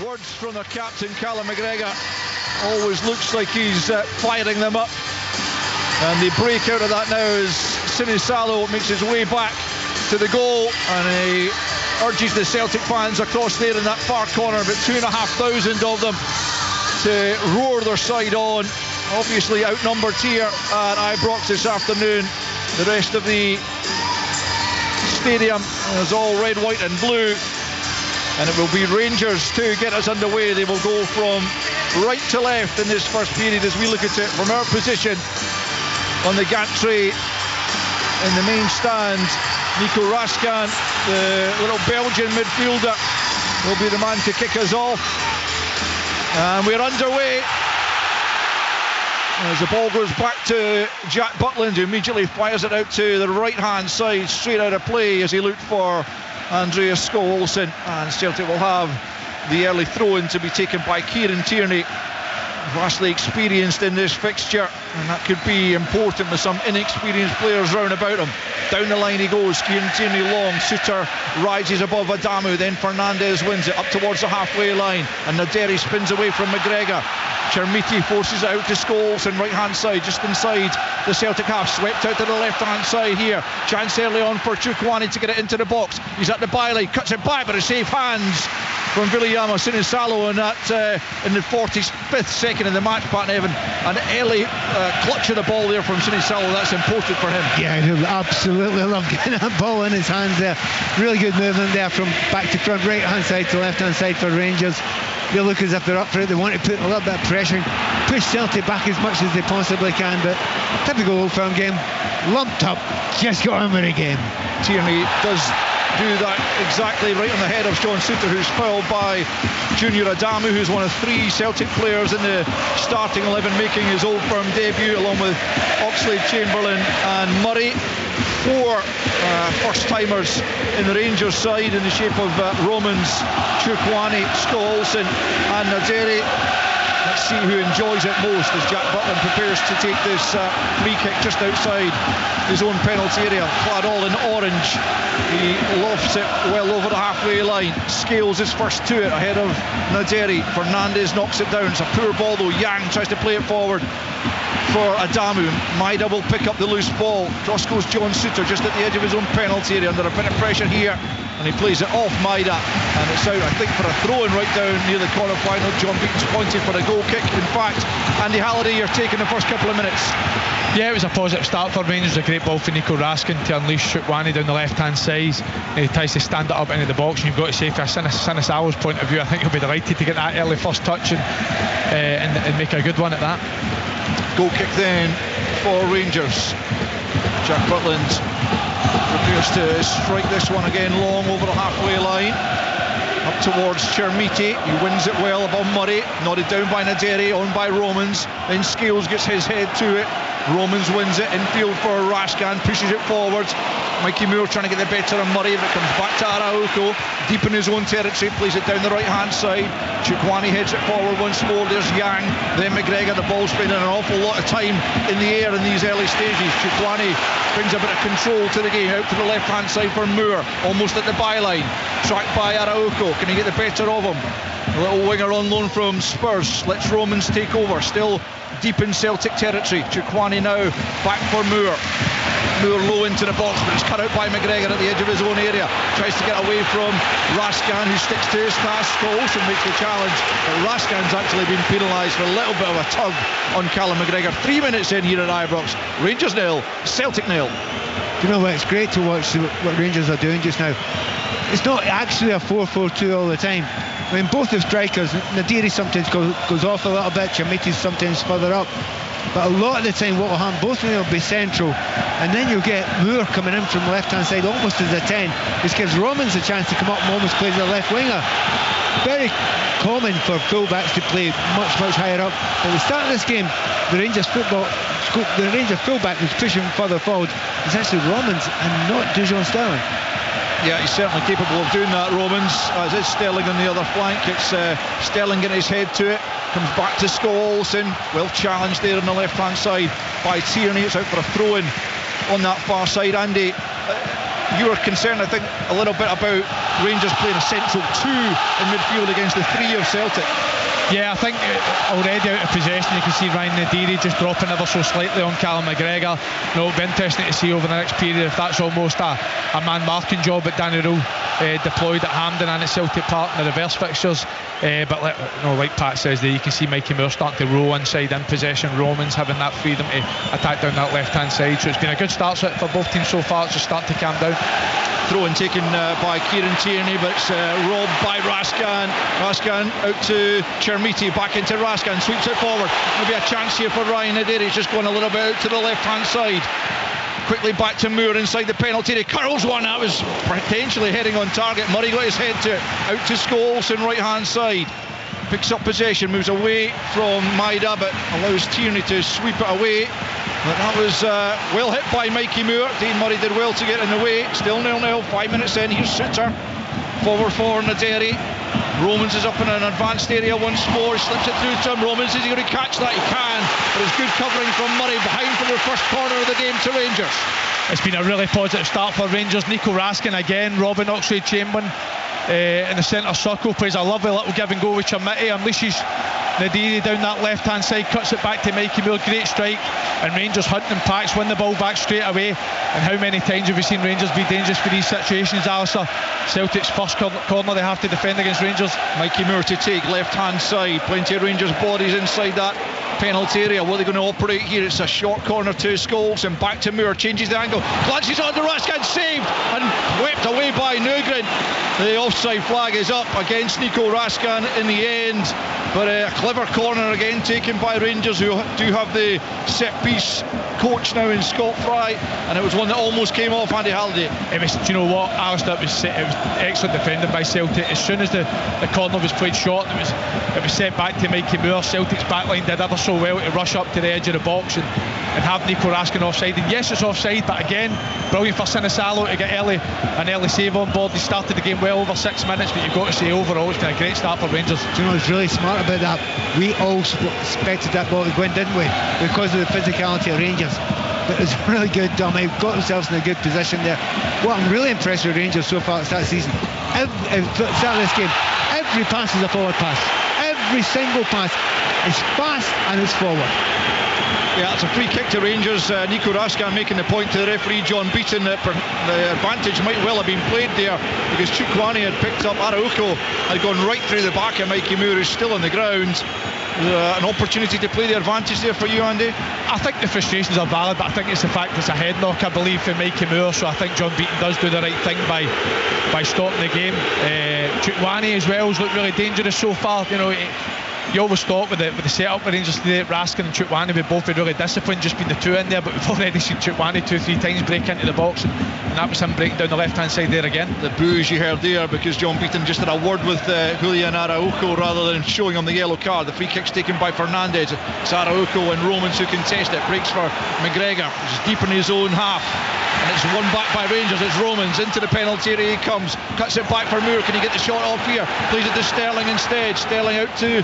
Words from their captain, Callum McGregor. Always looks like he's firing them up. And they break out of that now as Sinisalo makes his way back to the goal, and he urges the Celtic fans across there in that far corner, about 2,500 of them, to roar their side on. Obviously outnumbered here at Ibrox this afternoon. The rest of the stadium is all red, white and blue, and it will be Rangers to get us underway. They will go from right to left in this first period as we look at it from our position on the gantry in the main stand. Nico Raskan, the little Belgian midfielder, will be the man to kick us off. And we're underway as the ball goes back to Jack Butland, who immediately fires it out to the right-hand side, straight out of play as he looked for Andreas Skov-Olsen. And Celtic will have the early throw-in to be taken by Kieran Tierney, vastly experienced in this fixture, and that could be important with some inexperienced players round about him. Down the line he goes, Kieran Tierney long, Suter rises above Adamu, then Fernandez wins it up towards the halfway line, and Naderi spins away from McGregor. Chermiti forces it out to Scholes and right hand side, just inside the Celtic half, swept out to the left hand side here. Chance early on for Chukwani to get it into the box. He's at the byline, cuts it by, but a safe hands from Viliama Sinisalo in that in the 45th second of the match, Pat Evan. And early clutch of the ball there from Sinisalo, that's important for him. Yeah, he'll absolutely love getting that ball in his hands there. Really good movement there from back to front, right hand side to left hand side for Rangers. They look as if they're up for it. They want to put a little bit of pressure, push Celtic back as much as they possibly can, but typical Old Firm game, lumped up, just got on with the game. Tierney does do that exactly right on the head of Sean Suter, who's fouled by Junior Adamu, who's one of three Celtic players in the starting 11 making his Old Firm debut, along with Oxlade, Chamberlain and Murray. Four first-timers in the Rangers side in the shape of Romans, Chukwani, Skov-Olsen and Naderi. Let's see who enjoys it most as Jack Butland prepares to take this free kick just outside his own penalty area, clad all in orange. He lofts it well over the halfway line. Scales is first to it ahead of Naderi. Fernandez knocks it down. It's a poor ball though. Yang tries to play it forward for Adamu. Maida will pick up the loose ball. Cross goes John Suter just at the edge of his own penalty area, under a bit of pressure here, and he plays it off Maida, and it's out, I think, for a throw-in right down near the corner final. John Beaton's pointed for a goal kick. In fact, Andy Halliday, you're taking the first couple of minutes. Yeah, it was a positive start for Rangers. A great ball for Nico Raskin to unleash Chukwani down the left-hand side. He tries to stand it up into the box, and you've got to say, from Sinisalo's point of view, I think he'll be delighted to get that early first touch and make a good one at that. Goal kick then for Rangers. Jack Butland prepares to strike this one again long over the halfway line, up towards Chermiti. He wins it well above Murray, nodded down by Naderi, on by Romans, then Scales gets his head to it. Romans wins it infield for Raskan, pushes it forward. Mikey Moore trying to get the better of Murray, but it comes back to Araujo, deep in his own territory, plays it down the right hand side. Chukwani heads it forward once more. There's Yang, then McGregor. The ball's spending an awful lot of time in the air in these early stages. Chukwani brings a bit of control to the game, out to the left hand side for Moore, almost at the byline, tracked by Araujo. Can he get the better of him? A little winger on loan from Spurs lets Romans take over, still deep in Celtic territory. Chukwani now back for Moore. Moore low into the box, but it's cut out by McGregor at the edge of his own area. Tries to get away from Raskan, who sticks to his task. Skov-Olsen makes the challenge, but Raskan's actually been penalised for a little bit of a tug on Callum McGregor. 3 minutes in here at Ibrox. Rangers 0, Celtic 0. You know what, it's great to watch what Rangers are doing just now. It's not actually a 4-4-2 all the time. I mean, both the strikers, Naderi sometimes goes off a little bit, Chermiti's sometimes further up, but a lot of the time what will happen, both of them will be central, and then you'll get Moore coming in from the left hand side almost as a 10, which gives Romans a chance to come up and almost play the left winger. Very common for fullbacks to play much higher up. At the start of this game, the Rangers fullback was pushing further forward. It's actually Romans and not Dujon Sterling. Yeah, he's certainly capable of doing that, Romans, as is Sterling on the other flank. It's Sterling getting his head to it, comes back to Skov-Olsen, well challenged there on the left hand side by Tierney. It's out for a throw-in on that far side. Andy, you were concerned, I think, a little bit about Rangers playing a central 2 in midfield against the 3 of Celtic. Yeah, I think already out of possession you can see Ryan Nadiri just dropping ever so slightly on Callum McGregor. It'll be interesting to see over the next period if that's almost a man marking job that Danny Rule deployed at Hampden and at Celtic Park in the reverse fixtures. But like Pat says there, you can see Mikey Moore starting to roll inside in possession. Romans having that freedom to attack down that left hand side, so it's been a good start for both teams so far. It's just starting to calm down. Throw in taken by Kieran Tierney, but it's robbed by Raskin. Raskin out to Chermiti, back into Raskin, sweeps it forward. Maybe a chance here for Ryan Nadiri. He's just going a little bit out to the left hand side. Quickly back to Moore inside the penalty. He curls one that was potentially heading on target. Murray got his head to it. Out to Scholes right hand side. Picks up possession, moves away from Maida, but allows Tierney to sweep it away. But that was well hit by Mikey Moore. Dean Murray did well to get in the way. Still 0-0, 5 minutes in. Here's Suter. Forward for Naderi. Romans is up in an advanced area once more. Slips it through to him. Romans, is he going to catch that? He can. But it's good covering from Murray behind from the first corner of the game to Rangers. It's been a really positive start for Rangers. Nico Raskin again, Robin Oxlade-Chamberlain in the centre circle, plays a lovely little give and go with Chermiti, unleashes Nadiri down that left hand side, cuts it back to Mikey Moore, great strike, and Rangers hunt and packs, win the ball back straight away. And how many times have we seen Rangers be dangerous for these situations, Alistair? Celtic's first corner they have to defend against Rangers. Mikey Moore to take, left hand side, plenty of Rangers bodies inside that penalty area. What are they going to operate here? It's a short corner to Scholes, and back to Moore, changes the angle, glances on the Raskin, saved and swept away by Nugren. The offside flag is up against Nico Raskin in the end, but a clever corner again taken by Rangers, who do have the set piece coach now in Scott Fry, and it was one that almost came off Andy Halliday. It was, do you know what, Alistair, it was excellent defending by Celtic. As soon as the corner was played short, it was set back to Mikey Moore. Celtic's backline did ever so well to rush up to the edge of the box and have Nico Raskin offside. And yes, it's offside, but again, brilliant for Sinisalo to get an early save on board. He started the game well over 6 minutes, but you've got to say overall it's been a great start for Rangers. Do you know what's really smart about that? We all expected that ball to go in, didn't we? Because of the physicality of Rangers. But it's really good done. They've got themselves in a good position there. What I'm really impressed with Rangers so far this season, start of this game, every pass is a forward pass. Every single pass is fast and it's forward. Yeah, it's a free kick to Rangers. Nico Raskin making the point to the referee John Beaton that the advantage might well have been played there, because Chukwani had picked up Araujo, had gone right through the back of Mikey Moore, who's still on the ground. An opportunity to play the advantage there for you, Andy? I think the frustrations are valid, but I think it's the fact it's a head knock, I believe, for Mikey Moore. So I think John Beaton does do the right thing by stopping the game. Chukwani as well has looked really dangerous so far. You know, you always thought with the setup for Rangers today, Raskin and Chukwani would both be really disciplined, just being the two in there, but we've already seen Chukwani 2-3 times break into the box, and that was him breaking down the left hand side there again. The boos you heard there, because John Beaton just had a word with Julian Araujo rather than showing him the yellow card. The free kick's taken by Fernandez. It's Araujo and Romans who contest it. Breaks for McGregor, which is deep in his own half, and it's won back by Rangers. It's Romans into the penalty area. He comes, cuts it back for Moore. Can he get the shot off here? Plays it to Sterling instead. Sterling out to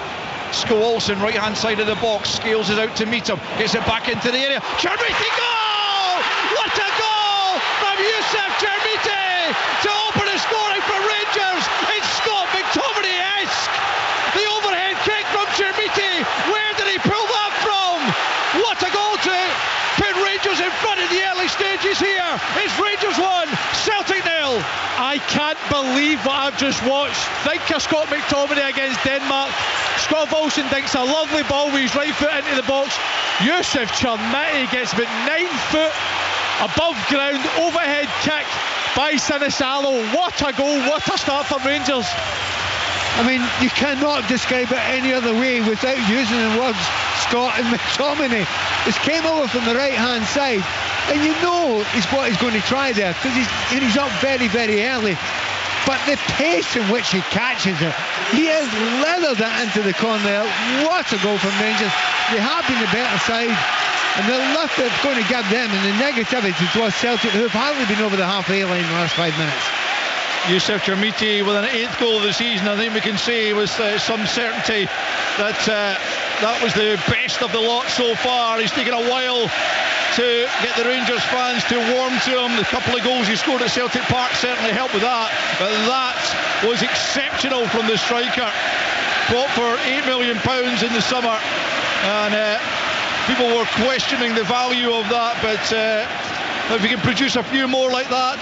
Scholes, right hand side of the box. Scales is out to meet him, gets it back into the area. Chermiti, goal! What a goal from Youssef Chermiti to open the scoring for Rangers. It's Scott McTominay-esque. The overhead kick from Chermiti. Where did he pull that from? What a goal to put Rangers in front in the early stages here. It's Rangers 1, Celtic 0. I can't believe what I've just watched. Think of Scott McTominay against Denmark. Scott Volson dinks a lovely ball with his right foot into the box. Youssef Chermiti gets about 9 foot above ground, overhead kick by Sinisalo. What a goal, what a start for Rangers. I mean, you cannot describe it any other way without using the words Scott and McTominay. It came over from the right hand side, and you know it's what he's going to try there, because he's up very, very early. But the pace in which he catches it, he has leathered it into the corner. What a goal from Rangers. They have been the better side, and the lift it's going to give them, and the negativity towards Celtic, who have hardly been over the halfway line in the last 5 minutes. Youssef Chermiti with an 8th goal of the season. I think we can say with some certainty that that was the best of the lot so far. He's taken a while to get the Rangers fans to warm to him. The couple of goals he scored at Celtic Park certainly helped with that, but that was exceptional from the striker. Bought for £8 million in the summer, and people were questioning the value of that, but if we can produce a few more like that,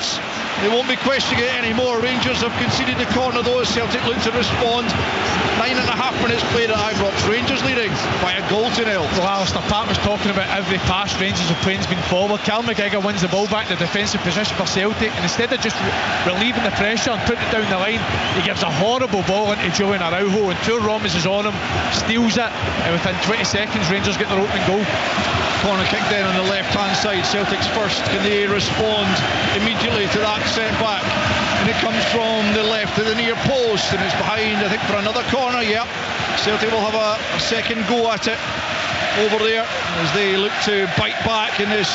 they won't be questioning it anymore. Rangers have conceded the corner though. Celtic look to respond. 9.5 minutes played at Ibrox. Rangers leading by a goal to nil. Well, Alistair, Pat was talking about every pass Rangers have played has been forward. Cal McGregor wins the ball back in the defensive position for Celtic, and instead of just relieving the pressure and putting it down the line, he gives a horrible ball into Julian Araujo, and poor Romas is on him, steals it, and within 20 seconds Rangers get their opening goal. Corner kick then on the left hand side. Celtic's first. Can they respond immediately to that setback? And it comes from the left to the near post, and it's behind, I think, for another corner. Yep, Celtic will have a second go at it over there as they look to bite back in this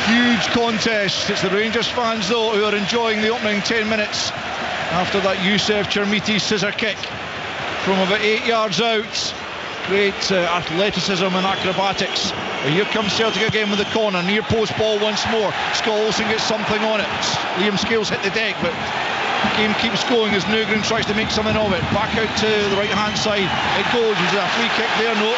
huge contest. It's the Rangers fans though who are enjoying the opening 10 minutes after that Youssef Chermiti scissor kick from about 8 yards out. Great athleticism and acrobatics. But here comes Celtic again with the corner. Near post ball once more. Scholes gets something on it. Liam Scales hit the deck, but the game keeps going as Nugren tries to make something of it. Back out to the right hand side. It goes. Is there a free kick there? No.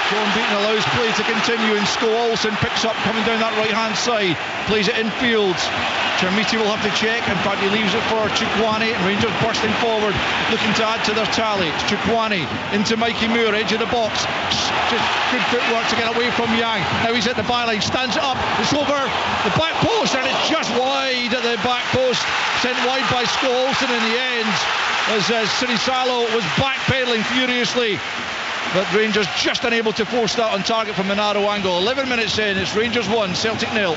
John Beaton allows play to continue, and Scholes picks up coming down that right hand side. Plays it infield. Chermiti will have to check. In fact, he leaves it for Chukwani. Rangers bursting forward, looking to add to their tally. It's Chukwani into Mikey Moore, edge of the box. Just good footwork to get away from Yang. Now he's at the byline, stands it up. It's over the back post, and it's just wide at the back post. Sent wide by Scholes in the end, as Sinisalo was backpedaling furiously. But Rangers just unable to force that on target from a narrow angle. 11 minutes in, it's Rangers 1, Celtic 0.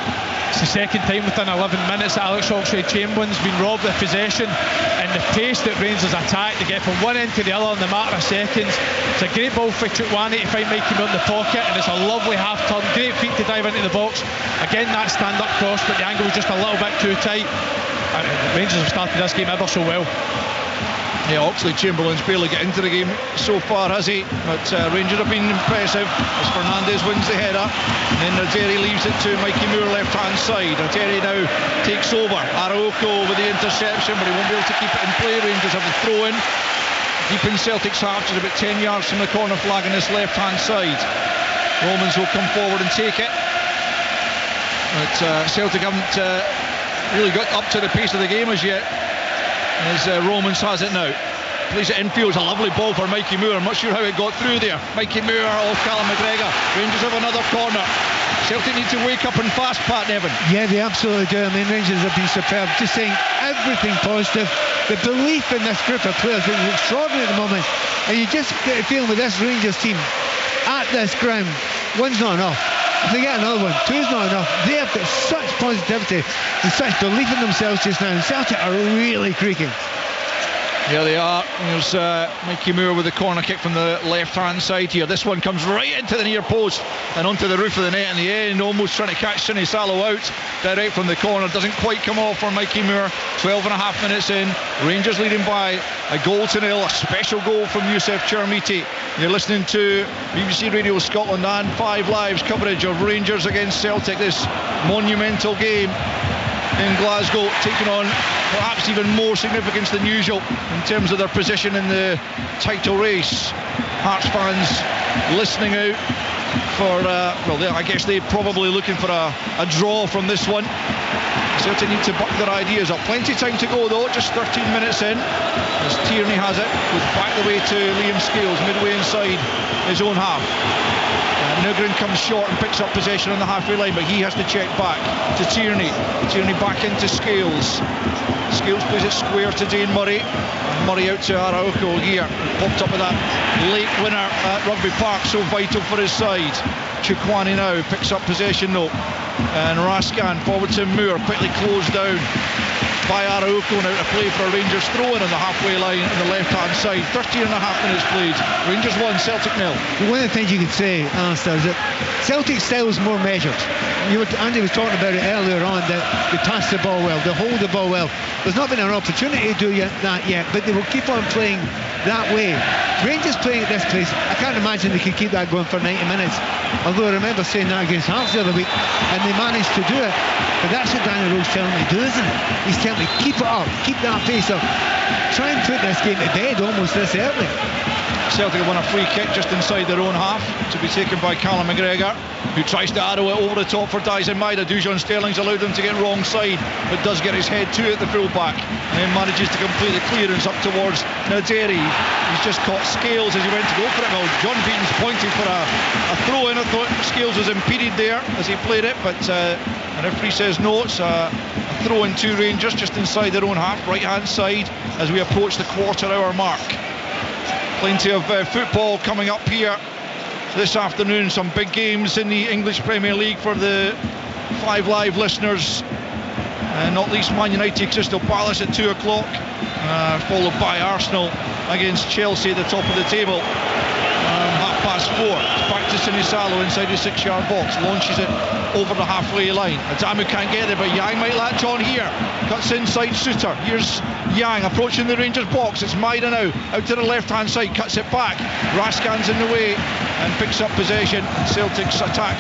It's the second time within 11 minutes that Alex Oxlade-Chamberlain's been robbed of possession, and the pace that Rangers attack to get from one end to the other in the matter of seconds. It's a great ball for Chukwani to find Mikey Moore in the pocket, and it's a lovely half turn, great feet to dive into the box. Again, that stand-up cross, but the angle was just a little bit too tight. Rangers have started this game ever so well. Yeah, Oxlade-Chamberlain's barely get into the game so far, has he? But Rangers have been impressive as Fernandez wins the header, and then Naderi leaves it to Mikey Moore left hand side. Naderi now takes over. Araujo with the interception, but he won't be able to keep it in play. Rangers have the throw in deep in Celtic's half, just about 10 yards from the corner flag on this left hand side. Romans will come forward and take it, but Celtic haven't really got up to the pace of the game as yet, as Romans has it now. Plays it infield. It's a lovely ball for Mikey Moore. I'm not sure how it got through there. Mikey Moore off Callum McGregor. Rangers have another corner. Celtic need to wake up and fast, Pat Nevin. Yeah, they absolutely do. I mean, Rangers have been superb. Just saying everything positive. The belief in this group of players is extraordinary at the moment. And you just get a feeling with this Rangers team at this ground, one's not enough. If they get another one, two's not enough. They have got such positivity and such belief in themselves just now. And Celtic are really creaking. Yeah, they are. There's Mikey Moore with the corner kick from the left-hand side here. This one comes right into the near post and onto the roof of the net in the end, almost trying to catch Sinisalo out direct from the corner. Doesn't quite come off for Mikey Moore. 12.5 minutes in. Rangers leading by a goal to nil. A special goal from Youssef Chermiti. You're listening to BBC Radio Scotland and 5 Live's coverage of Rangers against Celtic. This monumental game in Glasgow, taking on perhaps even more significance than usual in terms of their position in the title race. Hearts fans listening out for, I guess they're probably looking for a draw from this one. Celtic need to buck their ideas up. Plenty of time to go though, just 13 minutes in, as Tierney has it, goes back the way to Liam Scales, midway inside his own half. Nugren comes short and picks up possession on the halfway line, but he has to check back to Tierney. Tierney back into Scales. Scales plays it square to Dane Murray. And Murray out to Araujo here. Popped up with that late winner at Rugby Park, so vital for his side. Chukwani now picks up possession though. And Raskan forward to Moore, quickly closed down by Araujo, now to play for Rangers, throw in on the halfway line on the left hand side. 13 and a half minutes played. Rangers 1, Celtic 0. One of the things you could say, Alistair, is that Celtic style is more measured. Andy was talking about it earlier on, that they pass the ball well, they hold the ball well. There's not been an opportunity to do that yet, but they will keep on playing that way. Rangers playing at this place, I can't imagine they could keep that going for 90 minutes. Although I remember saying that against Hearts the other week, and they managed to do it. But that's what Danny Rowe's telling me to do, isn't it? He's telling me, keep it up, keep that pace up. Try and put this game to bed almost this early. Celtic won a free kick just inside their own half to be taken by Callum McGregor, who tries to arrow it over the top for Dyson Maeda. Dujon Sterling's allowed him to get wrong side, but does get his head to it at the full back, and then manages to complete the clearance up towards Naderi. He's just caught Scales as he went to go for it. Well, John Beaton's pointing for a throw in. I thought Scales was impeded there as he played it, but the referee says no, it's a throw in to Rangers just inside their own half, right hand side, as we approach the quarter hour mark. Plenty of football coming up here this afternoon. Some big games in the English Premier League for the 5 Live listeners, not least Man United Crystal Palace at 2 o'clock, followed by Arsenal against Chelsea at the top of the table. 4:30. Back to Sinisalo inside the 6-yard box, launches it over the halfway line. Adamu can't get there, but Yang might latch on here. Cuts inside Suter. Here's Yang approaching the Rangers box. It's Maeda now out to the left hand side, cuts it back. Raskan's in the way and picks up possession. Celtic's attack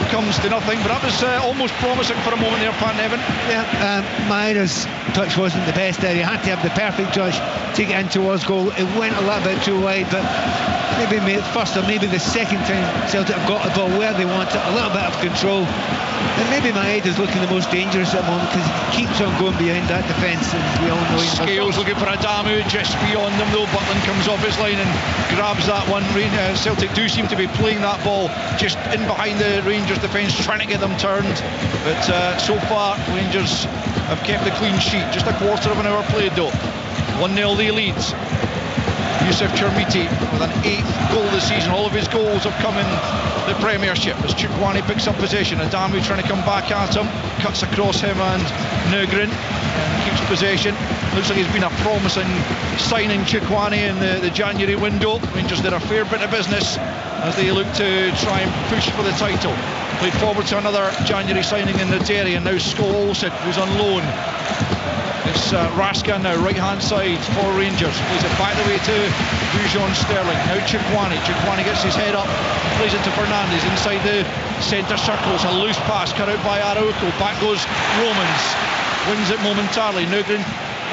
comes to nothing, but that was almost promising for a moment there, Pat Nevin. Yeah, Maeda's touch wasn't the best there. He had to have the perfect touch to get in towards goal. It went a little bit too wide, but maybe first or maybe the second time Celtic have got the ball where they want it, a little bit of control. And maybe Maeda's looking the most dangerous at the moment because he keeps on going behind that defence, and we all know Scales looking for Adamu just beyond them though. Butland comes off his line and grabs that one. Celtic do seem to be playing that ball just in behind the Rangers defence, trying to get them turned, but so far Rangers have kept the clean sheet. Just a quarter of an hour played though. 1-0 they lead. Yusuf Chermiti with an 8th goal this season. All of his goals have come in the Premiership as Chukwani picks up possession. Adamu trying to come back at him, cuts across him and Nygren, and keeps possession. Looks like he's been a promising signing, Chukwani, in the January window. Rangers did a fair bit of business as they look to try and push for the title. Played forward to another January signing in Naderi, and now Scholl Olsen, who's on loan. It's Raskan now, right hand side for Rangers. Plays it back the way to Dujon Sterling. Now Chukwani. Chukwani gets his head up, plays it to Fernandes inside the centre circle. It's a loose pass cut out by Araujo. Back goes Romans. Wins it momentarily. Nygren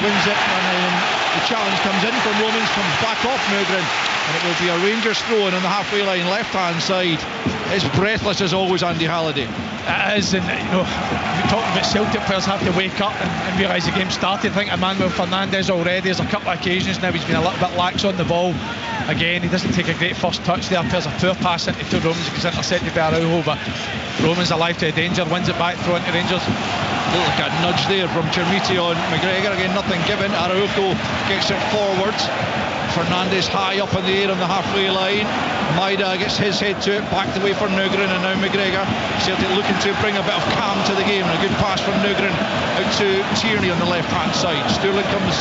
wins it, and then the challenge comes in from Romans, comes back off Nygren, and it will be a Rangers throw in on the halfway line, left hand side. It's breathless as always, Andy Halliday. It is, and we talked about Celtic players have to wake up and realise the game started. I think Emmanuel Fernandes already, there's a couple of occasions now he's been a little bit lax on the ball. Again, he doesn't take a great first touch there. There's a poor pass into two Romans, he gets intercepted by Araujo, but Romans alive to a danger, wins it back, throw into Rangers. Looked like a nudge there from Chermiti on McGregor. Again, nothing given. Araujo gets it forward. Fernandes high up in the air on the halfway line. Maeda gets his head to it, backed away for Nygren, and now McGregor. Celtic looking to bring a bit of calm to the game, and a good pass from Nygren out to Tierney on the left hand side. Sterling comes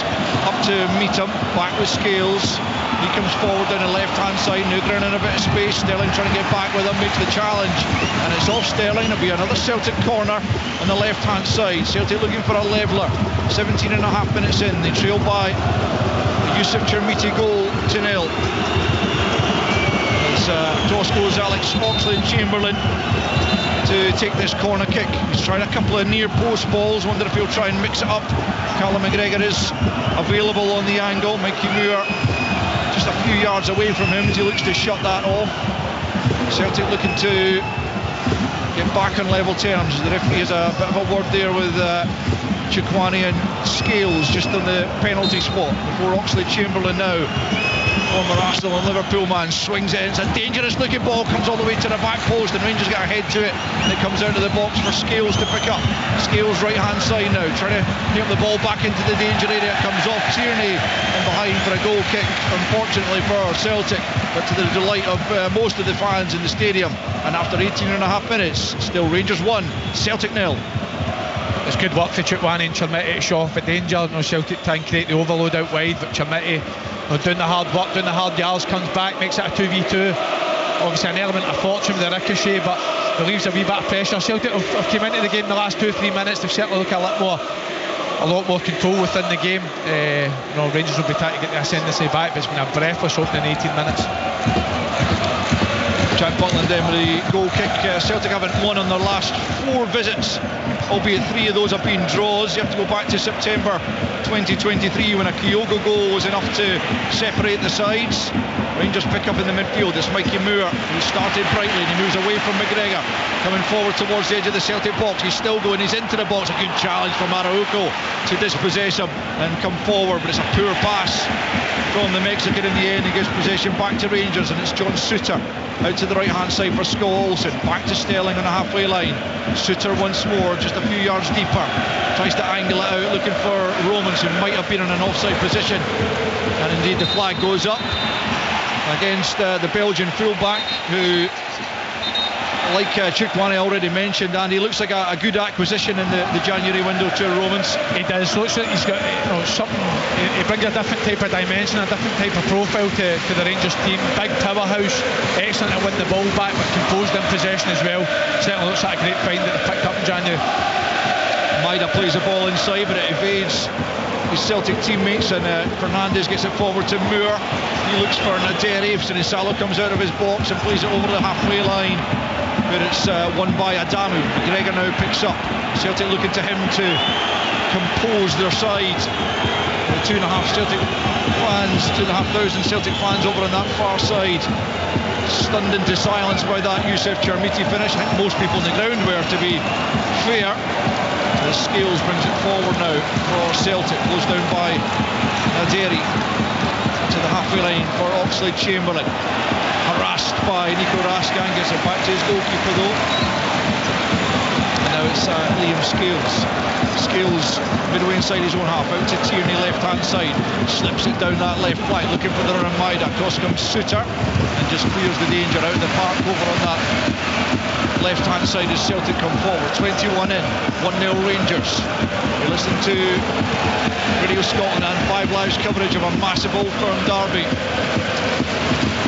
up to meet him, back with Scales. He comes forward down the left hand side. Nygren in a bit of space. Sterling trying to get back with him, makes the challenge, and it's off Sterling. It'll be another Celtic corner on the left hand side. Celtic looking for a leveller. 17 and a half minutes in, they trail by Yusuf Chermiti goal to 0. As toss goes Alex Oxlade-Chamberlain to take this corner kick. He's tried a couple of near post balls, wonder if he'll try and mix it up. Callum McGregor is available on the angle. Mikey Moore just a few yards away from him as he looks to shut that off. Celtic looking to get back on level terms. The referee has a bit of a word there with Chukwani and Scales just on the penalty spot before Oxlade-Chamberlain now, former Arsenal and Liverpool man, swings it in. It's a dangerous looking ball, comes all the way to the back post, and Rangers get a head to it, and it comes out of the box for Scales to pick up. Scales right hand side now, trying to get the ball back into the danger area. It comes off Tierney and behind for a goal kick, unfortunately for Celtic, but to the delight of most of the fans in the stadium. And after 18 and a half minutes, still Rangers 1, Celtic 0. It's good work for Chutwani and Chermiti to show off a danger. Celtic try and create the overload out wide, but Chermiti doing the hard work, doing the hard yards, comes back, makes it a 2v2. Obviously an element of fortune with the ricochet, but relieves a wee bit of pressure. Celtic have come into the game in the last 2-3 minutes. They've certainly looked a lot more control within the game. Rangers will be trying to get the ascendancy back, but it's been a breathless opening 18 minutes. Jack Butland then with the goal kick. Celtic haven't won on their last 4 visits, albeit 3 of those have been draws. You have to go back to September 2023 when a Kyogo goal was enough to separate the sides. Rangers pick up in the midfield. It's Mikey Moore who started brightly and he moves away from McGregor, coming forward towards the edge of the Celtic box. He's still going, he's into the box. A good challenge from Araujo to dispossess him and come forward, but it's a poor pass from the Mexican in the end. He gives possession back to Rangers, and it's John Souttar out to the right hand side for Scott Olsen, back to Sterling on the halfway line. Souttar once more, just a few yards deeper, tries to angle it out, looking for Romans, who might have been in an offside position, and indeed the flag goes up against the Belgian fullback, who, like Chutwani already mentioned, and he looks like a good acquisition in the January window to Romans. He does. Looks like he's got something. He brings a different type of dimension, a different type of profile to the Rangers team. Big powerhouse, excellent to win the ball back, but composed in possession as well. Certainly looks like a great find that they picked up in January. Maida plays the ball inside, but it evades his Celtic teammates, and Fernandes gets it forward to Moore. He looks for Naderi, and Salo comes out of his box and plays it over the halfway line, but it's won by Adamu. McGregor now picks up. Celtic looking to him to compose their side. The 2,500 Celtic fans over on that far side, stunned into silence by that Youssef Chermiti finish. I think most people on the ground were, to be fair. As Scales brings it forward now for Celtic, closed down by Naderi to the halfway line for Oxlade-Chamberlain, harassed by Nico Raskin, gets it back to his goalkeeper though, and now it's Liam Scales midway inside his own half, out to Tierney left hand side, slips it down that left flank, looking for the Maida. Across comes Souttar and just clears the danger out of the park over on that left hand side as Celtic come forward. 21 in, 1-0 Rangers. You listen to Radio Scotland and 5 Live's coverage of a massive Old Firm derby.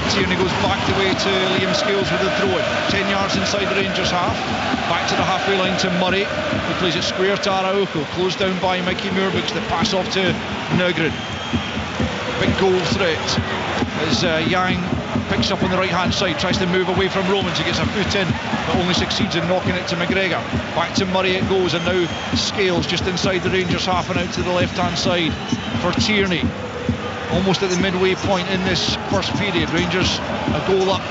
Tierney goes back the way to Liam Scales with the throw-in, 10 yards inside the Rangers half, back to the halfway line to Murray, who plays it square to Araujo, closed down by Mikey Moore, makes the pass off to Nygren. Big goal threat as Yang picks up on the right hand side, tries to move away from Romans. He gets a foot in but only succeeds in knocking it to McGregor. Back to Murray it goes, and now Scales just inside the Rangers half and out to the left hand side for Tierney. Almost at the midway point in this first period, Rangers a goal up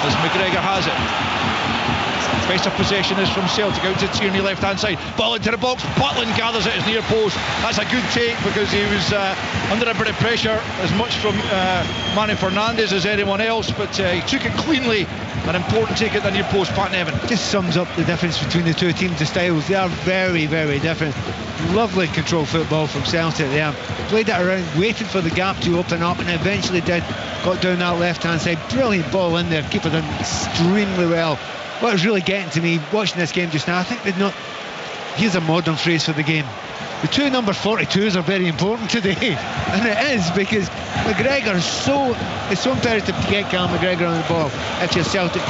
as McGregor has it. Best of possession is from Celtic, out to Tierney left hand side, ball into the box, Butland gathers it as near post. That's a good take because he was under a bit of pressure, as much from Manny Fernandes as anyone else, but he took it cleanly. An important take at the near post. Pat Nevin. Just sums up the difference between the two teams, the styles. They are very, very different. Lovely control football from Celtic there. Played it around, waited for the gap to open up, and eventually did. Got down that left hand side. Brilliant ball in there. Keeper done extremely well. What was really getting to me watching this game just now, I think they'd not. Here's a modern phrase for the game. The 2 number 42s are very important today, and it is, because McGregor is so imperative to get Callum McGregor on the ball if you're Celtic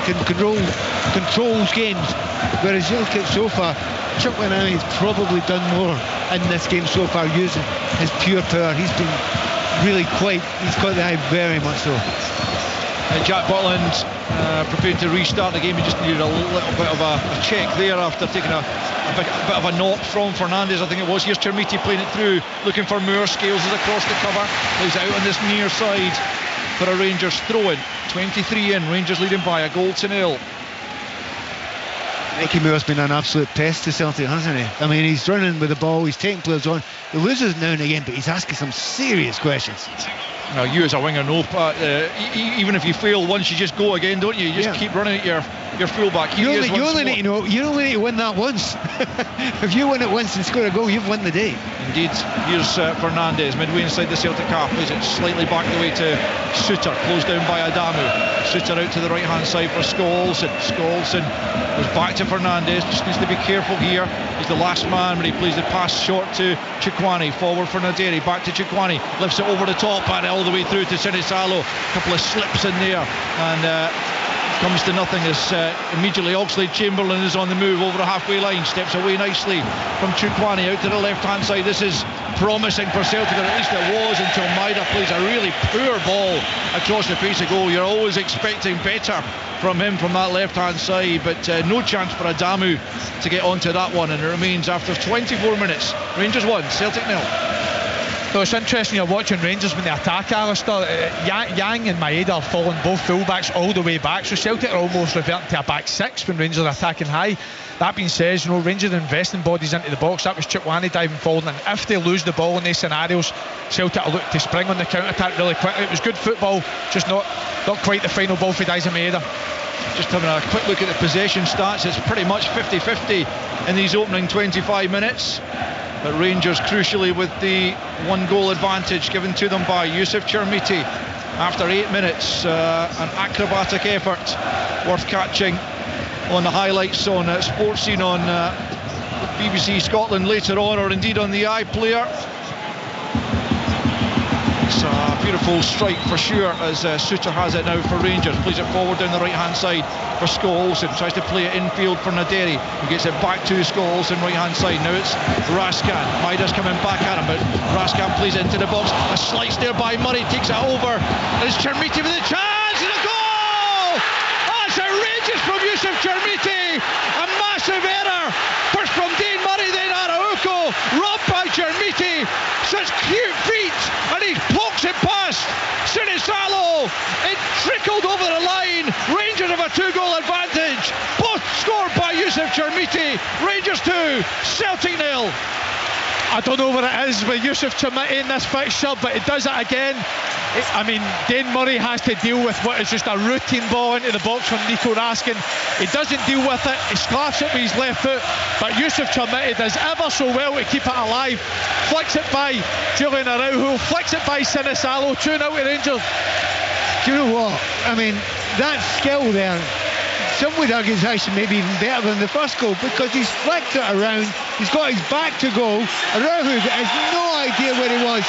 controls games. Whereas you look at so far, Chutwani has probably done more in this game so far using his pure power. He's been really he's got the eye very much so. Jack Butland preparing to restart the game. He just needed a little bit of a check there after taking a bit of a knock from Fernandes, I think it was. Here's Chermiti playing it through, looking for Moore. Scales is across the cover, plays out on this near side for a Rangers throw-in. 23 in, Rangers leading by 1-0. Mikey Moore's been an absolute pest to Celtic, hasn't he? I mean, he's running with the ball, he's taking players on, he loses now and again, but he's asking some serious questions. Now, you as a winger know, even if you fail once, you just go again, don't you? You just keep running at your fullback. You only need to win that once. If you win it once and score a goal, you've won the day. Indeed. Here's Fernandes, midway inside the Celtic half, plays it slightly back the way to Suter, closed down by Adamu. Suter out to the right hand side for Scholes. Scholes goes back to Fernandes, just needs to be careful here. He's the last man when he plays the pass short to Chikwani, forward for Naderi, back to Chikwani, lifts it over the top and all the way through to Sinisalo. A couple of slips in there and comes to nothing as immediately Oxlade-Chamberlain is on the move over the halfway line, steps away nicely from Chikwani out to the left hand side. This is promising for Celtic, or at least it was, until Maida plays a really poor ball across the face of goal. You're always expecting better from him from that left hand side, but no chance for Adamu to get onto that one, and it remains after 24 minutes Rangers 1, Celtic 0. No, it's interesting you're watching Rangers when they attack, Alistair. Yang and Maeda are falling both fullbacks all the way back, so Celtic are almost reverting to a back six when Rangers are attacking high. That being said, Rangers are investing bodies into the box. That was Chikwani diving forward, and if they lose the ball in these scenarios, Celtic will look to spring on the counter-attack really quickly. It was good football, just not quite the final ball for Daizen Maeda. Just having a quick look at the possession stats, it's pretty much 50-50 in these opening 25 minutes. But Rangers crucially with the 1-goal advantage given to them by Yusuf Chermiti after 8 minutes. An acrobatic effort worth catching on the highlights on Sports Scene on BBC Scotland later on, or indeed on the iPlayer. It's a beautiful strike for sure as Suter has it now for Rangers. Plays it forward down the right hand side for Scholes and tries to play it infield for Naderi, who gets it back to Scholes on right hand side. Now it's Raskan. Maida's coming back at him, but Raskan plays it into the box. A slice there by Murray, takes it over. It's Chermiti with a chance and a goal! Oh, it's outrageous from Yusuf Chermiti. A massive error. First from Dane Murray, then Araujo. Robbed by Chermiti. Such cute feet, and he pokes it past Sinisalo. It trickled over the line. Rangers have a 2-goal advantage. Both scored by Yusuf Chermiti. Rangers 2, Celtic 0. I don't know what it is with Yusuf Chermiti in this fixture, but it does it again. Dane Murray has to deal with what is just a routine ball into the box from Nico Raskin. He doesn't deal with it, he sclaffs it with his left foot, but Yusuf Chermiti does ever so well to keep it alive. Flicks it by Julian Araujo, flicks it by Sinisalo, 2-0 to Rangers. Do you know what? That skill there, some would argue is actually maybe even better than the first goal, because he's flicked it around, he's got his back to goal. Araujo has no idea where he was.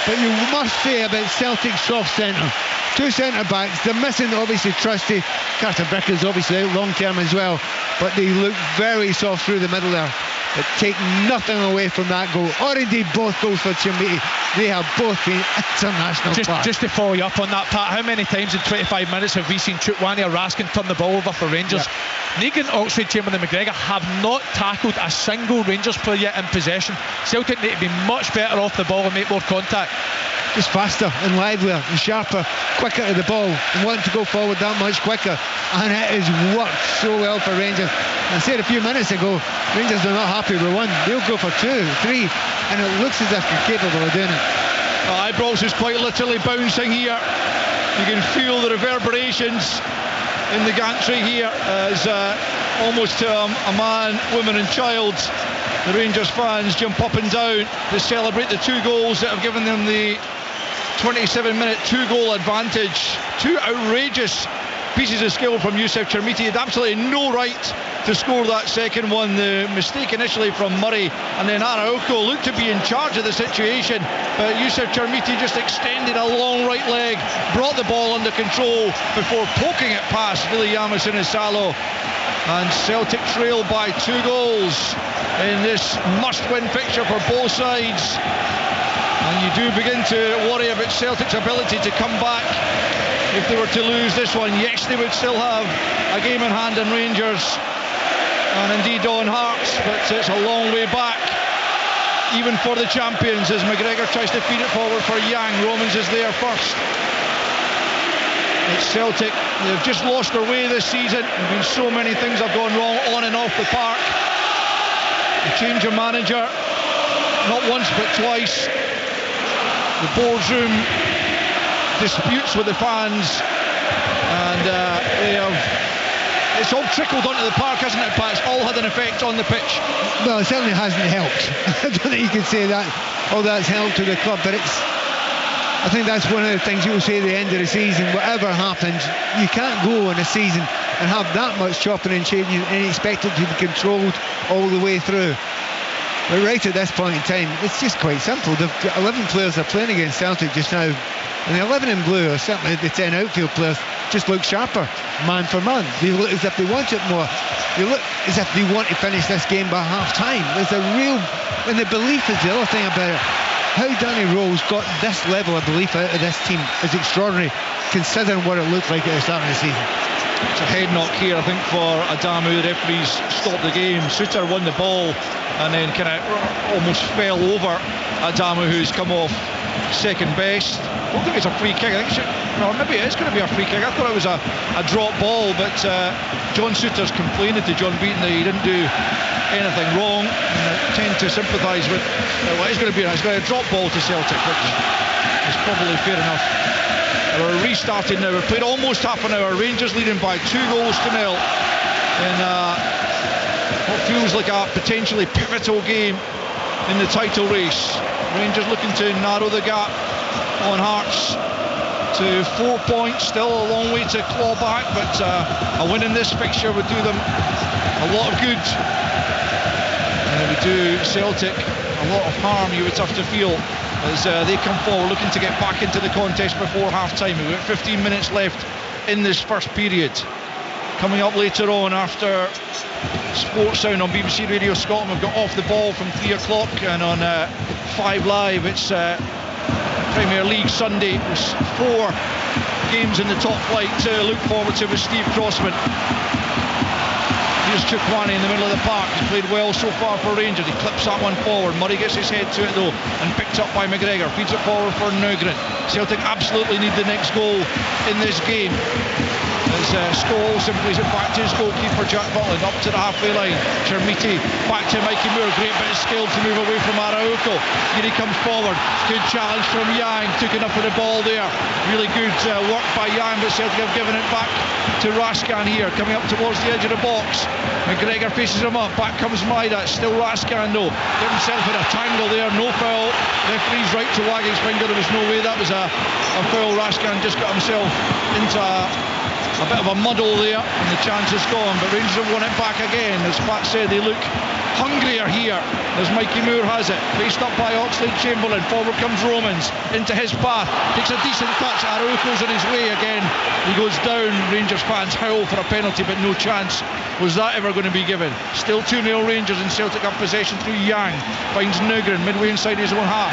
But you must say about Celtic's soft centre, 2 centre backs, they're missing obviously Trusty. Carter Bricker's obviously out long term as well, but they look very soft through the middle there. But take nothing away from that goal, or indeed both goals for Chermiti. They have both been international class. Just to follow you up on that, Pat, how many times in 25 minutes have we seen Chikwani or Raskin turn the ball over for Rangers? Yeah. Negan, Oxlade-Chamberlain and McGregor have not tackled a single Rangers player yet in possession. Celtic need to be much better off the ball and make more contact. Just faster and livelier and sharper, quicker to the ball, and wanting to go forward that much quicker. And it has worked so well for Rangers. I said a few minutes ago, Rangers are not happy with 1. They'll go for 2, 3, and it looks as if they're capable of doing it. Ibrox is quite literally bouncing here. You can feel the reverberations in the gantry here as almost to a man, woman and child, the Rangers fans jump up and down to celebrate the 2 goals that have given them the 27-minute 2-goal advantage. 2 outrageous pieces of skill from Yusuf Chermiti. He had absolutely no right to score that second one. The mistake initially from Murray, and then Araujo looked to be in charge of the situation, but Yusuf Chermiti just extended a long right leg, brought the ball under control before poking it past Viliama Sinisalo, and Celtic trail by 2 goals in this must-win fixture for both sides. And you do begin to worry about Celtic's ability to come back if they were to lose this one. Yes, they would still have a game in hand in Rangers and indeed on Hearts, but it's a long way back even for the champions as McGregor tries to feed it forward for Yang. Romans is there first. It's Celtic. They've just lost their way this season. There have been so many things have gone wrong on and off the park. The change of manager, not once but twice. The boardroom disputes with the fans, and they have it's all trickled onto the park, hasn't it, Pat? It's all had an effect on the pitch. Well, it certainly hasn't helped. I don't think you can say that all that's helped to the club, but I think that's one of the things you'll say at the end of the season. Whatever happens, you can't go in a season and have that much chopping and changing and expect it to be controlled all the way through. But right at this point in time, it's just quite simple. They've got 11 players that are playing against Celtic just now, and the 11 in blue, or certainly the 10 outfield players, just look sharper, man for man. They look as if they want it more. They look as if they want to finish this game by half-time. There's a real... And the belief is the other thing about it. How Danny Rose got this level of belief out of this team is extraordinary, considering what it looked like at the start of the season. It's a head knock here, I think, for Adamu. The referees stopped the game. Suter won the ball and then kind of almost fell over Adamu, who's come off second best. I don't think it's a free kick. I think maybe it is going to be a free kick. I thought it was a drop ball, but John Suter's complaining to John Beaton that he didn't do anything wrong, and I tend to sympathise with what it's going to be. It's going to be a drop ball to Celtic, which is probably fair enough. We're restarting now. We've played almost half an hour. Rangers leading by 2 goals to nil in what feels like a potentially pivotal game in the title race. Rangers looking to narrow the gap on Hearts to 4 points. Still a long way to claw back, but a win in this fixture would do them a lot of good. And it would do Celtic a lot of harm, you would have to feel, as they come forward looking to get back into the contest before half-time. We've got 15 minutes left in this first period. Coming up later on after Sports Sound on BBC Radio Scotland, we've got Off the Ball from 3 o'clock, and on 5 Live it's Premier League Sunday. There's 4 games in the top flight to look forward to with Steve Crossman. Here's Chukwani in the middle of the park. He's played well so far for Rangers. He clips that one forward. Murray gets his head to it though and picked up by McGregor. Feeds it forward for Nygren. Celtic absolutely need the next goal in this game. As Scholes plays it back to his goalkeeper Jack Butland, up to the halfway line. Chermiti back to Mikey Moore. Great bit of skill to move away from Araujo. Here he comes forward. Good challenge from Yang. Took enough of the ball there. Really good work by Yang, but Celtic have given it back to Raskan here, coming up towards the edge of the box. McGregor faces him up. Back comes Maida. Still Raskan though. Get himself in a tangle there. No foul. Referee's right to wag his finger. There was no way that was a foul. Raskan just got himself into a bit of a muddle there, and the chance is gone, but Rangers have won it back again. As Pat said, they look hungrier here as Mikey Moore has it, faced up by Oxlade-Chamberlain. Forward comes Romans into his path, takes a decent touch. Araujo's in his way again. He goes down. Rangers fans howl for a penalty, but no chance was that ever going to be given. Still 2-0 Rangers, and Celtic have possession through Yang. Finds Nygren midway inside his own half.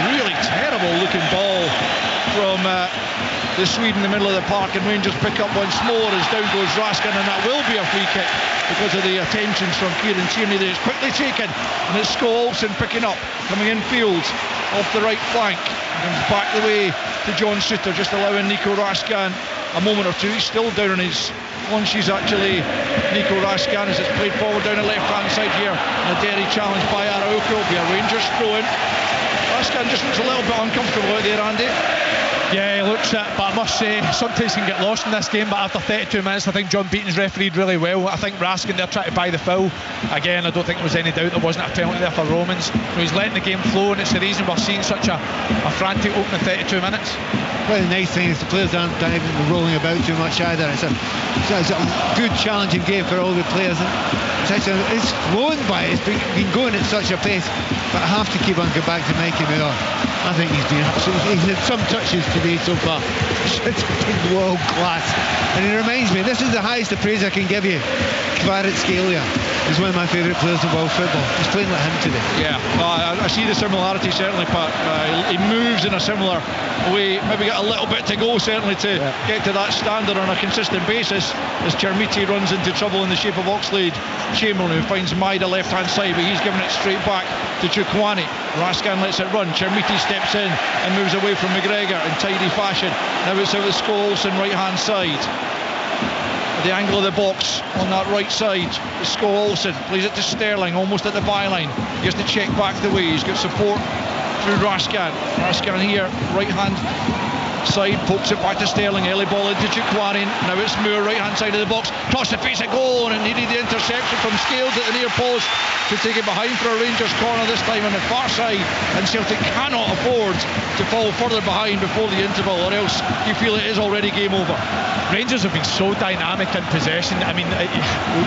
Really terrible looking ball from the Swede in the middle of the park, and Rangers pick up once more as down goes Raskin, and that will be a free kick because of the attentions from Kieran Tierney. That is quickly taken, and it's Scholes picking up, coming in field off the right flank, comes back the way to John Suter, just allowing Nico Raskin a moment or two. He's still down on his lunches actually, Nico Raskin, as it's played forward down the left hand side here, and a daring challenge by Araujo. Will be a Rangers throw in. Raskin just looks a little bit uncomfortable out there, Andy. Yeah, he looks it, but I must say, sometimes he can get lost in this game, but after 32 minutes I think John Beaton's refereed really well. I think Raskin, they're trying to buy the foul. Again, I don't think there was any doubt there wasn't a penalty there for Romans. So he's letting the game flow, and it's the reason we're seeing such a frantic opening 32 minutes. Well, the nice thing is the players aren't diving and rolling about too much either. It's a good challenging game for all the players. It's flown by. It's been going at such a pace, but I have to keep on going back to Mikey Moore. I think he's been absolutely, he's had some touches today so far. It's been world class, and it reminds me, this is the highest of praise I can give you. Kvaratskhelia is one of my favourite players in world football. He's playing like him today. Yeah, I see the similarity certainly, Pat. He moves in a similar way. Maybe got a little bit to go certainly to get to that standard on a consistent basis, as Chermiti runs into trouble in the shape of Oxlade-Chamberlain, who finds Maida left hand side, but he's giving it straight back to Chukwani. Raskan lets it run. Chermiti steps in and moves away from McGregor in tidy fashion. Now it's out with Scholes on right hand side. The angle of the box on that right side. Scholes plays it to Sterling almost at the byline. He has to check back the way. He's got support through Raskan. Raskan here, right hand side, pokes it back to Sterling, early ball into Chukwani. Now it's Moore, right hand side of the box, cross the face of goal, and it needed the interception from Scales at the near post to take it behind for a Rangers corner, this time on the far side, and Celtic cannot afford to fall further behind before the interval, or else you feel it is already game over. Rangers have been so dynamic in possession. I mean,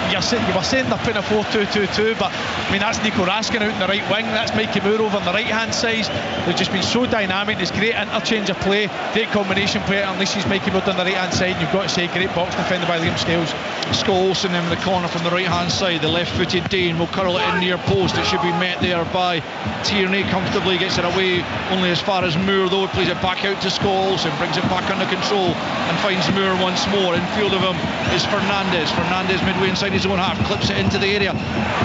you were saying they're putting a 4-2-2-2, but I mean, that's Nico Raskin out in the right wing, that's Mikey Moore over on the right hand side. They've just been so dynamic. There's great interchange of play, great combination play, unleashes Mikey Moore on the right hand side, and you've got to say great box defended by Liam Scales. Olsen in the corner from the right hand side, the left footed Dane will curl it in near post. It should be met there by Tierney, comfortably gets it away only as far as Moore, though plays it back out to Scholes and brings it back under control and finds Moore once more. In field of him is Fernandez midway inside his own half, clips it into the area.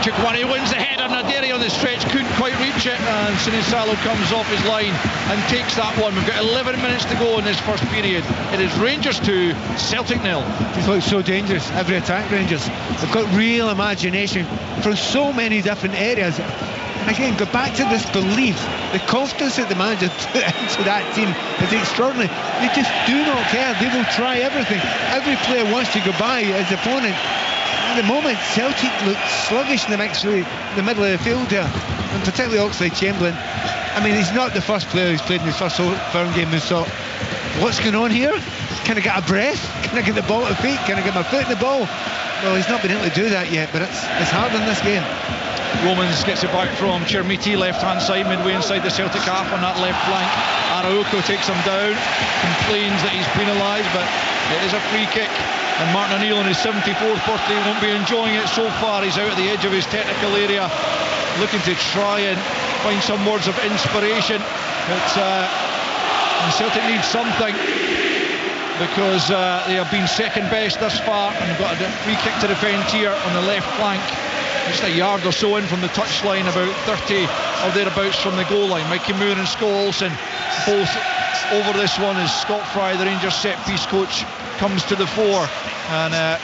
Chukwani wins the header, Naderi on the stretch couldn't quite reach it, and Sinisalo comes off his line and takes that one. We've got 11 minutes to go in this first period. It is Rangers 2, Celtic 0. It looks so dangerous, every attack Rangers. They've got real imagination from so many different areas. And again, go back to this belief, the confidence that the manager put into that team is extraordinary. They just do not care. They will try everything. Every player wants to go by his opponent. At the moment, Celtic look sluggish in the middle of the field here, and particularly Oxlade-Chamberlain. I mean, he's not the first player who's played in his first firm game who thought, what's going on here? Can I get a breath? Can I get the ball to feet? Can I get my foot in the ball? Well, he's not been able to do that yet, but it's hard in this game. Romans gets it back from Chermiti, left hand side, midway inside the Celtic half on that left flank. Araujo takes him down, complains that he's penalised, but it is a free kick, and Martin O'Neill on his 74th birthday won't be enjoying it so far. He's out at the edge of his technical area, looking to try and find some words of inspiration, but Celtic needs something, because they have been second best thus far, and they've got a free kick to defend here on the left flank, just a yard or so in from the touchline, about 30 or thereabouts from the goal line. Mikey Moore and Scholes, and both over this one as Scott Fry, the Rangers set piece coach, comes to the fore and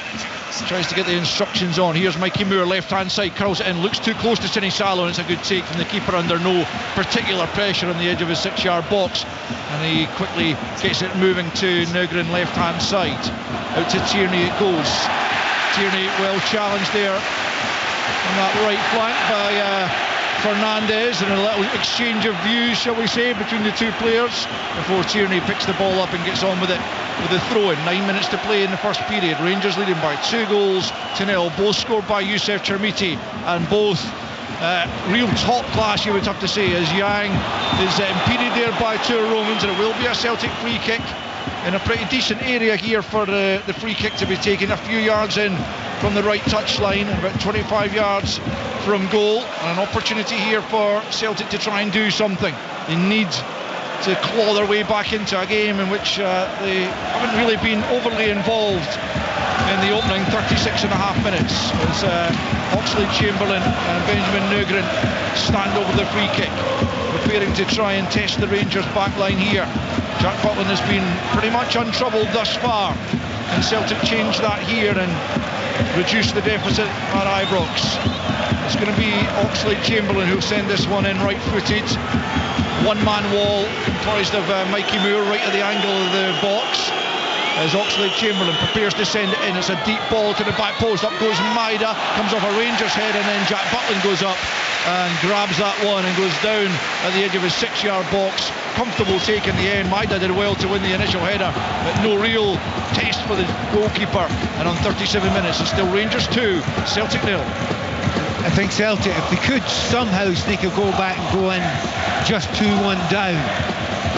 tries to get the instructions on. Here's Mikey Moore, left hand side, curls it in, looks too close to Sinisalo, and it's a good take from the keeper under no particular pressure on the edge of his 6-yard box, and he quickly gets it moving to Nygren, left hand side. Out to Tierney it goes. Tierney well challenged there on that right flank by Fernandez, and a little exchange of views, shall we say, between the two players before Tierney picks the ball up and gets on with it with a throw-in. 9 minutes to play in the first period. Rangers leading by 2-0, both scored by Youssef Chermiti, and both real top class, you would have to say, as Yang is impeded there by two Romans, and it will be a Celtic free kick in a pretty decent area here for the free kick to be taken, a few yards in from the right touchline, about 25 yards from goal, and an opportunity here for Celtic to try and do something. They need to claw their way back into a game in which they haven't really been overly involved in the opening 36 and a half minutes, as Oxlade-Chamberlain and Benjamin Nygren stand over the free kick, preparing to try and test the Rangers back line here. Jack Butland has been pretty much untroubled thus far, and Celtic changed that here and reduced the deficit at Ibrox. It's going to be Oxlade-Chamberlain who'll send this one in right-footed. One-man wall comprised of Mikey Moore right at the angle of the box, as Oxlade-Chamberlain prepares to send it in. It's a deep ball to the back post. Up goes Maida, comes off a Rangers head, and then Jack Butland goes up and grabs that one and goes down at the edge of his 6-yard box. Comfortable take in the end. Maida did well to win the initial header, but no real test for the goalkeeper. And on 37 minutes, it's still Rangers 2, Celtic 0. I think Celtic, if they could somehow sneak a goal back and go in just 2-1 down,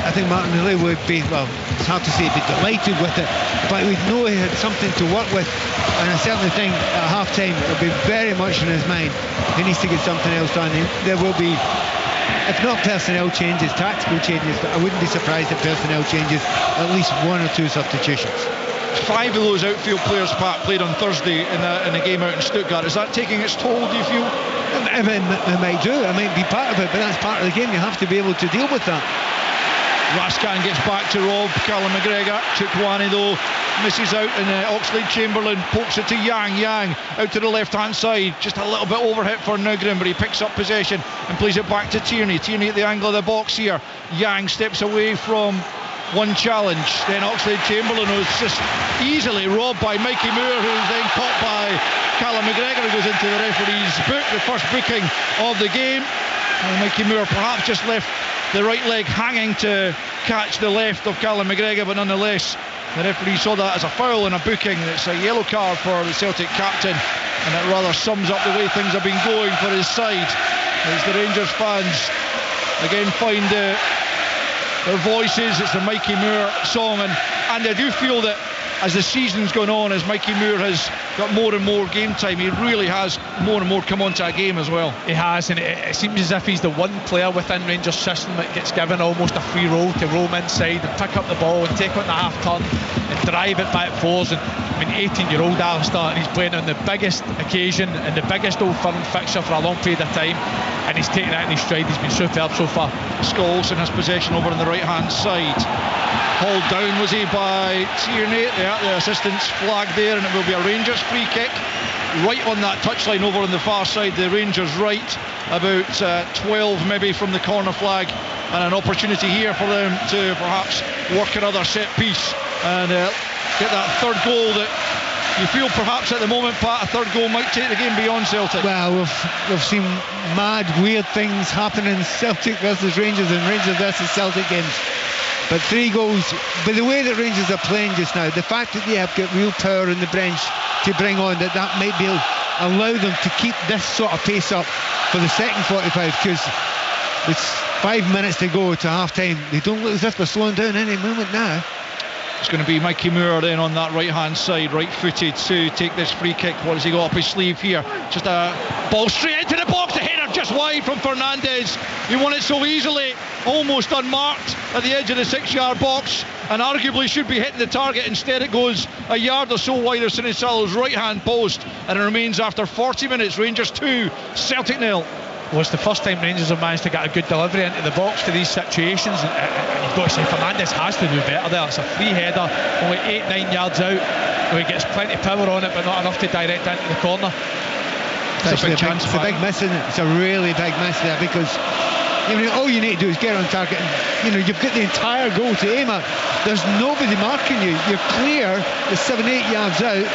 I think Martin O'Neill would be, well, it's hard to say he'd be delighted with it, but we'd know he had something to work with, and I certainly think at half-time it'll be very much in his mind. He needs to get something else done. There will be, if not personnel changes, tactical changes, but I wouldn't be surprised if personnel changes, at least 1 or 2 substitutions. 5 of those outfield players, Pat, played on Thursday in a game out in Stuttgart. Is that taking its toll, do you feel? It might do. It might be part of it, but that's part of the game. You have to be able to deal with that. Rascan gets back to Rob. Callum McGregor. Chukwani, though, misses out, and Oxlade-Chamberlain pokes it to Yang. Yang out to the left-hand side. Just a little bit overhit for Nygren, but he picks up possession and plays it back to Tierney. Tierney at the angle of the box here. Yang steps away from one challenge. Then Oxlade-Chamberlain was just easily robbed by Mikey Moore, who's then caught by Callum McGregor, who goes into the referee's book, the first booking of the game. And Mikey Moore perhaps just left the right leg hanging to catch the left of Callum McGregor, but nonetheless the referee saw that as a foul and a booking. It's a yellow card for the Celtic captain, and it rather sums up the way things have been going for his side, as the Rangers fans again find their voices. It's the Mikey Moore song, and I do feel that as the season's gone on, as Mikey Moore has got more and more game time, he really has more and more come onto a game as well. He has, and it seems as if he's the one player within Rangers' system that gets given almost a free roll to roam inside and pick up the ball and take on the half turn and drive it back forwards. And I mean, 18-year-old Alistair, and he's playing on the biggest occasion and the biggest Old Firm fixture for a long period of time, and he's taken that in his stride. He's been superb so far. Scholes in his possession over on the right-hand side. Hauled down, was he, by Tierney? The assistant's flag there, and it will be a Rangers free kick right on that touchline over on the far side, the Rangers right, about 12 maybe from the corner flag, and an opportunity here for them to perhaps work another set piece and get that third goal that you feel perhaps at the moment, Pat, a third goal might take the game beyond Celtic. Well, we've seen mad, weird things happen in Celtic versus Rangers and Rangers versus Celtic games. But 3 goals, but the way that Rangers are playing just now, the fact that they have got real power in the bench to bring on, that might be allow them to keep this sort of pace up for the second 45, because it's 5 minutes to go to half time. They don't look as if they're slowing down any moment now. It's going to be Mikey Moore then on that right hand side, right footed to take this free kick. What has he got up his sleeve here? Just a ball straight into the box, the header just wide from Fernandes. He won it so easily, almost unmarked at the edge of the 6-yard box, and arguably should be hitting the target. Instead it goes a yard or so wide of Sinisalo's right hand post, and it remains after 40 minutes. Rangers 2, Celtic 0. Well, it's the first time Rangers have managed to get a good delivery into the box to these situations, and you've got to say Fernandes has to do better there. It's a free header, only 8-9 yards out, where he gets plenty of power on it but not enough to direct into the corner. It's a big chance. It's a big miss, isn't it? It's a really big miss there, because all you need to do is get on target, and you've got the entire goal to aim at. There's nobody marking you. You're clear. The 7-8 yards out.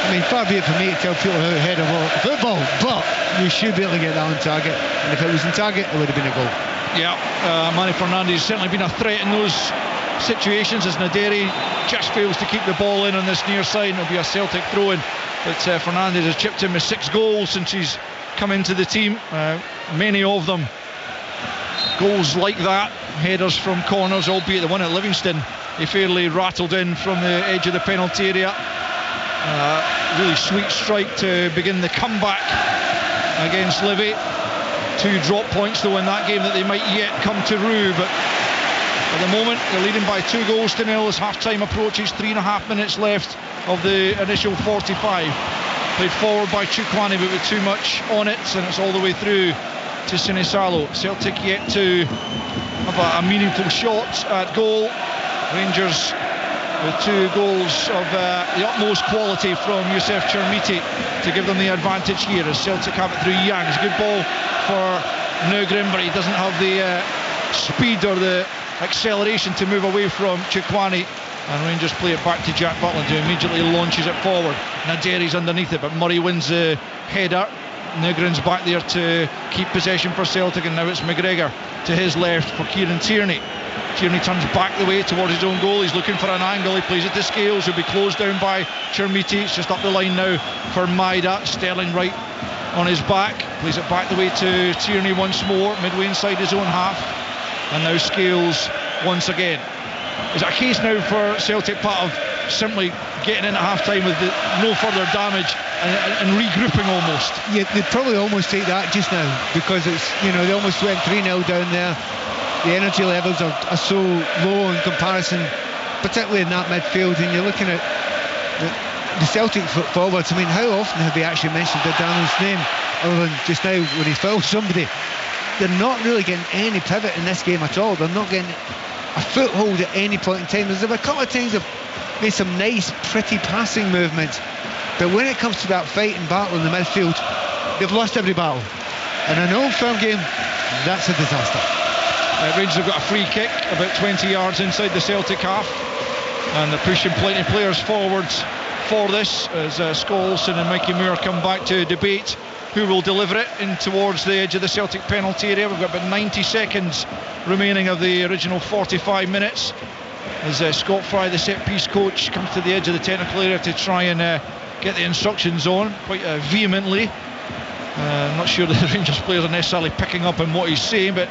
I mean, far be it for me to tell people how to head of football, but you should be able to get that on target, and if it was on target, it would have been a goal. Yeah, Manny Fernandes has certainly been a threat in those situations, as Naderi just fails to keep the ball in on this near side. It'll be a Celtic throw-in, but Fernandes has chipped in with 6 goals since he's come into the team, many of them goals like that, headers from corners, albeit the one at Livingston he fairly rattled in from the edge of the penalty area. Really sweet strike to begin the comeback against Livy. 2 drop points though in that game that they might yet come to rue, but at the moment they're leading by 2 goals to 0 as half time approaches. 3.5 minutes left of the initial 45. Played forward by Chukwani, but with too much on it, and it's all the way through to Sinisalo. Celtic yet to have a meaningful shot at goal. Rangers with 2 goals of the utmost quality from Youssef Chermiti to give them the advantage here, as Celtic have it through Yangs. Good ball for Nygren, but he doesn't have the speed or the acceleration to move away from Chukwani, and Rangers play it back to Jack Butland, who immediately launches it forward. Naderi's underneath it, but Murray wins the header. Nygren's back there to keep possession for Celtic, and now it's McGregor to his left for Kieran Tierney. Tierney turns back the way towards his own goal. He's looking for an angle. He plays it to Scales, who'll be closed down by Chermiti. It's just up the line now for Maida. Sterling right on his back. Plays it back the way to Tierney once more, midway inside his own half. And now Scales once again. Is it a case now for Celtic, Pat, of simply getting in at half-time with no further damage and regrouping almost? Yeah, they'd probably almost take that just now, because it's, they almost went 3-0 down there. The energy levels are so low in comparison, particularly in that midfield, and you're looking at the Celtic forwards. I mean, how often have they actually mentioned Daniel's name other than just now when he fouls somebody? They're not really getting any pivot in this game at all. They're not getting a foothold at any point in time. There's a couple of times they've made some nice, pretty passing movements, but when it comes to that fight and battle in the midfield, they've lost every battle. In an Old Firm game, that's a disaster. Rangers have got a free kick about 20 yards inside the Celtic half, and they're pushing plenty of players forwards for this as Scott Olsen and Mikey Moore come back to debate who will deliver it in towards the edge of the Celtic penalty area. We've got about 90 seconds remaining of the original 45 minutes as Scott Fry, the set piece coach, comes to the edge of the technical area to try and get the instructions on quite vehemently. I'm not sure the Rangers players are necessarily picking up on what he's saying, but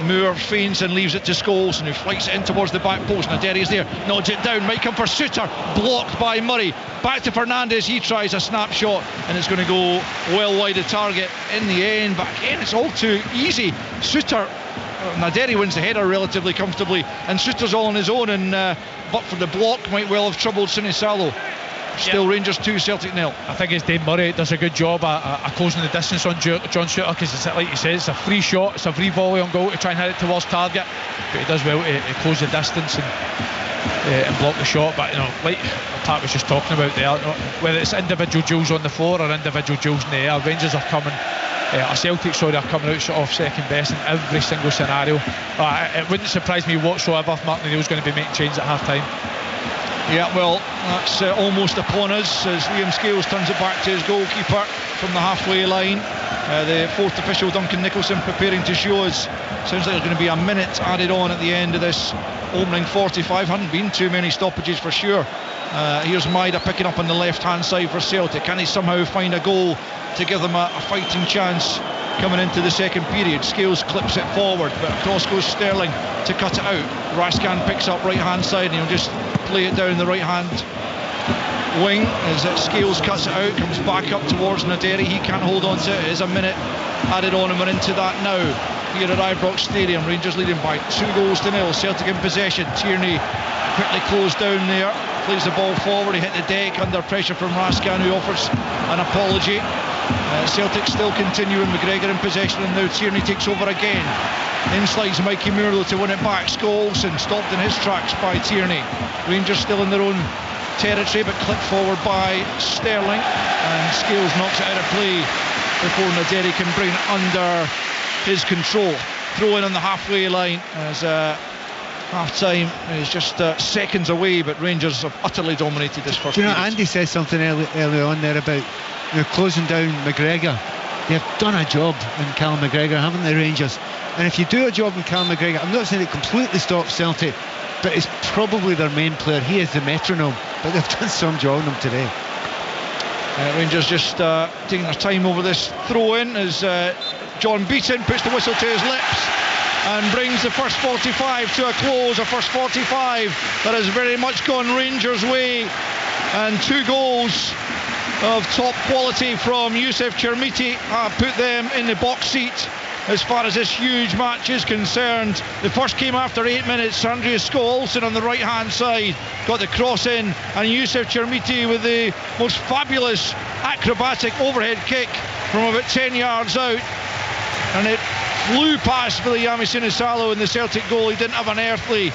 Moore feigns and leaves it to Scholes, and who flights it in towards the back post. Naderi's there, nods it down, might come for Suter, blocked by Murray. Back to Fernandez, he tries a snapshot, and it's going to go well wide of target in the end. But again, it's all too easy. Suter, Naderi wins the header relatively comfortably, and Suter's all on his own, and but for the block, might well have troubled Sinisalo. Still Rangers 2, Celtic 0. I think it's Dave Murray does a good job at closing the distance on John Suter, because it's like you said, it's a free shot, it's a free volley on goal to try and hit it towards target, but he does well to close the distance and block the shot. But like Pat was just talking about there, whether it's individual duels on the floor or individual duels in the air, Rangers are coming, Celtic are coming out sort of second best in every single scenario. It wouldn't surprise me whatsoever if Martin O'Neill's going to be making changes at half time. Yeah, well, that's almost upon us as Liam Scales turns it back to his goalkeeper from the halfway line. The fourth official, Duncan Nicholson, preparing to show us. Sounds like there's going to be a minute added on at the end of this opening 45. Hadn't been too many stoppages for sure. Here's Maida picking up on the left-hand side for Celtic. Can he somehow find a goal to give them a fighting chance coming into the second period? Scales clips it forward, but across goes Sterling to cut it out. Raskan picks up right-hand side, and he'll just play it down the right-hand wing as Scales cuts it out, comes back up towards Naderi. He can't hold on to it. It is a minute added on, and we're into that now here at Ibrox Stadium. Rangers leading by 2-0. Celtic in possession. Tierney quickly closed down there, plays the ball forward. He hit the deck under pressure from Raskan, who offers an apology. Celtic still continuing. McGregor in possession, and now Tierney takes over again. In slides Mikey Moore though to win it back. Scholes stopped in his tracks by Tierney. Rangers still in their own territory, but clipped forward by Sterling, and Scales knocks it out of play before Naderi can bring it under his control. Throw in on the halfway line as half time is just seconds away, but Rangers have utterly dominated this first period. Andy said something early on there about closing down McGregor. They've done a job in Callum McGregor, haven't they, Rangers? And if you do a job in Callum McGregor, I'm not saying it completely stops Celtic, but it's probably their main player. He is the metronome, but they've done some job on him today. Rangers just taking their time over this throw-in as John Beaton puts the whistle to his lips and brings the first 45 to a close. A first 45 that has very much gone Rangers' way, and 2 goals of top quality from Youssef Chermiti put them in the box seat as far as this huge match is concerned. The first came after 8 minutes. Andreas Skol-Olsen on the right hand side got the cross in, and Youssef Chermiti with the most fabulous acrobatic overhead kick from about 10 yards out, and it flew past Viliami Sinisalo in the Celtic goal. He didn't have an earthly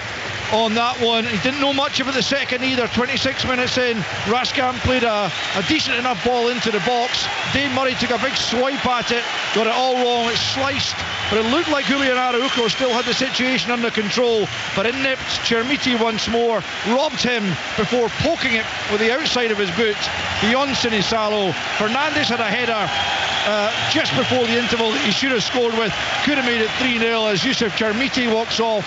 on that one. He didn't know much about the second either. 26 minutes in, Raskan played a decent enough ball into the box. Dave Murray took a big swipe at it, got it all wrong. It sliced, but it looked like Julian Araujo still had the situation under control, but it nipped Chermiti once more, robbed him before poking it with the outside of his boot beyond Sinisalo. Fernandez had a header just before the interval that he should have scored with, could have made it 3-0 as Youssef Chermiti walks off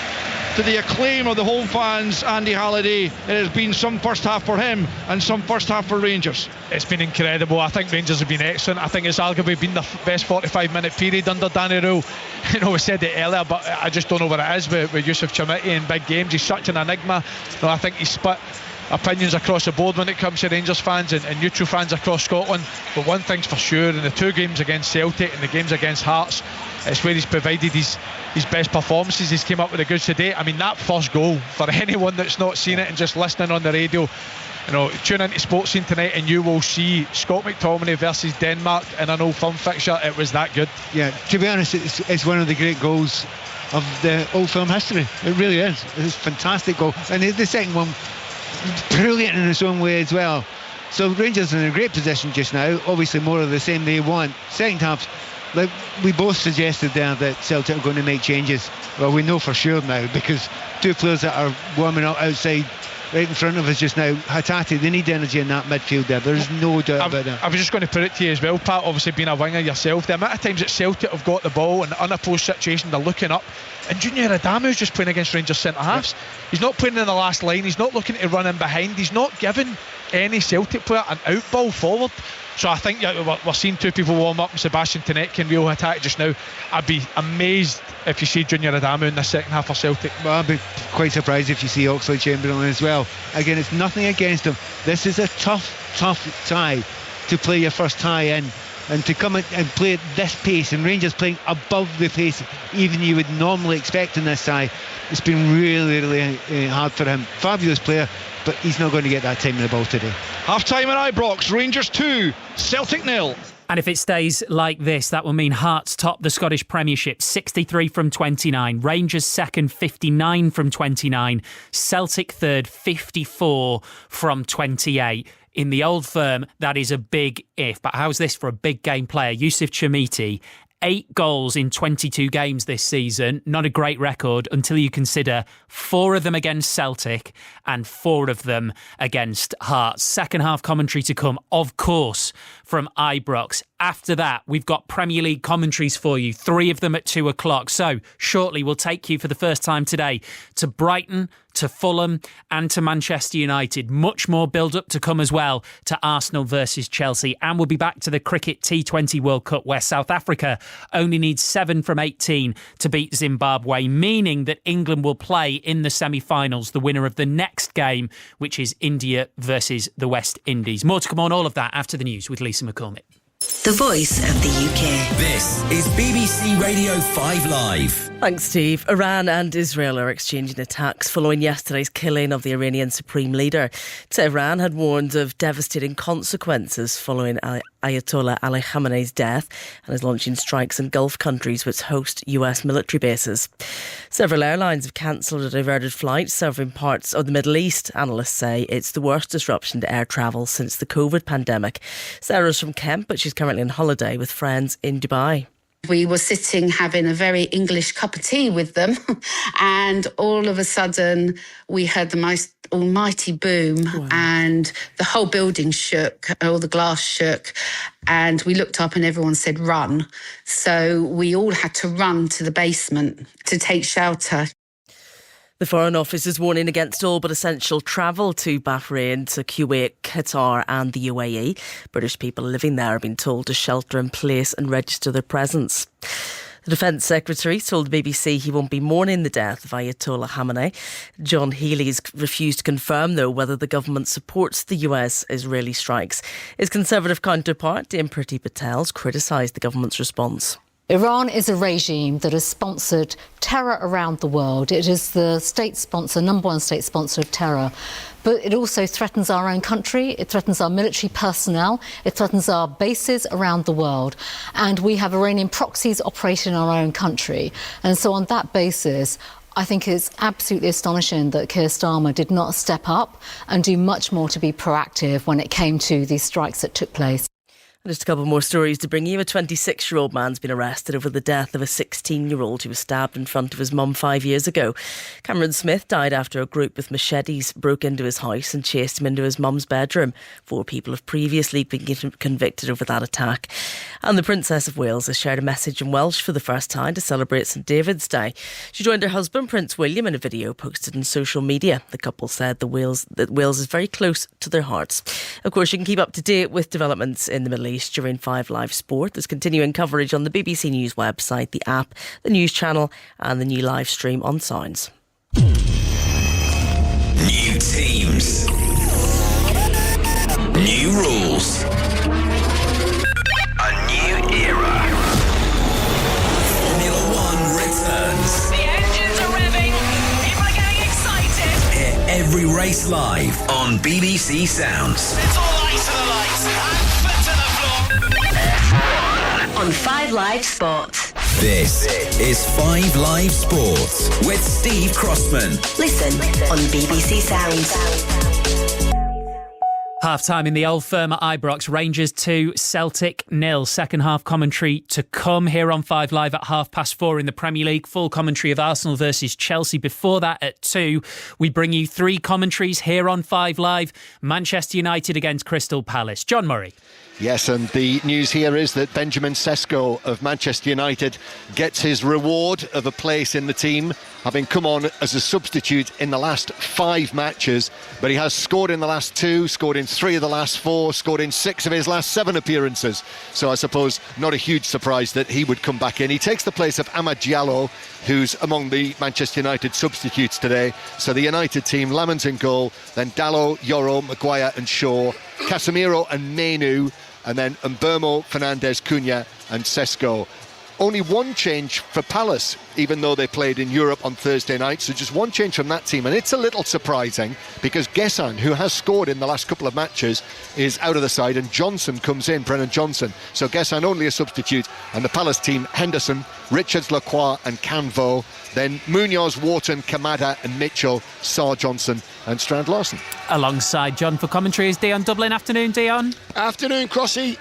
to the acclaim of the home fans. Andy Halliday, it has been some first half for him and some first half for Rangers. It's been incredible. I think Rangers have been excellent. I think it's arguably been the best 45-minute period under Danny Rule. We said it earlier, but I just don't know what it is with Youssef Chermiti in big games. He's such an enigma. I think he's split opinions across the board when it comes to Rangers fans and neutral fans across Scotland, but one thing's for sure, in the 2 games against Celtic and the games against Hearts, it's where he's provided his best performances. He's came up with the goods today. I mean, that first goal, for anyone that's not seen it and just listening on the radio, tune into Sports Scene tonight and you will see Scott McTominay versus Denmark in an Old Firm fixture. It was that good. Yeah, to be honest, it's one of the great goals of the Old Firm history. It really is. It's a fantastic goal, and the second one brilliant in its own way as well. So Rangers are in a great position just now. Obviously more of the same they want. Second half like we both suggested there that Celtic are going to make changes. Well, we know for sure now, because two players that are warming up outside right in front of us just now, Hatate, they need energy in that midfield there. There's no doubt about that. I was just going to put it to you as well, Pat, obviously being a winger yourself, the amount of times that Celtic have got the ball in an unopposed situation, they're looking up, and Junior Adamu's just playing against Rangers centre-halves. He's not playing in the last line, he's not looking to run in behind, he's not giving any Celtic player an out ball forward. So I think we're seeing two people warm up, Sebastian Tenetke and Rio Hatate just now. I'd be amazed if you see Junior Adamu in the second half for Celtic. Well, I'd be quite surprised if you see Oxlade-Chamberlain as well. Again, it's nothing against him. This is a tough tie to play your first tie in, and to come in and play at this pace, and Rangers playing above the pace even you would normally expect in this tie. It's been really hard for him. Fabulous player, but he's not going to get that time in the ball today. Half time at Ibrox, Rangers 2, Celtic 0. And if it stays like this, that will mean Hearts top the Scottish Premiership, 63 from 29. Rangers second, 59 from 29. Celtic third, 54 from 28. In the Old Firm, that is a big if. But how's this for a big game player? Yusuf Chermiti, 8 goals in 22 games this season. Not a great record until you consider 4 of them against Celtic and 4 of them against Hearts. Second half commentary to come, of course, from Ibrox. After that, we've got Premier League commentaries for you, 3 of them at 2 o'clock. So shortly, we'll take you for the first time today to Brighton, to Fulham and to Manchester United. Much more build-up to come as well to Arsenal versus Chelsea. And we'll be back to the Cricket T20 World Cup, where South Africa only needs 7 from 18 to beat Zimbabwe, meaning that England will play in the semi-finals, the winner of the next game, which is India versus the West Indies. More to come on all of that after the news with Lisa McCormick. The voice of the UK. This is BBC Radio 5 Live. Thanks, Steve. Iran and Israel are exchanging attacks following yesterday's killing of the Iranian Supreme Leader. Tehran had warned of devastating consequences following Ayatollah Ali Khamenei's death and is launching strikes in Gulf countries which host US military bases. Several airlines have cancelled or diverted flights serving parts of the Middle East. Analysts say it's the worst disruption to air travel since the COVID pandemic. Sarah's from Kemp, but she's currently on holiday with friends in Dubai. We were sitting having a very English cup of tea with them, and all of a sudden we heard the most almighty boom. Wow. And the whole building shook, all the glass shook, and we looked up and everyone said run. So we all had to run to the basement to take shelter. The Foreign Office is warning against all but essential travel to Bahrain, to Kuwait, Qatar and the UAE. British people living there have been told to shelter in place and register their presence. The Defence Secretary told the BBC he won't be mourning the death of Ayatollah Khamenei. John Healey's refused to confirm, though, whether the government supports the US-Israeli strikes. His Conservative counterpart, Dame Priti Patel's criticised the government's response. Iran is a regime that has sponsored terror around the world. It is the number one state sponsor of terror. But it also threatens our own country. It threatens our military personnel. It threatens our bases around the world. And we have Iranian proxies operating in our own country. And so on that basis, I think it's absolutely astonishing that Keir Starmer did not step up and do much more to be proactive when it came to these strikes that took place. Just a couple more stories to bring you. A 26-year-old man's been arrested over the death of a 16-year-old who was stabbed in front of his mum 5 years ago. Cameron Smith died after a group with machetes broke into his house and chased him into his mum's bedroom. 4 people have previously been convicted over that attack. And the Princess of Wales has shared a message in Welsh for the first time to celebrate St David's Day. She joined her husband, Prince William, in a video posted on social media. The couple said that Wales is very close to their hearts. Of course, you can keep up to date with developments in the Middle East during 5 Live Sport. There's continuing coverage on the BBC News website, the app, the news channel and the new live stream on Sounds. New teams. New rules. A new era. Formula One returns. The engines are revving. People are getting excited. Hear every race live on BBC Sounds. It's all lights to the lights and foot to the floor. On 5 Live Sport. This is 5 Live Sports with Steve Crossman. Listen on BBC Sounds. Half-time in the Old Firm at Ibrox. Rangers 2, Celtic 0. Second half commentary to come here on 5 Live at 4:30 in the Premier League. Full commentary of Arsenal versus Chelsea. Before that at 2, we bring you 3 commentaries here on 5 Live. Manchester United against Crystal Palace. John Murray. Yes, and the news here is that Benjamin Sesko of Manchester United gets his reward of a place in the team, having come on as a substitute in the last 5 matches. But he has scored in the last 2, scored in 3 of the last 4, scored in 6 of his last 7 appearances. So I suppose not a huge surprise that he would come back in. He takes the place of Amad Diallo, who's among the Manchester United substitutes today. So the United team, Lamans in goal, then Dalot, Yoro, Maguire and Shaw, Casemiro and Menu, and then Mbeumo, Fernandes, Cunha and Sesko. Only one change for Palace, even though they played in Europe on Thursday night. So just one change from that team. And it's a little surprising because Gessan, who has scored in the last couple of matches, is out of the side. And Johnson comes in, Brennan Johnson. So Gessan only a substitute. And the Palace team, Henderson, Richards, Lacroix and Canvo. Then Munoz, Wharton, Kamada and Mitchell, Sarr, Johnson and Strand Larson. Alongside John for commentary is Dion Dublin. Afternoon, Dion. Afternoon, Crossy.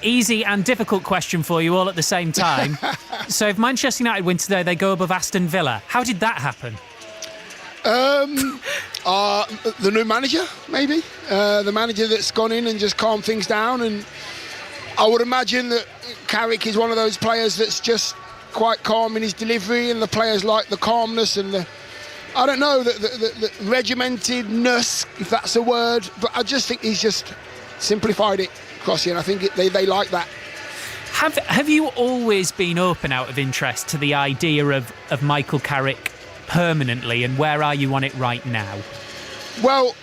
Easy and difficult question for you all at the same time. So if Manchester United win today, they go above Aston Villa. How did that happen? The new manager, maybe. The manager that's gone in and just calmed things down. And I would imagine that Carrick is one of those players that's just quite calm in his delivery, and the players like the calmness and the, I don't know, the regimentedness, if that's a word. But I just think he's just simplified it, Crossy, and I think they like that. Have you always been open, out of interest, to the idea of Michael Carrick permanently, and where are you on it right now? Well,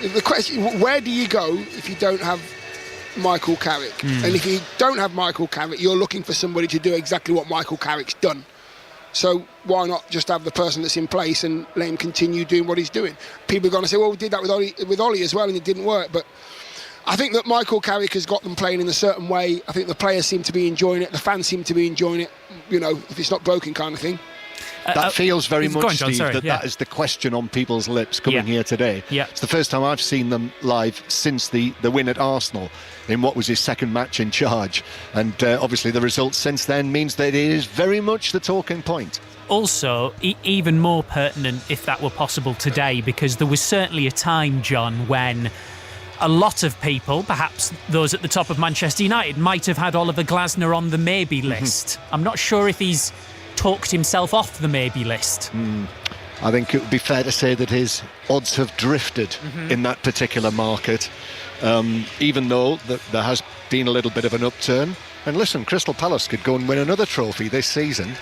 the question, where do you go if you don't have Michael Carrick? And if you don't have Michael Carrick, you're looking for somebody to do exactly what Michael Carrick's done. So why not just have the person that's in place and let him continue doing what he's doing? People are going to say, well, we did that with Ollie as well and it didn't work. But I think that Michael Carrick has got them playing in a certain way. I think the players seem to be enjoying it. The fans seem to be enjoying it. You know, if it's not broken kind of thing. That feels very much, John, Steve, that is the question on people's lips coming here today. Yeah. It's the first time I've seen them live since the win at Arsenal in what was his second match in charge. And obviously the results since then means that it is very much the talking point. Also, even more pertinent if that were possible today, because there was certainly a time, John, when a lot of people, perhaps those at the top of Manchester United, might have had Oliver Glasner on the maybe list. I'm not sure if he's talked himself off the maybe list. I think it would be fair to say that his odds have drifted in that particular market, even though there has been a little bit of an upturn. And listen, Crystal Palace could go and win another trophy this season.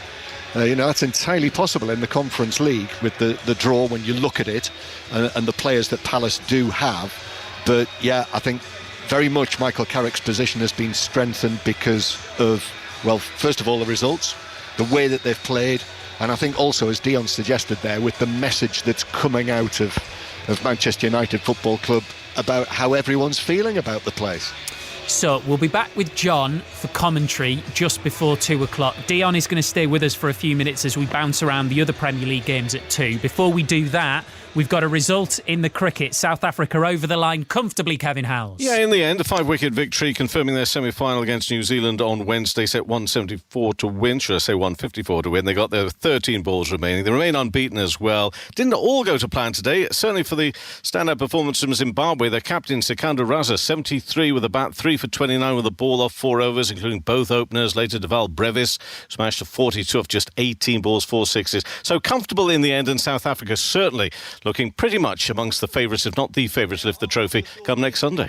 That's entirely possible in the Conference League with the draw when you look at it and the players that Palace do have. But yeah, I think very much Michael Carrick's position has been strengthened because of, well, first of all, the results, the way that they've played, and I think also, as Dion suggested there, with the message that's coming out of Manchester United Football Club about how everyone's feeling about the place. So we'll be back with John for commentary just before 2 o'clock. Dion is going to stay with us for a few minutes as we bounce around the other Premier League games at 2. Before we do that, we've got a result in the cricket. South Africa over the line comfortably, Kevin Howells. Yeah, in the end, a 5-wicket victory confirming their semi-final against New Zealand on Wednesday, set 174 to win, should I say 154 to win. They got their 13 balls remaining. They remain unbeaten as well. Didn't all go to plan today, certainly for the standout performance from Zimbabwe. Their captain, Sikandar Raza, 73 with a bat, 3 for 29 with a ball off 4 overs, including both openers. Later, Deval Brevis smashed to 42 off just 18 balls, 4 sixes. So comfortable in the end, and South Africa certainly looking pretty much amongst the favourites, if not the favourites, to lift the trophy come next Sunday.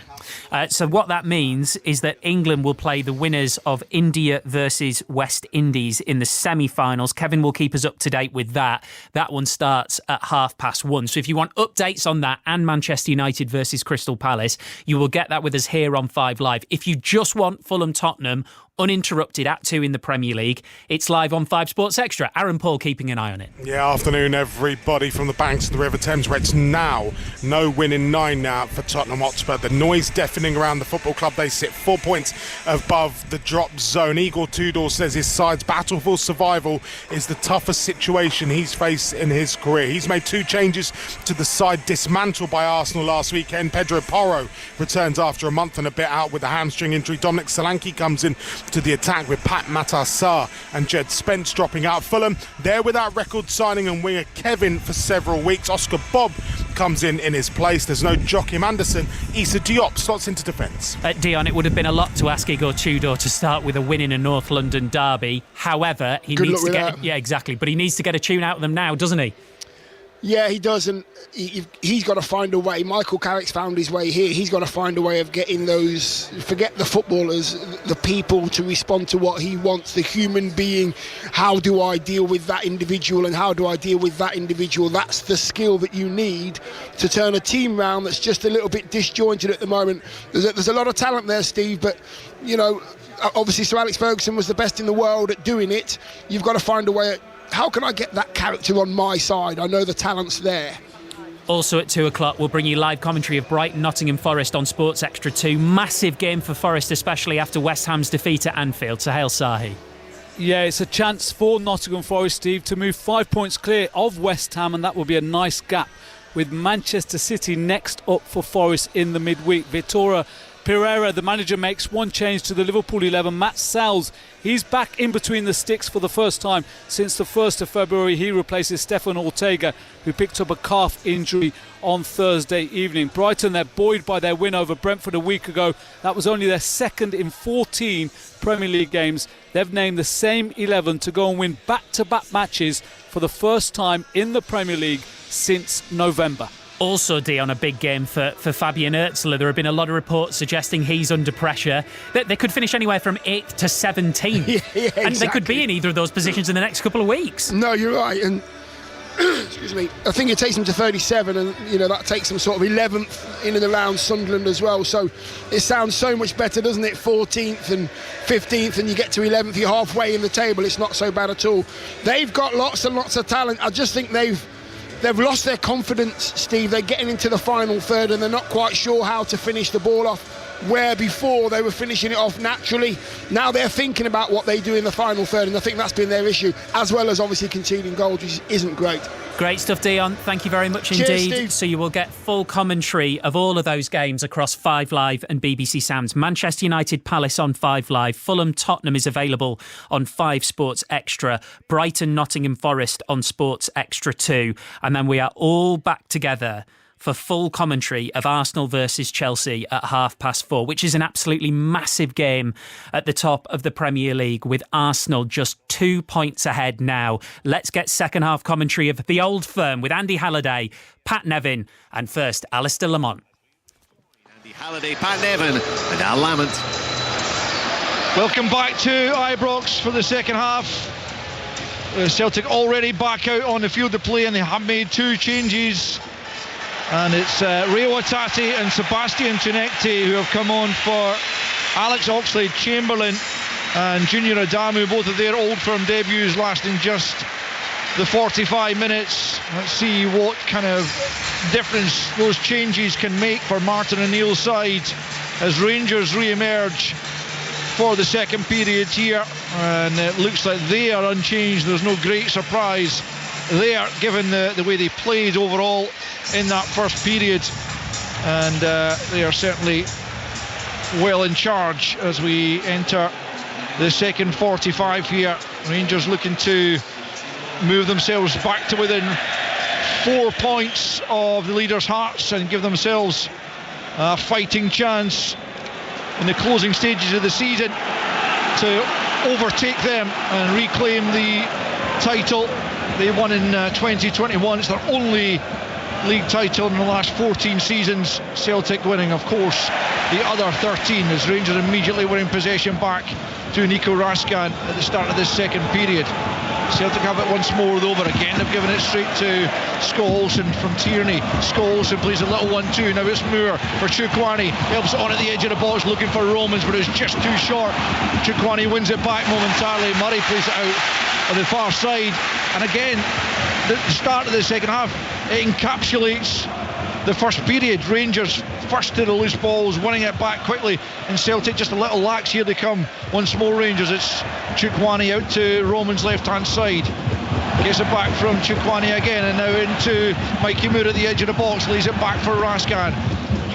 So what that means is that England will play the winners of India versus West Indies in the semi-finals. Kevin will keep us up to date with that. That one starts at 1:30. So if you want updates on that and Manchester United versus Crystal Palace, you will get that with us here on 5 Live. If you just want Fulham-Tottenham, uninterrupted at 2 in the Premier League. It's live on 5 Sports Extra. Aaron Paul keeping an eye on it. Yeah, afternoon everybody from the banks of the River Thames, where it's now no win in 9 now for Tottenham Hotspur. The noise deafening around the football club. They sit 4 points above the drop zone. Igor Tudor says his side's battle for survival is the toughest situation he's faced in his career. He's made 2 changes to the side dismantled by Arsenal last weekend. Pedro Porro returns after a month and a bit out with a hamstring injury. Dominic Solanke comes in to the attack with Pat Matassar and Jed Spence dropping out. Fulham, they're without record signing and winger Kevin for several weeks. Oscar Bob comes in his place. There's no Joachim Anderson. Issa Diop slots into defence. Dion, it would have been a lot to ask Igor Tudor to start with a win in a North London derby. However, he needs to get... Yeah, exactly. But he needs to get a tune out of them now, doesn't he? Yeah, he does, and he's got to find a way. Michael Carrick's found his way here. He's got to find a way of getting those, forget the footballers, the people to respond to what he wants, the human being. How do I deal with that individual, and how do I deal with that individual? That's the skill that you need to turn a team round that's just a little bit disjointed at the moment. There's a lot of talent there, Steve, but, you know, obviously Sir Alex Ferguson was the best in the world at doing it. You've got to find a way how can I get that character on my side? I know the talent's there. Also at 2 o'clock, we'll bring you live commentary of Brighton Nottingham Forest on Sports Extra 2. Massive game for Forest, especially after West Ham's defeat at Anfield. Sahel Sahi. Yeah, it's a chance for Nottingham Forest, Steve, to move 5 points clear of West Ham, and that will be a nice gap with Manchester City next up for Forest in the midweek. Vitória Pereira, the manager, makes 1 change to the Liverpool 11. Matt Sells, he's back in between the sticks for the first time since the 1st of February. He replaces Stefan Ortega, who picked up a calf injury on Thursday evening. Brighton, they're buoyed by their win over Brentford a week ago. That was only their second in 14 Premier League games. They've named the same 11 to go and win back-to-back matches for the first time in the Premier League since November. Also, Dion, a big game for Fabian Özil. There have been a lot of reports suggesting he's under pressure. That they could finish anywhere from 8th to 17th. Yeah, exactly. And they could be in either of those positions in the next couple of weeks. No, you're right. And excuse me, I think it takes them to 37, and you know that takes them sort of 11th in and around Sunderland as well. So it sounds so much better, doesn't it? 14th and 15th, and you get to 11th, you're halfway in the table. It's not so bad at all. They've got lots and lots of talent. I just think they've lost their confidence, Steve. They're getting into the final third and they're not quite sure how to finish the ball off, where before they were finishing it off naturally. Now they're thinking about what they do in the final third, and I think that's been their issue, as well as obviously conceding goals, which isn't great. Great stuff, Dion. Thank you very much indeed. Cheers, Steve. So you will get full commentary of all of those games across 5 Live and BBC Sounds. Manchester United Palace on 5 Live. Fulham Tottenham is available on 5 Sports Extra. Brighton Nottingham Forest on Sports Extra 2. And then we are all back together for full commentary of Arsenal versus Chelsea at 4:30, which is an absolutely massive game at the top of the Premier League, with Arsenal just 2 points ahead now. Let's get second half commentary of the old firm with Andy Halliday, Pat Nevin, and first Alistair Lamont. Andy Halliday, Pat Nevin, and Al Lamont. Welcome back to Ibrox for the second half. Celtic already back out on the field of play, and they have made 2 changes. And it's Rio Atati and Sebastian Tunekti who have come on for Alex Oxlade-Chamberlain and Junior Adamu, both of their Old Firm debuts lasting just the 45 minutes. Let's see what kind of difference those changes can make for Martin O'Neill's side as Rangers re-emerge for the second period here. And it looks like they are unchanged. There's no great surprise there, given the way they played overall in that first period, and they are certainly well in charge as we enter the second 45 here. Rangers looking to move themselves back to within 4 points of the leaders' hearts and give themselves a fighting chance in the closing stages of the season to overtake them and reclaim the title they won in 2021. It's their only league title in the last 14 seasons. Celtic winning, of course, the other 13, as Rangers immediately were in possession back to Nico Raskan at the start of this second period. Celtic have it once more though, but again they've given it straight to Scholes from Tierney. Scholes plays a little 1-2. Now it's Moore for Chukwani. Helps it on at the edge of the box looking for Romans, but it's just too short. Chukwani wins it back momentarily. Murray plays it out on the far side. And again, the start of the second half, it encapsulates the first period. Rangers first to the loose balls, winning it back quickly, and Celtic just a little lax. Here they come once more, Rangers. It's Chukwani out to Roman's left hand side, gets it back from Chukwani again, and now into Mikey Moore at the edge of the box, lays it back for Raskan.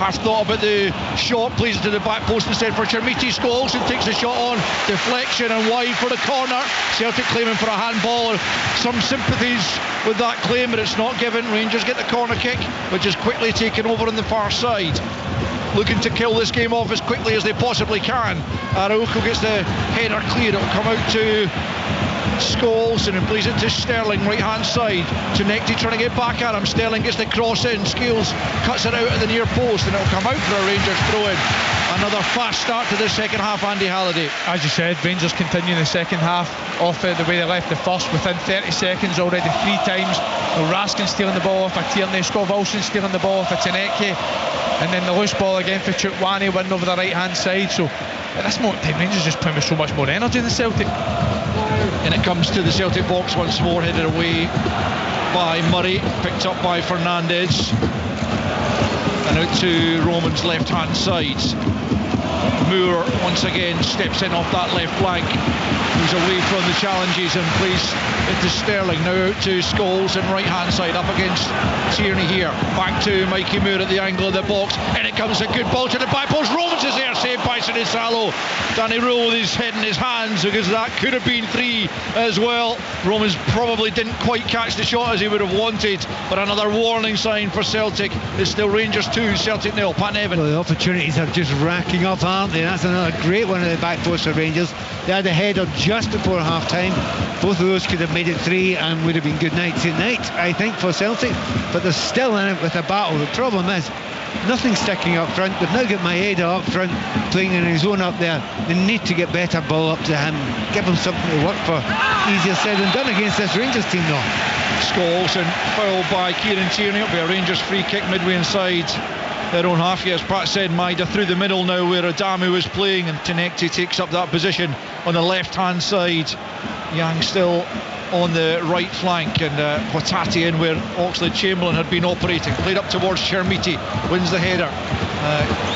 Half thought about the shot, plays it to the back post instead for Chermiti. Scholes and takes the shot on, deflection and wide for the corner. Celtic claiming for a handball. Some sympathies with that claim, but it's not given. Rangers get the corner kick, which is quickly taken over on the far side, looking to kill this game off as quickly as they possibly can. Araujo gets the header clear. It'll come out to Scholes and plays it to Sterling, right hand side. Chinecti trying to get back at him. Sterling gets the cross in. Scales cuts it out at the near post, and it'll come out for a Rangers throw in. Another fast start to the second half, Andy Halliday. As you said, Rangers continue the second half off the way they left the first, within 30 seconds already 3 times. Raskin stealing the ball off of Tierney, Scott Wilson stealing the ball off of Chinecti, and then the loose ball again for Chukwani winning over the right hand side. So at this moment in time, Rangers just playing with so much more energy than Celtic. And it comes to the Celtic box once more, headed away by Murray, picked up by Fernandez, and out to Roman's left hand side. Moore once again steps in off that left flank, moves away from the challenges and plays into Sterling. Now out to Scholes and right hand side, up against Tierney here, back to Mikey Moore at the angle of the box, and it comes a good ball to the back post. Romans is there, saved by Sinisalo. Danny Rule with his head in his hands, because that could have been 3 as well. Romans probably didn't quite catch the shot as he would have wanted, but another warning sign for Celtic. It's still Rangers 2, Celtic 0. Pat Nevin. Well, the opportunities are just racking up, aren't they? That's another great one at the back post for Rangers. They had a header just before half time. Both of those could have made it 3 and would have been good night tonight, I think, for Celtic, but they're still in it with a battle. The problem is nothing sticking up front. They've now got Maeda up front playing in his own up there. They need to get better ball up to him, give him something to work for. Easier said than done against this Rangers team though. Scholes and fouled by Kieran Tierney. It'll be a Rangers free kick midway inside their own half. Yes, Pratt said Maeda through the middle now where Adamu is playing, and Tinekti takes up that position on the left hand side. Yang still on the right flank, and Huatati in where Oxlade-Chamberlain had been operating. Played up towards Chermiti, wins the header.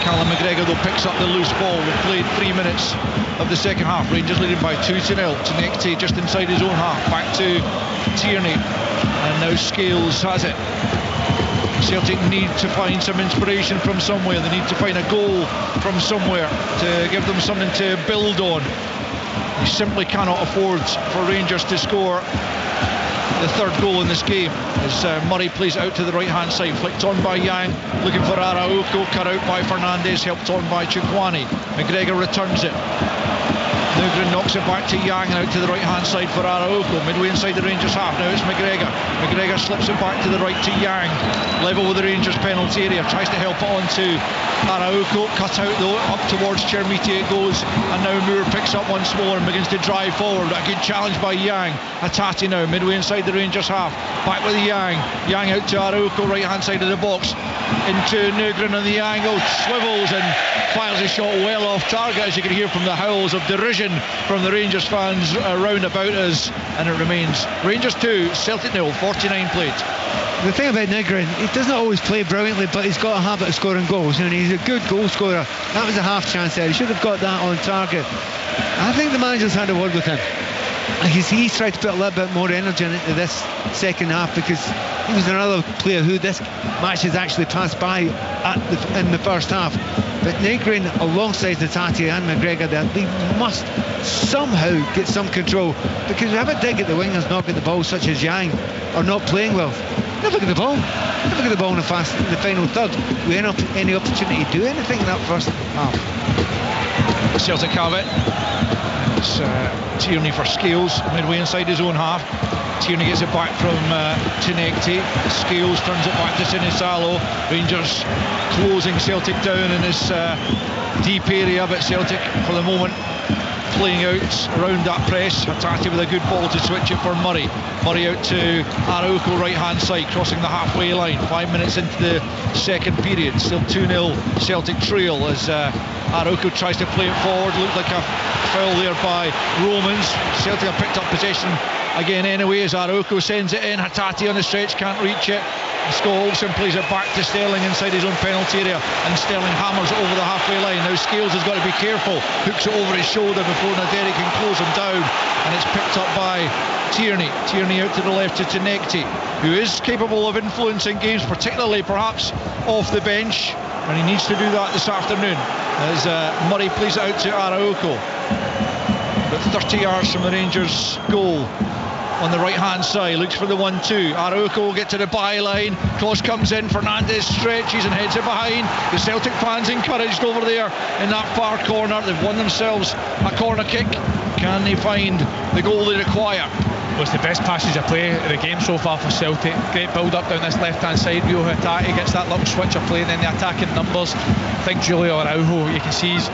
Callum McGregor though picks up the loose ball. We've played 3 minutes of the second half. Rangers leading by 2-0. Tinekti just inside his own half, back to Tierney, and now Scales has it. Celtic need to find some inspiration from somewhere. They need to find a goal from somewhere to give them something to build on. You simply cannot afford for Rangers to score the third goal in this game, as Murray plays it out to the right hand side, flicked on by Yang, looking for Araujo, cut out by Fernandez, helped on by Chukwani. McGregor returns it. Nugren knocks it back to Yang and out to the right hand side for Araujo, midway inside the Rangers half. Now it's McGregor. McGregor slips it back to the right to Yang, level with the Rangers penalty area, tries to help it on to Araujo, cut out though, up towards Chermiti it goes, and now Moore picks up once more and begins to drive forward. A good challenge by Yang. Hattati now midway inside the Rangers half, back with Yang. Yang out to Araujo, right hand side of the box, into Nugren on the angle, swivels and fires a shot well off target, as you can hear from the howls of derision from the Rangers fans around about us, and it remains Rangers 2, Celtic 0, 49 played. The thing about Nugren, he doesn't always play brilliantly, but he's got a habit of scoring goals, and he's a good goal scorer. That was a half chance there. He should have got that on target. I think the manager's had a word with him. He's tried to put a little bit more energy into this second half, because he was another player who this match has actually passed by in the first half. But Nugren alongside Hattati and McGregor there, they must somehow get some control, because we have a dig at the wingers not get the ball, such as Yang, are not playing well. Never get the ball. Never get the ball in the final third. We end up any opportunity to do anything in that first half. Celtic have it. It's Tierney for Scales, midway inside his own half. Tierney gets it back from Tinekti. Scales turns it back to Sinisalo. Rangers closing Celtic down in this deep area, but Celtic for the moment playing out around that press. Hatate with a good ball to switch it for Murray. Murray out to Araujo, right hand side, crossing the halfway line. 5 minutes into the second period, still 2-0 Celtic trail as Araujo tries to play it forward. Looked like a foul there by Romans. Celtic have picked up possession again anyway as Araujo sends it in. Hatate on the stretch, can't reach it. Scott Olsen plays it back to Sterling inside his own penalty area, and Sterling hammers it over the halfway line. Now Scales has got to be careful, hooks it over his shoulder before Naderi can close him down, and it's picked up by Tierney. Tierney out to the left to Tenekti, who is capable of influencing games, particularly perhaps off the bench, and he needs to do that this afternoon as Murray plays it out to Araujo, about 30 yards from the Rangers goal. On the right hand side, looks for the 1-2. Araujo will get to the byline. Cross comes in. Fernandez stretches and heads it behind. The Celtic fans encouraged over there in that far corner. They've won themselves a corner kick. Can they find the goal they require? Well, it's the best passage of play of the game so far for Celtic. Great build up down this left hand side. Rio Hatate gets that little switch of play, and then the attacking numbers. I think Julio Araujo, you can see he's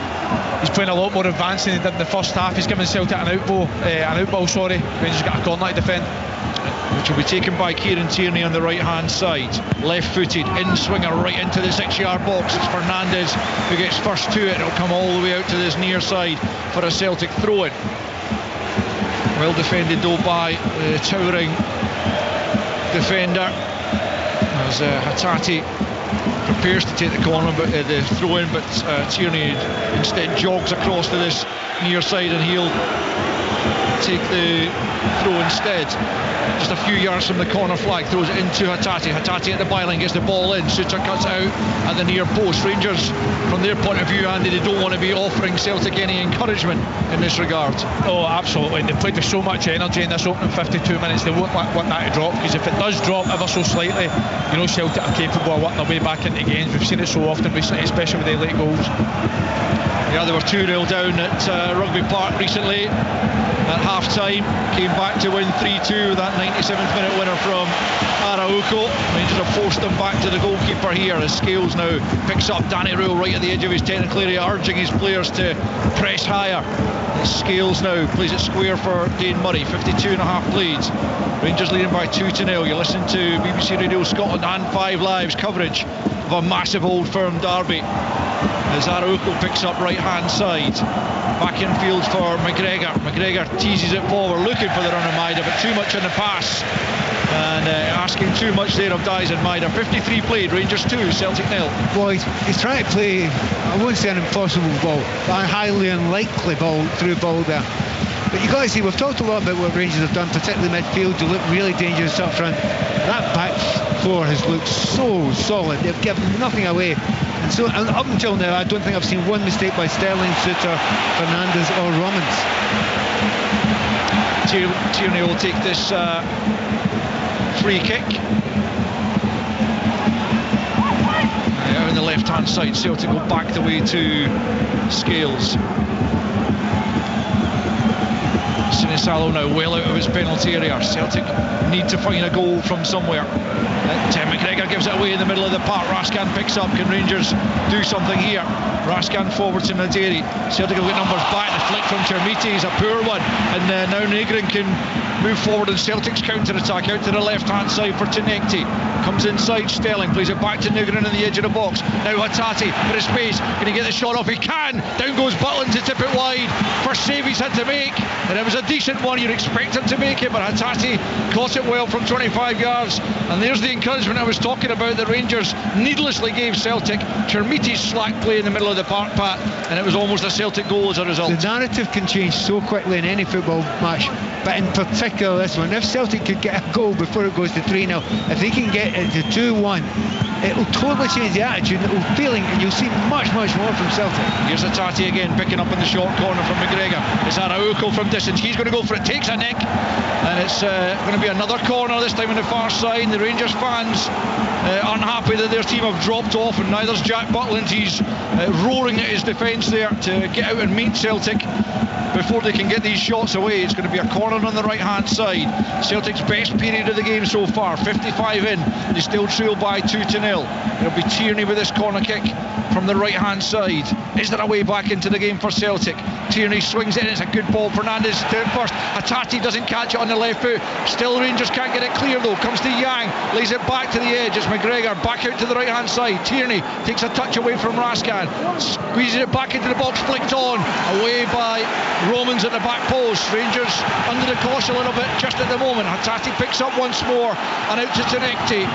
playing a lot more advanced than he did in the first half. He's given Celtic an outball. Rangers got a corner to defend, which will be taken by Kieran Tierney on the right hand side. Left footed, in swinger right into the 6 yard box. It's Fernandez who gets first to it. It'll come all the way out to this near side for a Celtic throw in. Well defended though by the towering defender as Hatate prepares to take the corner, but the throw in, but Tierney instead jogs across to this near side and he'll take the throw instead. Just a few yards from the corner flag, throws it into Hatate. Hatate at the byline, gets the ball in. Suter cuts it out at the near post. Rangers, from their point of view, Andy, they don't want to be offering Celtic any encouragement in this regard. Oh, absolutely. They played with so much energy in this opening 52 minutes. They won't want that to drop, because if it does drop ever so slightly, you know Celtic are capable of working their way back into games. We've seen it so often recently, especially with their late goals. Yeah, they were 2-0 down at Rugby Park recently at half-time. Came back to win 3-2 with that 97th minute winner from Araujo. Rangers have forced them back to the goalkeeper here as Scales now picks up Danny Rule right at the edge of his technical area, urging his players to press higher. As Scales now plays it square for Dane Murray. 52 and a half leads. Rangers leading by 2-0. You listen to BBC Radio Scotland and 5 Live's coverage of a massive Old Firm derby as Araujo picks up right hand side. Back in field for McGregor. McGregor teases it forward, looking for the run of Maida, but too much in the pass and asking too much there of Dyson Maida. 53 played, Rangers 2, Celtic 0. Well, he's trying to play, I wouldn't say an impossible ball, but a highly unlikely through ball there. But you've got to see, we've talked a lot about what Rangers have done, particularly midfield, to look really dangerous up front. That back four has looked so solid. They've given nothing away. And up until now, I don't think I've seen one mistake by Sterling, Suter, Fernandez or Romans. Tierney will take this free kick. Out on the left-hand side, Celtic go back the way to Scales. Sinisalo now well out of his penalty area. Celtic need to find a goal from somewhere. McGregor gives it away in the middle of the park. Raskan picks up. Can Rangers do something here? Raskan forward to Naderi. Celtic will get numbers back. The flick from Chermiti is a poor one, and now Negrin can move forward in Celtic's counter-attack out to the left-hand side for Tenekti. Comes inside, Sterling plays it back to Negrin on the edge of the box. Now Hatate for his space. Can he get the shot off? He can. Down goes Butland to tip it wide. First save he's had to make, and it was a decent one. You'd expect him to make it, but Hatate caught it well from 25 yards. And there's the encouragement I was talking about. The Rangers needlessly gave Celtic Chermiti's slack play in the middle of the park, Pat, and it was almost a Celtic goal as a result. The narrative can change so quickly in any football match, but in particular this one. If Celtic could get a goal before it goes to 3-0, if they can get it to 2-1, it will totally change the attitude, it will feeling, and you'll see much more from Celtic. Here's Hatate again, picking up in the short corner from McGregor. It's Araujo from distance. He's going to go for it, takes a nick, and it's going to be another corner, this time on the far side. The Rangers fans unhappy that their team have dropped off, and neither's Jack Butland. He's roaring at his defence there to get out and meet Celtic before they can get these shots away. It's going to be a corner on the right hand hand side. Celtic's best period of the game so far, 55 in. They still trail by 2-0. It'll be Tierney with this corner kick from the right hand side. Is there a way back into the game for Celtic? Tierney swings it in, it's a good ball. Fernandes to it first. Hatate doesn't catch it on the left foot. Still Rangers can't get it clear though. Comes to Yang, lays it back to the edge. It's McGregor back out to the right hand side. Tierney takes a touch away from Raskan, squeezes it back into the box, flicked on, away by Romans at the back post. Rangers under the cosh a little bit just at the moment. Hatate picks up once more and out to Tenekti.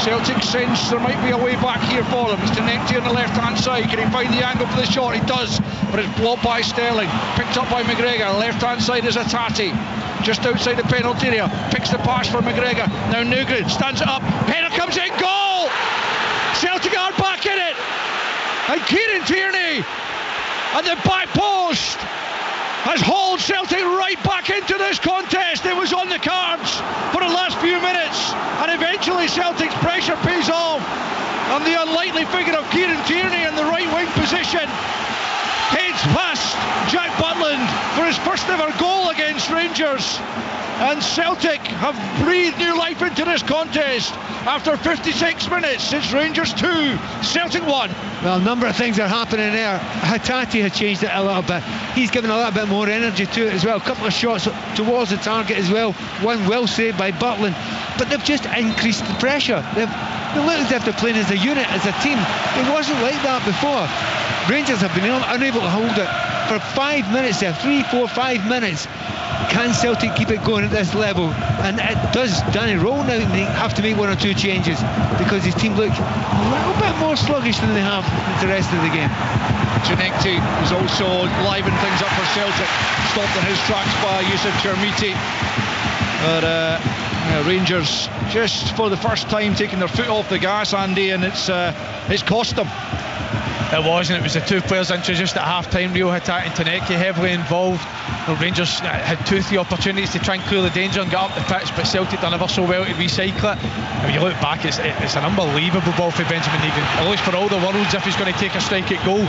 Celtic sense there might be a way back here for them. It's Tenekti on the left hand side. Can he find the angle for the shot? He does, but it's blocked by Sterling, picked up by McGregor. Left hand side is Hatate, just outside the penalty area, picks the pass for McGregor. Now Nugent stands it up, header comes in, goal! Celtic are back in it, and Kieran Tierney at the back post has hauled Celtic right back into this contest. It was on the cards for the last few minutes, and eventually Celtic's pressure pays off, and the unlikely figure of Kieran Tierney in the right wing position heads past Jack Butland for his first ever goal against Rangers, and Celtic have breathed new life into this contest after 56 minutes. It's Rangers 2, Celtic 1. Well, a number of things are happening there. Hatate has changed it a little bit. He's given a little bit more energy to it as well. A couple of shots towards the target as well. One well saved by Butland. But they've just increased the pressure. They look as if they're playing as a unit, as a team. It wasn't like that before. Rangers have been unable to hold it for 5 minutes there. 3, 4, 5 minutes. Can Celtic keep it going at this level? And it does. Danny Rowe now have to make 1 or 2 changes because his team look a little bit more sluggish than they have the rest of the game. Tenekti is also livened things up for Celtic, stopped in his tracks by Yusuf Chermiti. But Rangers just for the first time taking their foot off the gas, Andy, and it's cost them. It was, and it was the two players introduced at half time, Rio Hatate and Tenekti, heavily involved. The Rangers had 2-3 opportunities to try and clear the danger and get up the pitch, but Celtic done ever so well to recycle it. And when you look back, it's an unbelievable ball for Benjamin Egan. It looks for all the world as if he's going to take a strike at goal,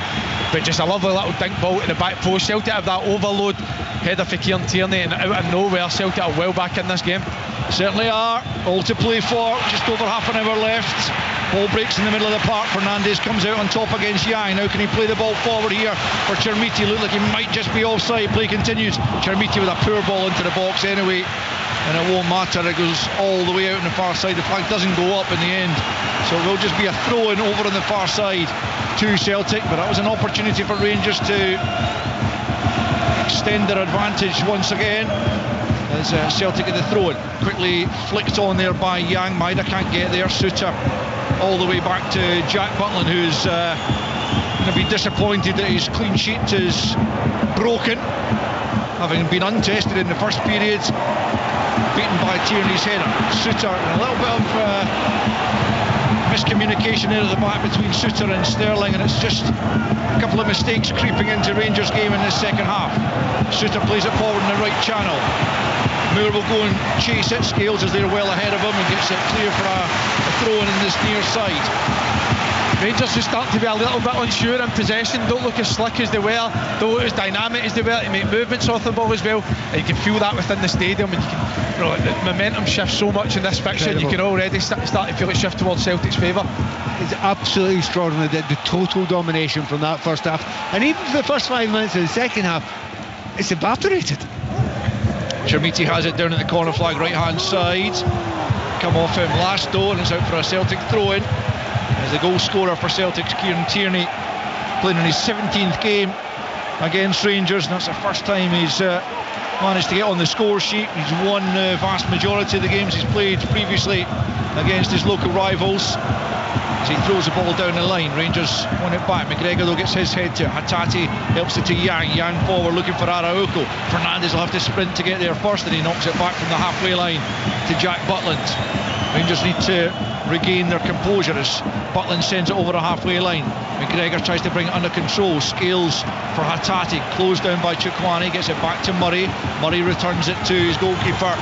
but just a lovely little dink ball to the back post. Celtic have that overload header for Kieran Tierney, and out of nowhere Celtic are well back in this game. Certainly are. All to play for, just over half an hour left. Ball breaks in the middle of the park. Fernandes comes out on top against Yang. Now can he play the ball forward here for Chermiti? Look like he might just be offside. Play continues. Chermiti with a poor ball into the box anyway, and it won't matter. It goes all the way out on the far side. The flag doesn't go up in the end, so it will just be a throw-in over on the far side to Celtic. But that was an opportunity for Rangers to extend their advantage once again. As Celtic at the throw-in, quickly flicked on there by Yang. Maida can't get there. Suter all the way back to Jack Butland, who's going to be disappointed that his clean sheet is broken, having been untested in the first period, beaten by Tierney's header. Suter, a little bit of miscommunication there at the back between Suter and Sterling, and it's just a couple of mistakes creeping into Rangers' game in the second half. Suter plays it forward in the right channel. Moore will go and chase it. Scales is there well ahead of him and gets it clear for a throw-in this near side. Rangers just start to be a little bit unsure in possession, don't look as slick as they were, don't look as dynamic as they were to make movements off the ball as well. And you can feel that within the stadium, and you can, the momentum shifts so much in this fixture, and you can already start to feel it shift towards Celtic's favour. It's absolutely extraordinary, the total domination from that first half, and even for the first 5 minutes of the second half, it's evaporated. Chermiti has it down at the corner flag right hand side. Come off him last though, and it's out for a Celtic throw-in. As the goal scorer for Celtic's Kieran Tierney, playing in his 17th game against Rangers, and that's the first time he's managed to get on the score sheet. He's won the vast majority of the games he's played previously against his local rivals. As he throws the ball down the line, Rangers won it back. McGregor though gets his head to it. Hatate helps it to Yang. Yang forward looking for Araujo. Fernandes will have to sprint to get there first, and he knocks it back from the halfway line to Jack Butland. Rangers need to regain their composure as Butland sends it over the halfway line. McGregor tries to bring it under control. Scales for Hatate, closed down by Chukwani, gets it back to Murray. Murray returns it to his goalkeeper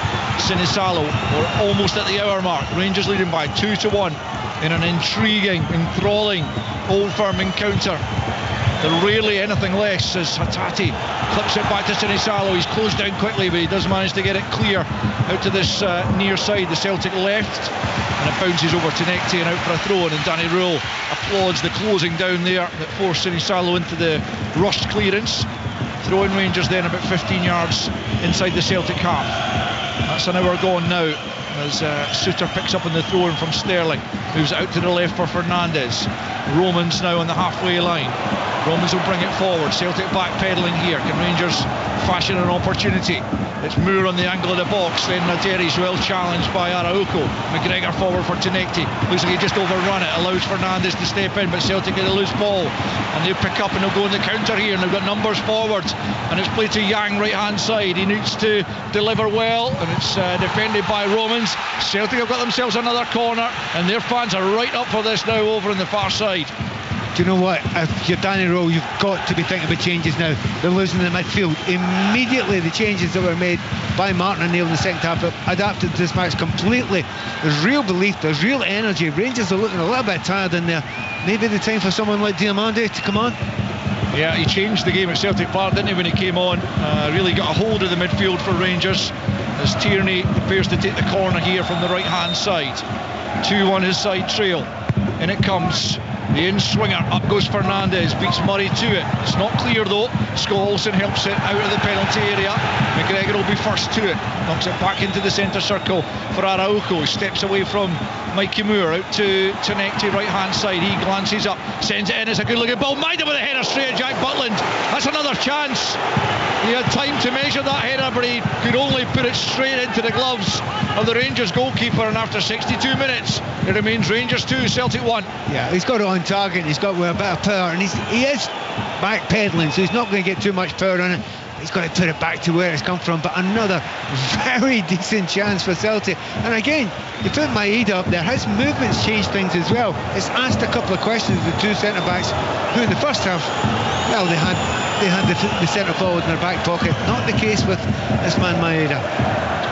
Sinisalo. We're almost at the hour mark. Rangers leading by 2-1 in an intriguing, enthralling, Old Firm encounter They're rarely anything less as Hattati clips it back to Sinisalo. He's closed down quickly, but he does manage to get it clear out to this near side, the Celtic left, and it bounces over to Nekti and out for a throw, and Danny Rule applauds the closing down there that forced Sinisalo into the rushed clearance. Throwing Rangers then about 15 yards inside the Celtic half. That's an hour gone now as Suter picks up on the throw-in from Sterling, moves it out to the left for Fernandes. Romans now on the halfway line. Romans will bring it forward. Celtic backpedaling here. Can Rangers fashion an opportunity? It's Moore on the angle of the box. Then Naderi's well challenged by Araujo. McGregor forward for Tinekti. Looks like he just overrun it. Allows Fernandes to step in, but Celtic get a loose ball. And they'll pick up and they'll go in the counter here. And they've got numbers forward. And it's played to Yang right hand side. He needs to deliver well. And it's defended by Romans. Celtic have got themselves another corner. And their fans are right up for this now over on the far side. Do you know what? If you're Danny Rowe, you've got to be thinking about changes now. They're losing the midfield. Immediately the changes that were made by Martin O'Neill in the second half have adapted to this match completely. There's real belief, there's real energy. Rangers are looking a little bit tired in there. Maybe the time for someone like Diamande to come on. Yeah, he changed the game at Celtic Park, didn't he, when he came on? Really got a hold of the midfield for Rangers as Tierney prepares to take the corner here from the right hand side. 2-1 his side trail. In it comes. The in-swinger, up goes Fernandes, beats Murray to it. It's not clear though. Scott Olsen helps it out of the penalty area. McGregor will be first to it. Knocks it back into the centre circle for Araujo. Steps away from Mikey Moore out to Tinekti, right hand side. He glances up, sends it in. It's a good looking ball. Minded with a header straight at Jack Butland. That's another chance. He had time to measure that header, but he could only put it straight into the gloves of the Rangers goalkeeper. And after 62 minutes, it remains Rangers 2, Celtic 1. Yeah, he's got it on target. He's got with a bit of power, and he is backpedaling, so he's not going to get too much power on it. He's got to put it back to where it's come from. But another very decent chance for Celtic. And again, you put Maeda up there. His movements changed things as well. It's asked a couple of questions of the two centre backs, who in the first half, well, they had the centre forward in their back pocket. Not the case with this man Maeda.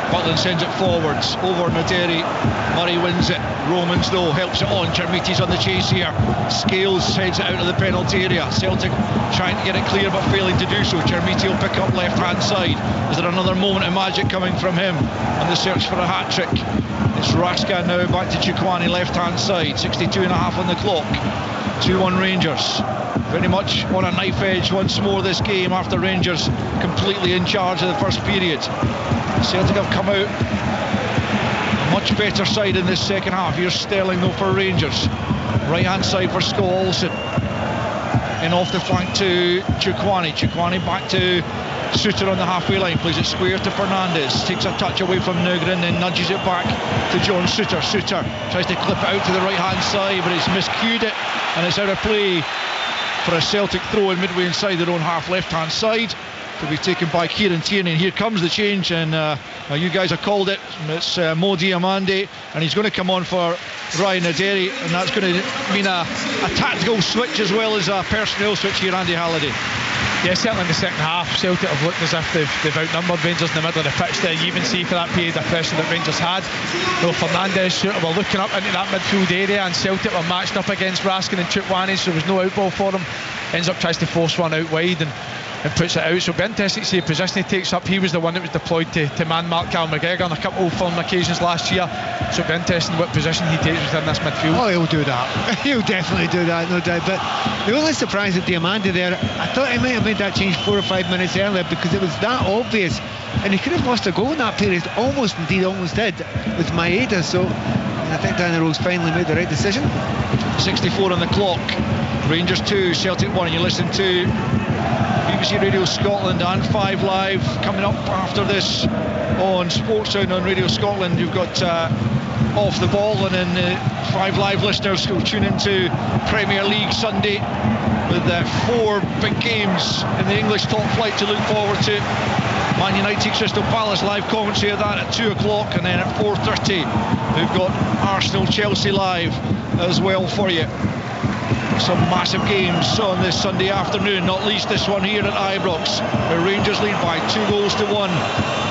Butland sends it forwards over Naderi. Murray wins it. Romans though helps it on. Chermiti's on the chase here. Scales heads it out of the penalty area. Celtic trying to get it clear but failing to do so. Chermiti will pick up left hand side. Is there another moment of magic coming from him on the search for a hat-trick? It's Raska now back to Chukwani left hand side. 62 and a half on the clock. 2-1 Rangers. Very much on a knife edge once more this game after Rangers completely in charge of the first period. Celtic have come out a much better side in this second half. Here's Sterling though for Rangers. Right hand side for Scott Olsen. In off the flank to Chukwani. Chukwani back to Suter on the halfway line. Plays it square to Fernandes. Takes a touch away from Nugren, then nudges it back to John Suter. Suter tries to clip it out to the right hand side, but he's miscued it and it's out of play for a Celtic throw in midway inside their own half left hand side, to be taken by Kieran Tierney. And here comes the change, and you guys have called it. It's Mo Diamande, and he's going to come on for Ryan Naderi, and that's going to mean a tactical switch as well as a personnel switch here, Andy Halliday. Yeah, certainly in the second half, Celtic have looked as if they've outnumbered Rangers in the middle of the pitch there. You even see for that period of pressure that Rangers had. Though Fernandes, Suter were looking up into that midfield area, and Celtic were matched up against Raskin and Chukwani, so there was no outball for them. Ends up tries to force one out wide and puts it out. So it'll be interesting to see the position he takes up. He was the one that was deployed to man mark Cal McGregor on a couple of firm occasions last year. So it'll be interesting what position he takes within this midfield. Oh, he'll do that. He'll definitely do that, no doubt. But the only surprise at Diamande there, I thought he might have made that change 4 or 5 minutes earlier, because it was that obvious. And he could have lost a goal in that period. Almost did with Maeda. So I think Danny Rose finally made the right decision. 64 on the clock. Rangers 2, Celtic 1. You listen to BBC Radio Scotland and 5 Live coming up after this on Sports Sound on Radio Scotland. You've got Off the Ball, and then 5 Live listeners will tune into Premier League Sunday with 4 big games in the English top flight to look forward to. Man United Crystal Palace, live commentary of that at 2 o'clock, and then at 4:30 we've got Arsenal Chelsea live as well for you. some massive games on this Sunday afternoon, not least this one here at Ibrox, where Rangers lead by 2-1.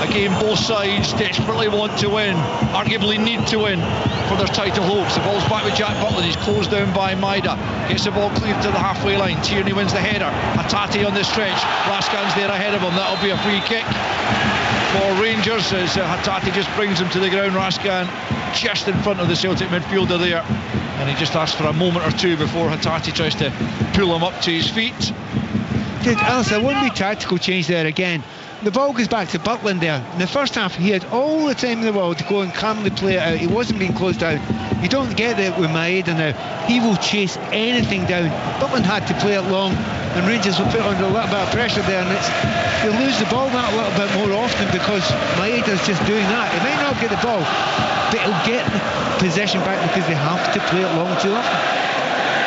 A game both sides desperately want to win, arguably need to win for their title hopes. The ball's back with Jack Butland. He's closed down by Maida. Gets the ball cleared to the halfway line. Tierney wins the header. Hatate on the stretch. Rascan's there ahead of him. That'll be a free kick for Rangers as Hatate just brings him to the ground. Rascan just in front of the Celtic midfielder there, and he just asks for a moment or two before Hatate tries to pull him up to his feet. Alice, there wouldn't be tactical change there again. The ball goes back to Butland there. In the first half, he had all the time in the world to go and calmly play it out. He wasn't being closed down. You don't get that with Maeda now. He will chase anything down. Butland had to play it long, and Rangers will put under a little bit of pressure there, and they lose the ball that a little bit more often because Maeda's just doing that. He might not get the ball, but he'll get possession back because they have to play it long too often.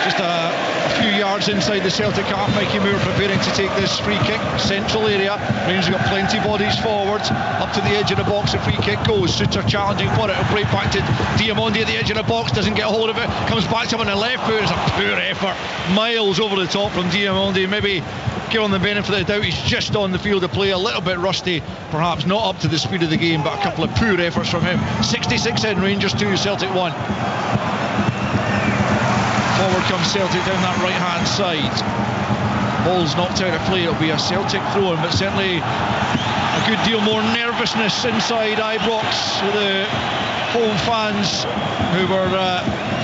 Just a few yards inside the Celtic half, Mikey Moore preparing to take this free kick, central area. Rangers got plenty bodies forward, up to the edge of the box. The free kick goes. Suter challenging for it. It'll break back to Diamondi at the edge of the box, doesn't get a hold of it, comes back to him on the left foot. It's a poor effort, miles over the top from Diamondi. Maybe give him the benefit of the doubt, he's just on the field of play, a little bit rusty, perhaps not up to the speed of the game, but a couple of poor efforts from him. 66 in, Rangers 2, Celtic 1. Forward comes Celtic down that right hand side. Ball's knocked out of play. It'll be a Celtic throw in, but certainly a good deal more nervousness inside Ibrox with the home fans who were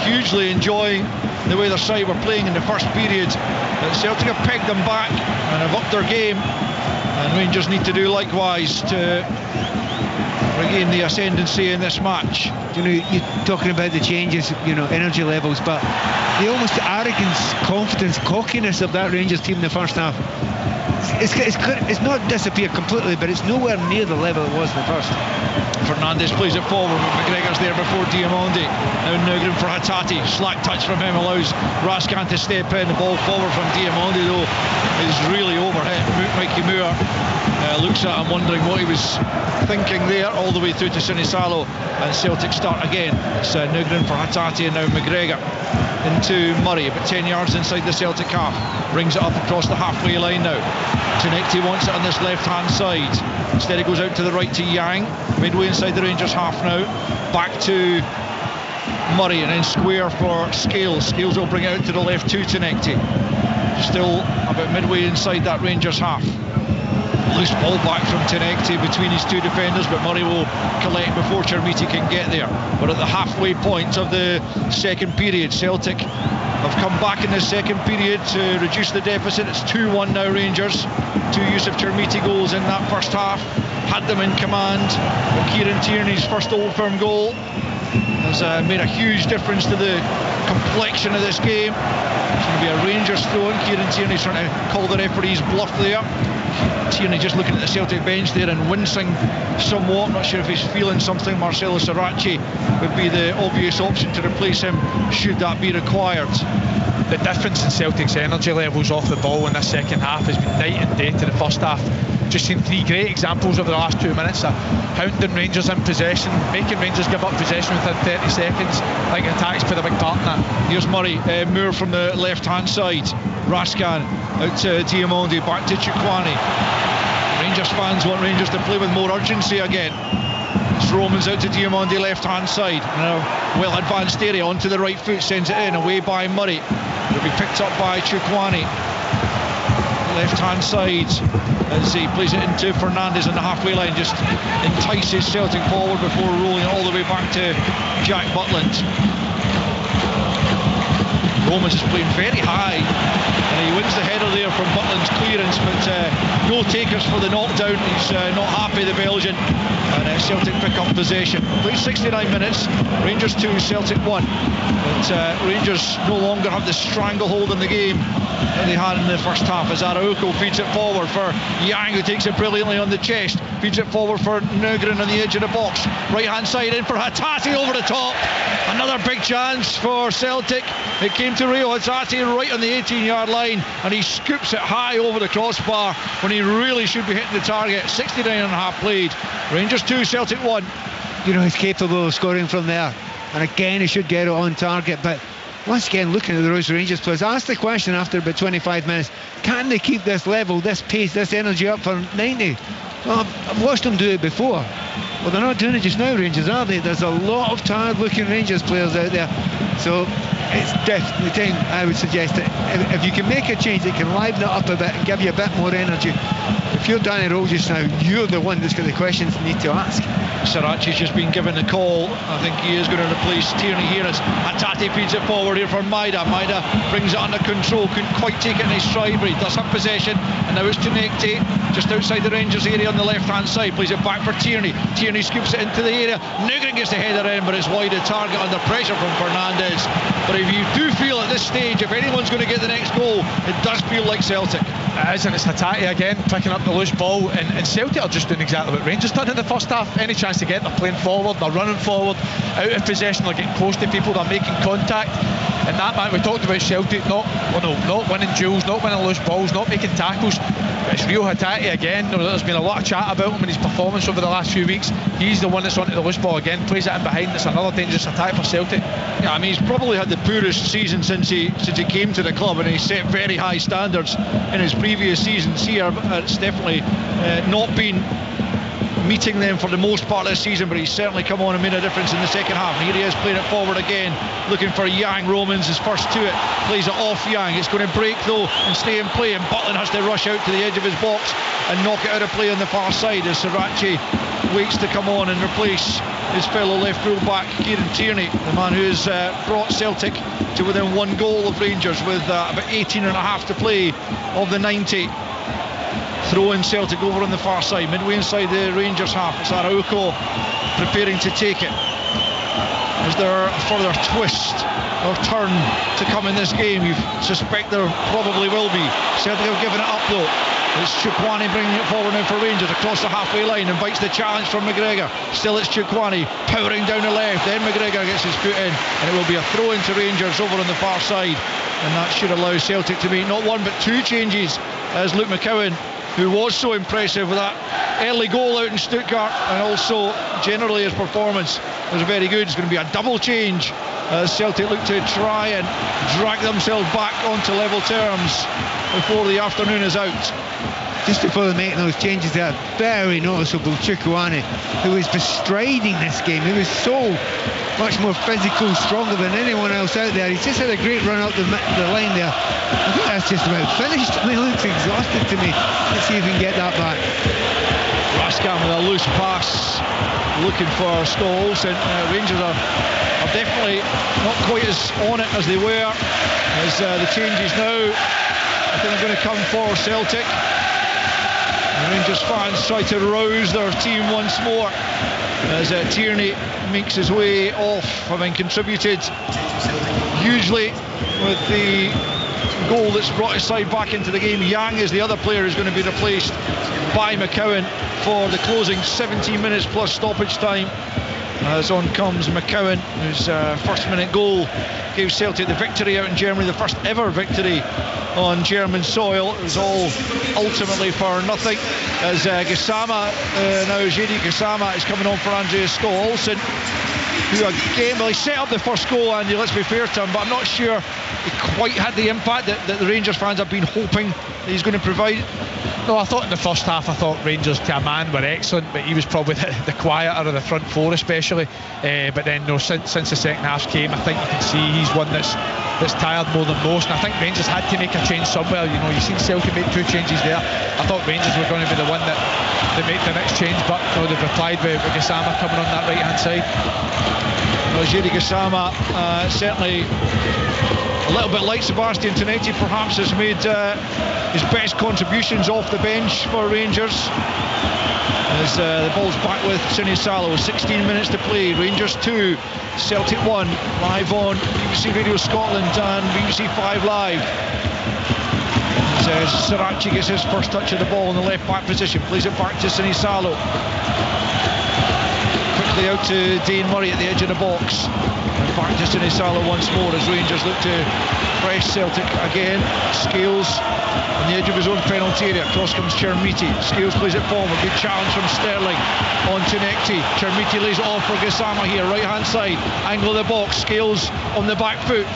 hugely enjoying the way their side were playing in the first period. But Celtic have pegged them back and have upped their game, and Rangers need to do likewise to regain the ascendancy in this match. You know, you're talking about the changes, you know, energy levels, but the almost arrogance, confidence, cockiness of that Rangers team in the first half, it's not disappeared completely, but it's nowhere near the level it was in the first. Fernandes plays it forward, but McGregor's there before Diamondi. Now Nugent for Hatate. Slack touch from him allows Rascan to step in. The ball forward from Diamondi, though, is really overhit. Mikey Moore looks at him wondering what he was thinking there, all the way through to Sinisalo, and Celtic start again. It's Nugent for Hatate and now McGregor into Murray, about 10 yards inside the Celtic half. Brings it up across the halfway line now. Tunekti wants it on this left hand side. Instead it goes out to the right to Yang, midway inside the Rangers half now. Back to Murray and then square for Scales. Scales will bring it out to the left to Tunekti. Still about midway inside that Rangers half. Loose ball back from Tunekti between his two defenders, but Murray will collect before Chermiti can get there. But at the halfway point of the second period, Celtic have come back in the second period to reduce the deficit. It's 2-1 now, Rangers. Two Yusuf Chermiti goals in that first half had them in command, but Kieran Tierney's first Old Firm goal has made a huge difference to the complexion of this game. It's going to be a Rangers throw-in. Kieran Tierney's trying to call the referee's bluff there. Tierney just looking at the Celtic bench there and wincing somewhat. Not sure if he's feeling something. Marcelo Sarachi would be the obvious option to replace him should that be required. The difference in Celtic's energy levels off the ball in this second half has been night and day to the first half. Just seen three great examples over the last 2 minutes of hounding Rangers in possession, making Rangers give up possession within 30 seconds. I think attacks played a big part in that. Here's Murray, Moore from the left hand side. Rascan out to Diamondi, back to Chukwani. Rangers fans want Rangers to play with more urgency again. It's Romans out to Diamondi, left hand side. Now well advanced area onto the right foot, sends it in, away by Murray. It'll be picked up by Chukwani. Left hand side as he plays it into Fernandes on the halfway line, just entices Celtic forward before rolling it all the way back to Jack Butland. Romans is playing very high and he wins the header there from Butland's clearance, but no takers for the knockdown. He's not happy, the Belgian, and Celtic pick up possession. Played 69 minutes, Rangers 2, Celtic 1, but Rangers no longer have the stranglehold in the game that they had in the first half as Araujo feeds it forward for Yang, who takes it brilliantly on the chest, feeds it forward for Nugren on the edge of the box, right hand side in for Hatate over the top. Another big chance for Celtic. It came to Rio Hatate right on the 18-yard line and he scoops it high over the crossbar when he really should be hitting the target. 69 and a half played. Rangers 2, Celtic 1. You know, he's capable of scoring from there, and again he should get it on target, but once again, looking at those Rangers players, I asked the question after about 25 minutes, can they keep this level, this pace, this energy up for 90? Well, I've watched them do it before. Well, they're not doing it just now, Rangers, are they? There's a lot of tired-looking Rangers players out there. So it's definitely time, I would suggest, that if you can make a change that can liven it up a bit and give you a bit more energy. If you're Danny Rose just now, you're the one that's got the questions you need to ask. Sirachi's just been given the call. I think he is going to replace Tierney here as Hatate feeds it forward here for Maida. Maida brings it under control, couldn't quite take it in his stride, but he does have possession, and now it's Tunekte just outside the Rangers area on the left hand side, plays it back for Tierney. Tierney scoops it into the area. Nugent gets the header in, but it's wide of target under pressure from Fernandes. But if you do feel at this stage, if anyone's going to get the next goal, it does feel like Celtic. It is, and it's Hatate again picking up the loose ball, and Celtic are just doing exactly what Rangers done in the first half. Any chance to get, they're playing forward, they're running forward, out of possession, they're getting close to people, they're making contact. And that man, we talked about Celtic not winning duels, not winning loose balls, not making tackles. It's real Hatate again. There's been a lot of chat about him and his performance over the last few weeks. He's the one that's onto the loose ball again, plays it in behind. It's another dangerous attack for Celtic. Yeah, I mean, he's probably had the poorest season since he came to the club, and he set very high standards in his previous seasons here. It's definitely not been meeting them for the most part of this season, but he's certainly come on and made a difference in the second half. And here he is playing it forward again, looking for Yang. Romans is first to it, plays it off Yang. It's going to break though and stay in play, and Butland has to rush out to the edge of his box and knock it out of play on the far side as Sirachi waits to come on and replace his fellow left full back Kieran Tierney, the man who has brought Celtic to within one goal of Rangers with about 18 and a half to play of the 90. Throwing Celtic over on the far side, midway inside the Rangers half. It's Araujo preparing to take it. Is there a further twist or turn to come in this game? You suspect there probably will be. Celtic have given it up though. It's Chukwani bringing it forward now for Rangers across the halfway line, invites the challenge from McGregor. Still it's Chukwani powering down the left, then McGregor gets his foot in, and it will be a throw into Rangers over on the far side, and that should allow Celtic to make not one but two changes, as Luke McCowan, who was so impressive with that early goal out in Stuttgart, and also generally his performance was very good. It's going to be a double change as Celtic look to try and drag themselves back onto level terms before the afternoon is out. Just before they make those changes there, very noticeable Chukwani, who was bestriding this game. He was so much more physical, stronger than anyone else out there. He's just had a great run up the line there. I think that's just about finished. I mean, he looks exhausted to me. Let's see if we can get that back. Raskan with a loose pass, looking for Scholes, and Rangers are definitely not quite as on it as they were, as the changes now I think are going to come for Celtic. The Rangers fans try to rouse their team once more as Tierney makes his way off, having contributed hugely with the goal that's brought his side back into the game. Yang is the other player who's going to be replaced by McCowan for the closing 17 minutes plus stoppage time. As on comes McCowan, whose first minute goal gave Celtic the victory out in Germany, the first ever victory on German soil. It was all ultimately for nothing, as Gassama, now Jiri Gassama is coming on for Andreas Scholes, who again, well, he set up the first goal, Andy, let's be fair to him, but I'm not sure he quite had the impact that the Rangers fans have been hoping that he's going to provide. No, I thought in the first half, I thought Rangers to a man were excellent, but he was probably the quieter of the front four especially. But then since the second half came, I think you can see he's one that's tired more than most, and I think Rangers had to make a change somewhere. You know, you've seen Celtic make two changes there. I thought Rangers were going to be the one that they make the next change, but you know, they've replied with Gassama coming on that right hand side. Well, Jiri Gassama certainly a little bit like Sebastian Tonetti, perhaps has made his best contributions off the bench for Rangers. As the ball's back with Sinisalo, 16 minutes to play. Rangers 2, Celtic 1, live on BBC Radio Scotland and BBC 5 Live. As Sirachi gets his first touch of the ball in the left back position, plays it back to Sinisalo. Quickly out to Dane Murray at the edge of the box. And back to Sinisalo once more as Rangers look to press Celtic again. Scales on the edge of his own penalty area. Across comes Chermiti. Scales plays it forward. Good challenge from Sterling on Tinekti. Chermiti lays it off for Gassama here, right hand side. Angle of the box. Scales on the back foot.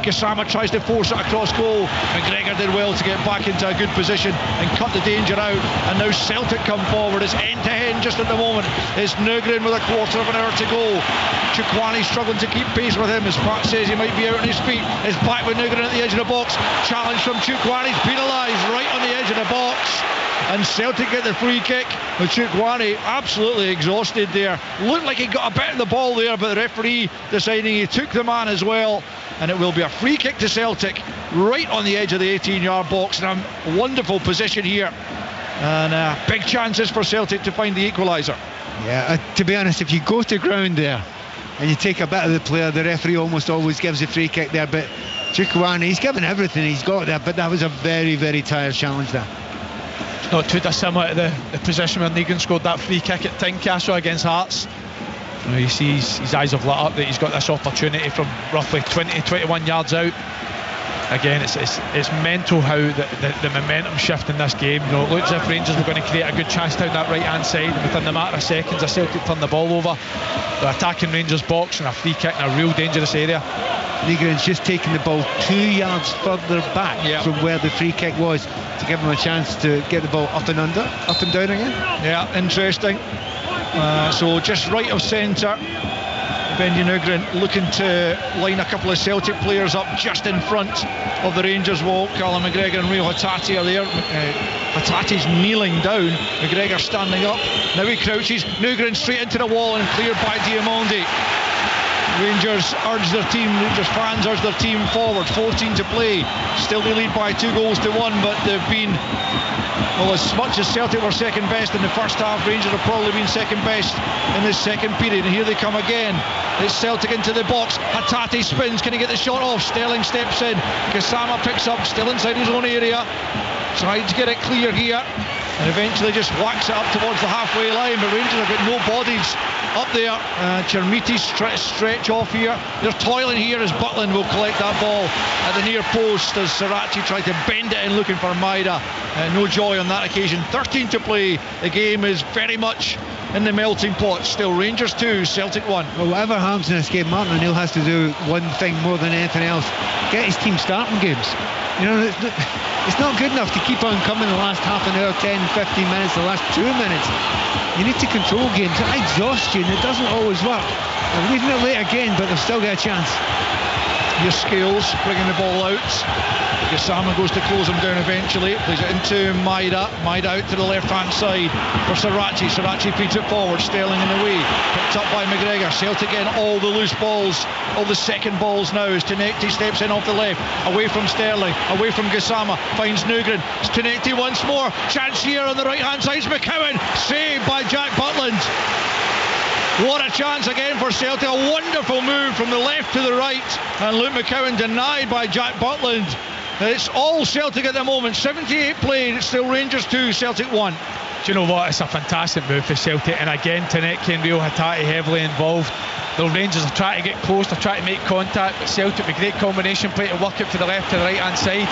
Gassama tries to force it across goal. McGregor did well to get back into a good position and cut the danger out. And now Celtic come forward. It's end to end just at the moment. It's Nygren with a quarter of an hour to go. Chukwani struggling to keep pace with him. As Pat says, he might be out on his feet. It's back with Nygren at the edge of the box. Challenge from Chukwani. He's penalised right on the edge of the box. And Celtic get the free kick. With Chukwani absolutely exhausted there. Looked like he got a bit of the ball there, but the referee deciding he took the man as well. And it will be a free kick to Celtic right on the edge of the 18-yard box. And a wonderful position here. And big chances for Celtic to find the equaliser. Yeah, to be honest, if you go to ground there and you take a bit of the player, the referee almost always gives a free kick there. But Chukwani, he's given everything he's got there, but that was a very, very tired challenge there. It's not too dissimilar to the position where Negan scored that free kick at Tynecastle against Hearts. You see his eyes have lit up that he's got this opportunity from roughly 20-21 yards out. Again, it's mental how the momentum shift in this game. You know, it looks as if Rangers were going to create a good chance down that right hand side, and within the matter of seconds a Celtic turned the ball over. They're attacking Rangers box and a free kick in a real dangerous area. Nygren's just taking the ball 2 yards further back from where the free kick was to give him a chance to get the ball up and under, up and down again. Yeah, interesting. So just right of centre, Benji Nygren looking to line a couple of Celtic players up just in front of the Rangers wall. Callum McGregor and Rio Hatate are there. Hatate's kneeling down, McGregor standing up. Now he crouches, Nygren straight into the wall and cleared by Diamondi. Rangers fans urge their team forward. 14 to play. Still they lead by 2-1, but they've been, well, as much as Celtic were second best in the first half, Rangers have probably been second best in this second period. And here they come again. It's Celtic into the box. Hatate spins. Can he get the shot off? Sterling steps in. Gassama picks up, still inside his own area. Tried to get it clear here, and eventually just whacks it up towards the halfway line. But Rangers have got no bodies up there. Chermiti stretch off here. They're toiling here as Butland will collect that ball at the near post as Sirachi tried to bend it in looking for Maida. No joy on that occasion. 13 to play. The game is very much in the melting pot. Still Rangers 2, Celtic 1. Well, whatever happens in this game, Martin O'Neill has to do one thing more than anything else: get his team starting games. You know, it's not good enough to keep on coming the last half an hour, 10, 15 minutes, the last 2 minutes. You need to control games. Exhaustion, it doesn't always work. They're leaving it late again, but they've still got a chance. Your Scales bringing the ball out. Gassama goes to close him down eventually. Plays it into Maida. Maida out to the left-hand side for Sirachi. Sirachi feeds it forward. Sterling in the way. Picked up by McGregor. Celtic getting all the loose balls, all the second balls now as Tinekti steps in off the left. Away from Sterling. Away from Gassama. Finds Nygren. It's Tinekti once more. Chance here on the right-hand side. It's McCowan. Saved by Jack Butland. What a chance again for Celtic. A wonderful move from the left to the right. And Luke McCowan denied by Jack Butland. It's all Celtic at the moment. 78 played. It's still Rangers 2, Celtic 1. Do you know what? It's a fantastic move for Celtic. And again, Tinekti and Rio Hatate heavily involved. The Rangers are trying to get close, they're trying to make contact, but Celtic with great combination play to work it to the left to the right hand side.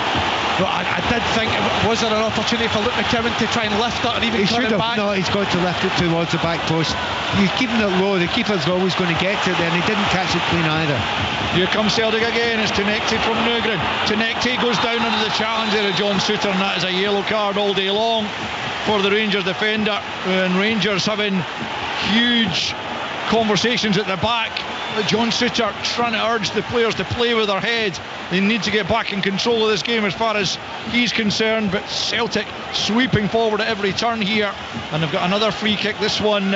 But I did think, was there an opportunity for Luke McCowan to try and lift it or even turn it back? No, he's got to lift it towards the back post. You're keeping it low, the keeper's always going to get to it there, and he didn't catch it clean either. Here comes Celtic again. It's Tinekti from Nygren. Tinekti goes down under the challenge there of John Souttar, and that is a yellow card all day long for the Rangers defender. And Rangers having huge conversations at the back. John Souttar trying to urge the players to play with their head. They need to get back in control of this game as far as he's concerned. But Celtic sweeping forward at every turn here, and they've got another free kick. This one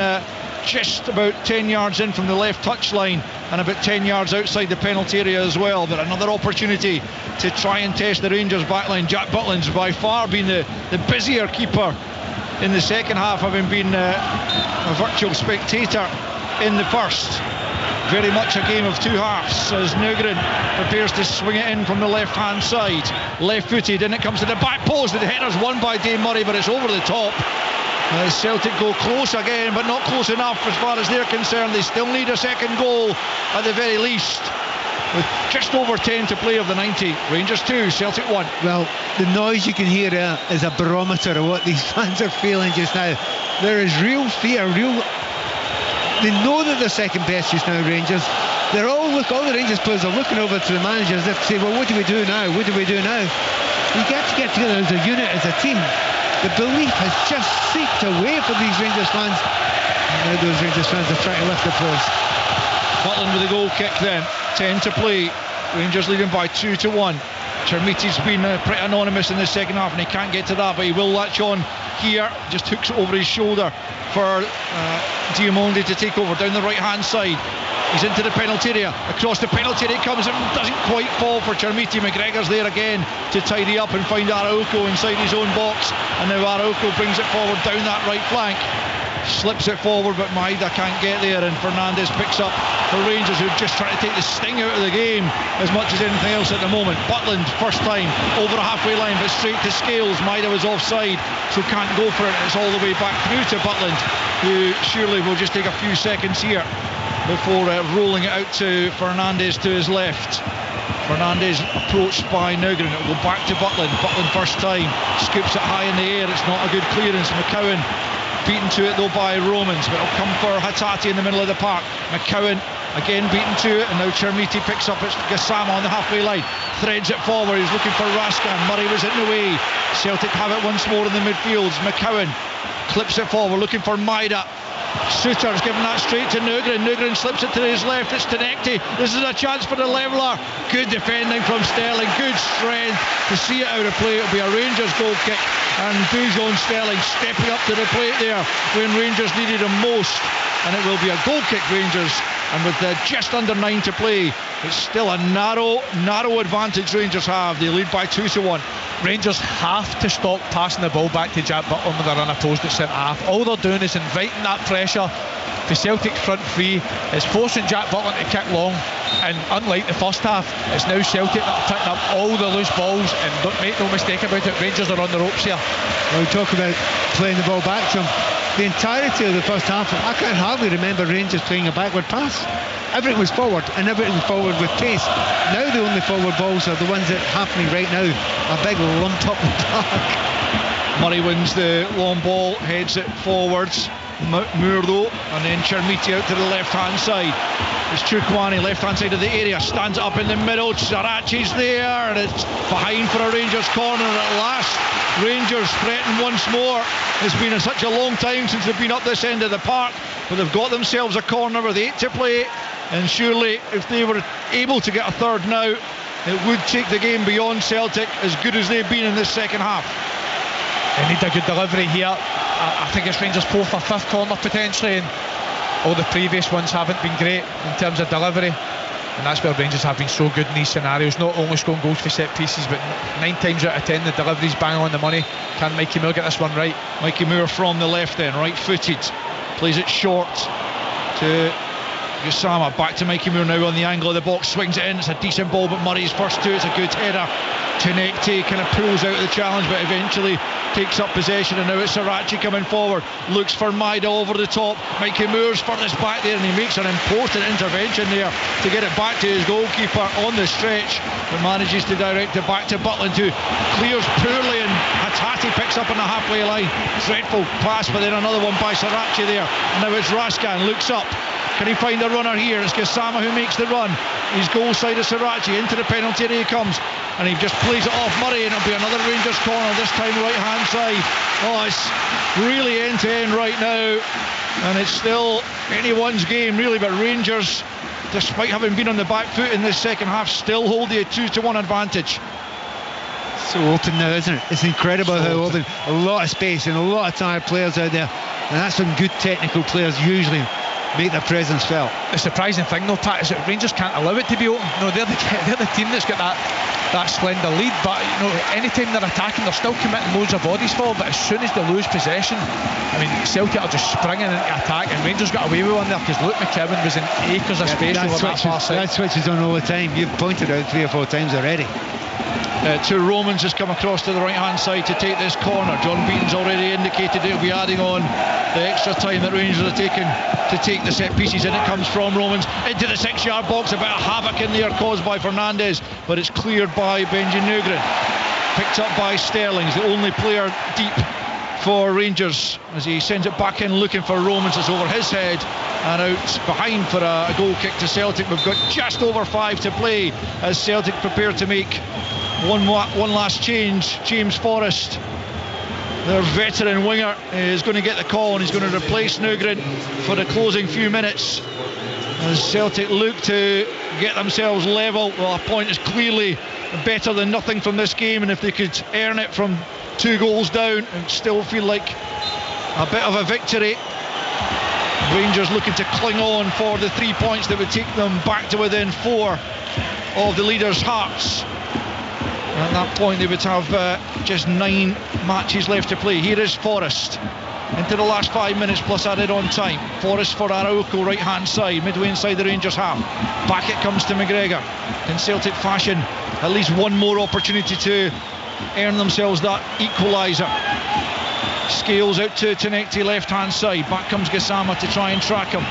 just about 10 yards in from the left touchline and about 10 yards outside the penalty area as well. But another opportunity to try and test the Rangers backline. Jack Butland's by far been the busier keeper in the second half, having been a virtual spectator in the first. Very much a game of two halves as Nygren prepares to swing it in from the left hand side. Left footed, and it comes to the back post. The header's won by Dave Murray, but it's over the top. As Celtic go close again, but not close enough as far as they're concerned. They still need a second goal at the very least. with just over 10 to play of the 90. Rangers 2, Celtic 1. Well, the noise you can hear is a barometer of what these fans are feeling just now. There is real fear, they know that they're second best just now, Rangers. All the Rangers players are looking over to the managers as if to say, well, what do we do now? What do we do now? You get to get together as a unit, as a team. The belief has just seeped away from these Rangers fans. And now those Rangers fans are trying to lift the players. Butland with a goal kick then. 10 to play. Rangers leading by 2-1. Chermiti's been pretty anonymous in the second half and he can't get to that, but he will latch on here. Just hooks it over his shoulder for Diamonde to take over down the right hand side. He's into the penalty area. Across the penalty area comes and doesn't quite fall for Chermiti. McGregor's there again to tidy up and find Araujo inside his own box, and now Araujo brings it forward down that right flank. Slips it forward, but Maida can't get there, and Fernandes picks up for Rangers, who are just trying to take the sting out of the game as much as anything else at the moment. Butland, first time, over the halfway line, but straight to Scales. Maida was offside, so can't go for it. It's all the way back through to Butland, who surely will just take a few seconds here before rolling it out to Fernandes to his left. Fernandes approached by Nugent. It'll go back to Butland. Butland first time, scoops it high in the air. It's not a good clearance. McCowan beaten to it though by Romans, but it'll come for Hatate in the middle of the park. McCowan again beaten to it, and now Chermiti picks up. It's Gassama on the halfway line, threads it forward. He's looking for Raskan. Murray was in the way. Celtic have it once more in the midfields. McCowan clips it forward, looking for Maida. Suter's giving that straight to Nugren. Nugren slips it to his left. It's Tenecti. This is a chance for the leveller. Good defending from Sterling. Good strength to see it out of play. It'll be a Rangers goal kick, and Dujon Sterling stepping up to the plate there when Rangers needed him most, and it will be a goal kick, Rangers. And with just under 9 to play, it's still a narrow advantage Rangers have. They lead by 2-1. Rangers have to stop passing the ball back to Jack Butland when they're unopposed at centre half. All they're doing is inviting that pressure to Celtic's front three. It's forcing Jack Butland to kick long, and unlike the first half, it's now Celtic that are picking up all the loose balls, and make no mistake about it, Rangers are on the ropes here. Well, we talk about playing the ball back to them. The entirety of the first half, I can hardly remember Rangers playing a backward pass. Everything was forward, and everything was forward with pace. Now the only forward balls are the ones that are happening right now. A big lumped up the park. Murray wins the long ball, heads it forwards. Moore though, and then Chermiti out to the left hand side. It's Chukwani, left hand side of the area, stands up in the middle. Sarachi's there, and it's behind for a Rangers corner at last. Rangers threaten once more. It's been such a long time since they've been up this end of the park, but they've got themselves a corner with 8 to play, and surely if they were able to get a third now, it would take the game beyond Celtic, as good as they've been in this second half. They need a good delivery here. I think it's Rangers' 4th or 5th corner potentially, and all the previous ones haven't been great in terms of delivery, and that's where Rangers have been so good in these scenarios, not only scoring goals for set pieces, but 9 times out of 10 the delivery's bang on the money. Can Mikey Moore get this one right? Mikey Moore from the left then, right footed, plays it short to Gassama, back to Mikey Moore now on the angle of the box, swings it in. It's a decent ball, but Murray's first to. It's a good header. Tenecti kind of pulls out of the challenge, but eventually takes up possession, and now it's Sarachi coming forward, looks for Maida over the top. Mikey Moore's furthest back there, and he makes an important intervention there to get it back to his goalkeeper on the stretch, but manages to direct it back to Butland, who clears poorly, and Hatate picks up on the halfway line. Dreadful pass, but then another one by Sarachi there, and now it's Raskan, looks up. Can he find a runner here? It's Gassama who makes the run. He's goal side of Sarachi, into the penalty area he comes, and he just plays it off Murray, and it'll be another Rangers corner, this time right hand side. Oh, it's really end to end right now, and it's still anyone's game really, but Rangers, despite having been on the back foot in this second half, still hold the 2-1 advantage. So open now, isn't it? It's incredible how open. A lot of space and a lot of tired players out there, and that's when good technical players usually make their presence felt. The surprising thing though, Pat, is that Rangers can't allow it to be open. No, they're the team that's got that slender lead, but anytime they're attacking, they're still committing loads of bodies forward, but as soon as they lose possession, Celtic are just springing into attack, and Rangers got away with one there because Luke McKibben was in acres of space over that far side. That switches on all the time. You've pointed out 3 or 4 times already. to Romans, has come across to the right hand side to take this corner. John Beaton's already indicated he'll be adding on the extra time that Rangers are taking to take the set pieces, and it comes from Romans into the 6-yard box. A bit of havoc in there caused by Fernandes, but it's cleared by Benji Nugren, picked up by Sterling's the only player deep for Rangers, as he sends it back in looking for Romans. It's over his head and out behind for a goal kick to Celtic. We've got just over 5 to play as Celtic prepare to make one last change. James Forrest, their veteran winger, is going to get the call, and he's going to replace Nugren for the closing few minutes as Celtic look to get themselves level. Well, a point is clearly better than nothing from this game, and if they could earn it from 2 goals down and still feel like a bit of a victory. Rangers looking to cling on for the 3 points that would take them back to within 4 of the leaders' hearts. At that point they would have just 9 matches left to play. Here is Forrest into the last 5 minutes plus added on time. Forrest for Araujo, right hand side, midway inside the Rangers half. Back it comes to McGregor. In Celtic fashion, at least one more opportunity to earn themselves that equaliser. Scales out to Tenekti, left hand side. Back comes Gassama to try and track him.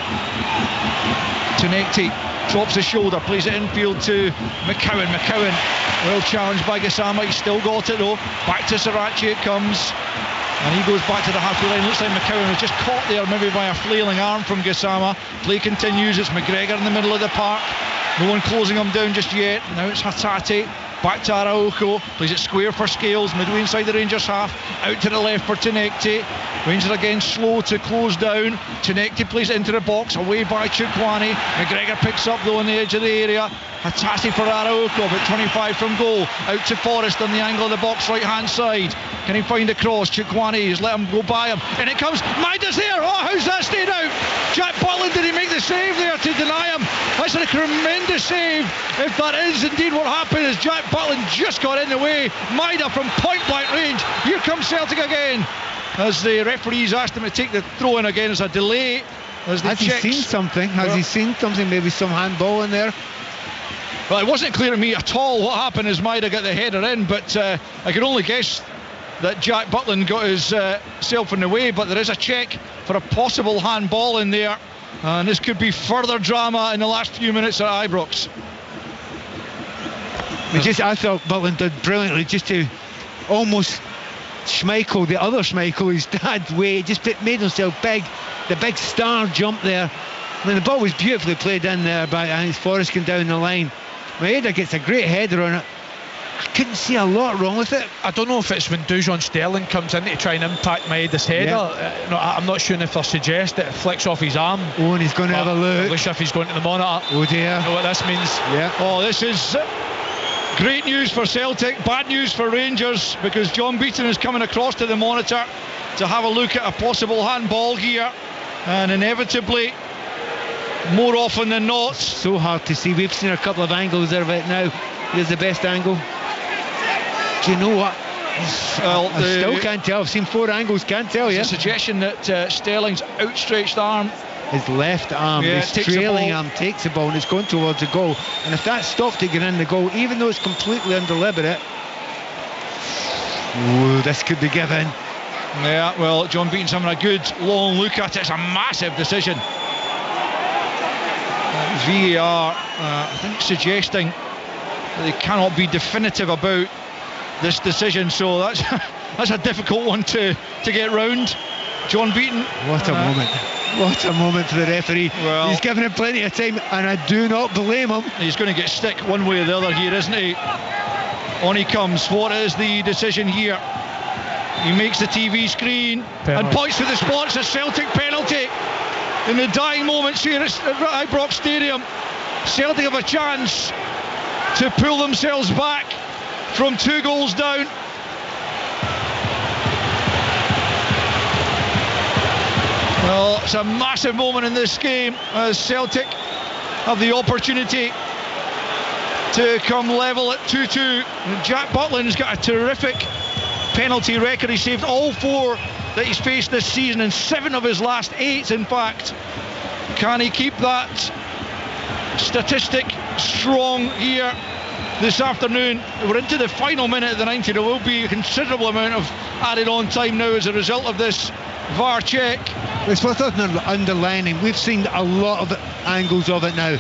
Tenekti drops his shoulder, plays it infield to McCowan. McCowan well challenged by Gassama, he's still got it though. Back to Sirachi it comes, and he goes back to the halfway line. Looks like McCowan was just caught there maybe by a flailing arm from Gassama. Play continues, it's McGregor in the middle of the park, no one closing him down just yet. Now it's Hatate, back to Araujo, plays it square for Scales, midway inside the Rangers half, out to the left for Tenekti. Rangers again slow to close down. Tenekti plays it into the box, away by Chukwani. McGregor picks up though on the edge of the area. Hatate for Araujo, about 25 from goal, out to Forrest on the angle of the box, right hand side. Can he find a cross? Chukwani has let him go by him, and it comes, Maida's there. Oh, how's that stayed out? Jack Butland, did he make the save there to deny him? That's a tremendous save if that is indeed what happened, as Jack Butland just got in the way. Maida from point blank range. Here comes Celtic again, as the referees asked him to take the throw in again. As a delay as they Has checks. he seen something? Has he seen something? Maybe some handball in there? Well, it wasn't clear to me at all what happened as Maida got the header in, but I can only guess that Jack Butland got his self in the way. But there is a check for a possible handball in there, and this could be further drama in the last few minutes at Ibrox. I thought Butland did brilliantly just to almost Schmeichel, the other Schmeichel, his dad's way, just made himself big, the big star jump there. I mean, the ball was beautifully played in there by Forrest going down the line. Maeda gets a great header on it. I couldn't see a lot wrong with it. I don't know if it's when Dujon Sterling comes in to try and impact Maeda's header. Yeah. I'm not sure if they're suggest that it flicks off his arm. Oh, and he's going to have a look. At least if he's going to the monitor. Oh dear. You know what this means? Yeah. Oh, this is great news for Celtic, bad news for Rangers, because John Beaton is coming across to the monitor to have a look at a possible handball here, and inevitably, more often than not, so hard to see. We've seen a couple of angles of it now. Here's the best angle. Do you know what? Well, I still can't tell. I've seen 4 angles, can't tell you. It's a suggestion that Sterling's outstretched arm, his left arm, his trailing arm, takes the ball and it's going towards the goal. And if that stopped it getting in the goal, even though it's completely undeliberate, this could be given. Yeah, well, John Beaton's having a good long look at it. It's a massive decision. VAR, I think, suggesting that they cannot be definitive about this decision, so that's a difficult one to get round. John Beaton, what a moment. What a moment for the referee. Well, he's given him plenty of time, and I do not blame him. He's going to get stick one way or the other here, isn't he? On he comes. What is the decision here? He makes the TV screen and points to the spot. It's a Celtic penalty. In the dying moments here at Ibrox Stadium, Celtic have a chance to pull themselves back from 2 goals down. Well, it's a massive moment in this game as Celtic have the opportunity to come level at 2-2. Jack Butland's got a terrific penalty record. He saved all 4 that he's faced this season, and 7 of his last 8, in fact. Can he keep that statistic strong here this afternoon. We're into the final minute of the 90. There will be a considerable amount of added on time now as a result of this VAR check. It's worth underlining, we've seen a lot of angles of it now.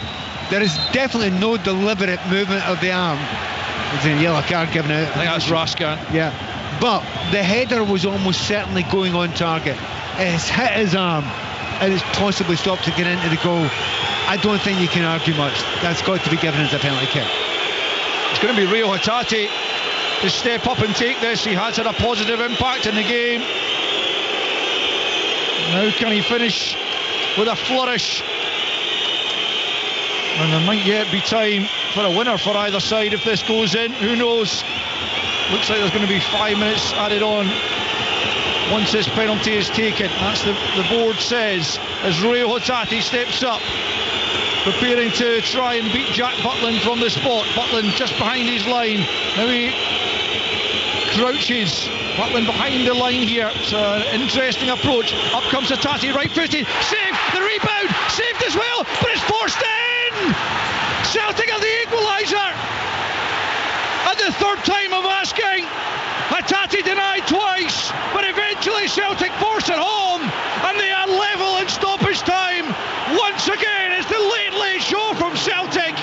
There is definitely no deliberate movement of the arm. There's a yellow card given out. I think that's Raskin. Yeah, but the header was almost certainly going on target. It's hit his arm and it's possibly stopped to get into the goal. I don't think you can argue much. That's got to be given as a penalty kick. It's going to be Rio Hatate to step up and take this. He has had a positive impact in the game. Now can he finish with a flourish? And there might yet be time for a winner for either side if this goes in. Who knows? Looks like there's going to be 5 minutes added on once this penalty is taken. That's the board says as Rio Hatate steps up, preparing to try and beat Jack Butland from the spot. Butland just behind his line. Now he crouches. Butland behind the line here. It's an interesting approach. Up comes Hatate, right footed. Save! The rebound! Saved as well, but it's forced in! Celtic are the equaliser! At the third time of asking, Hatate denied twice, but eventually Celtic force it home, and they are level in stoppage time. Once again, it's the late show from Celtic,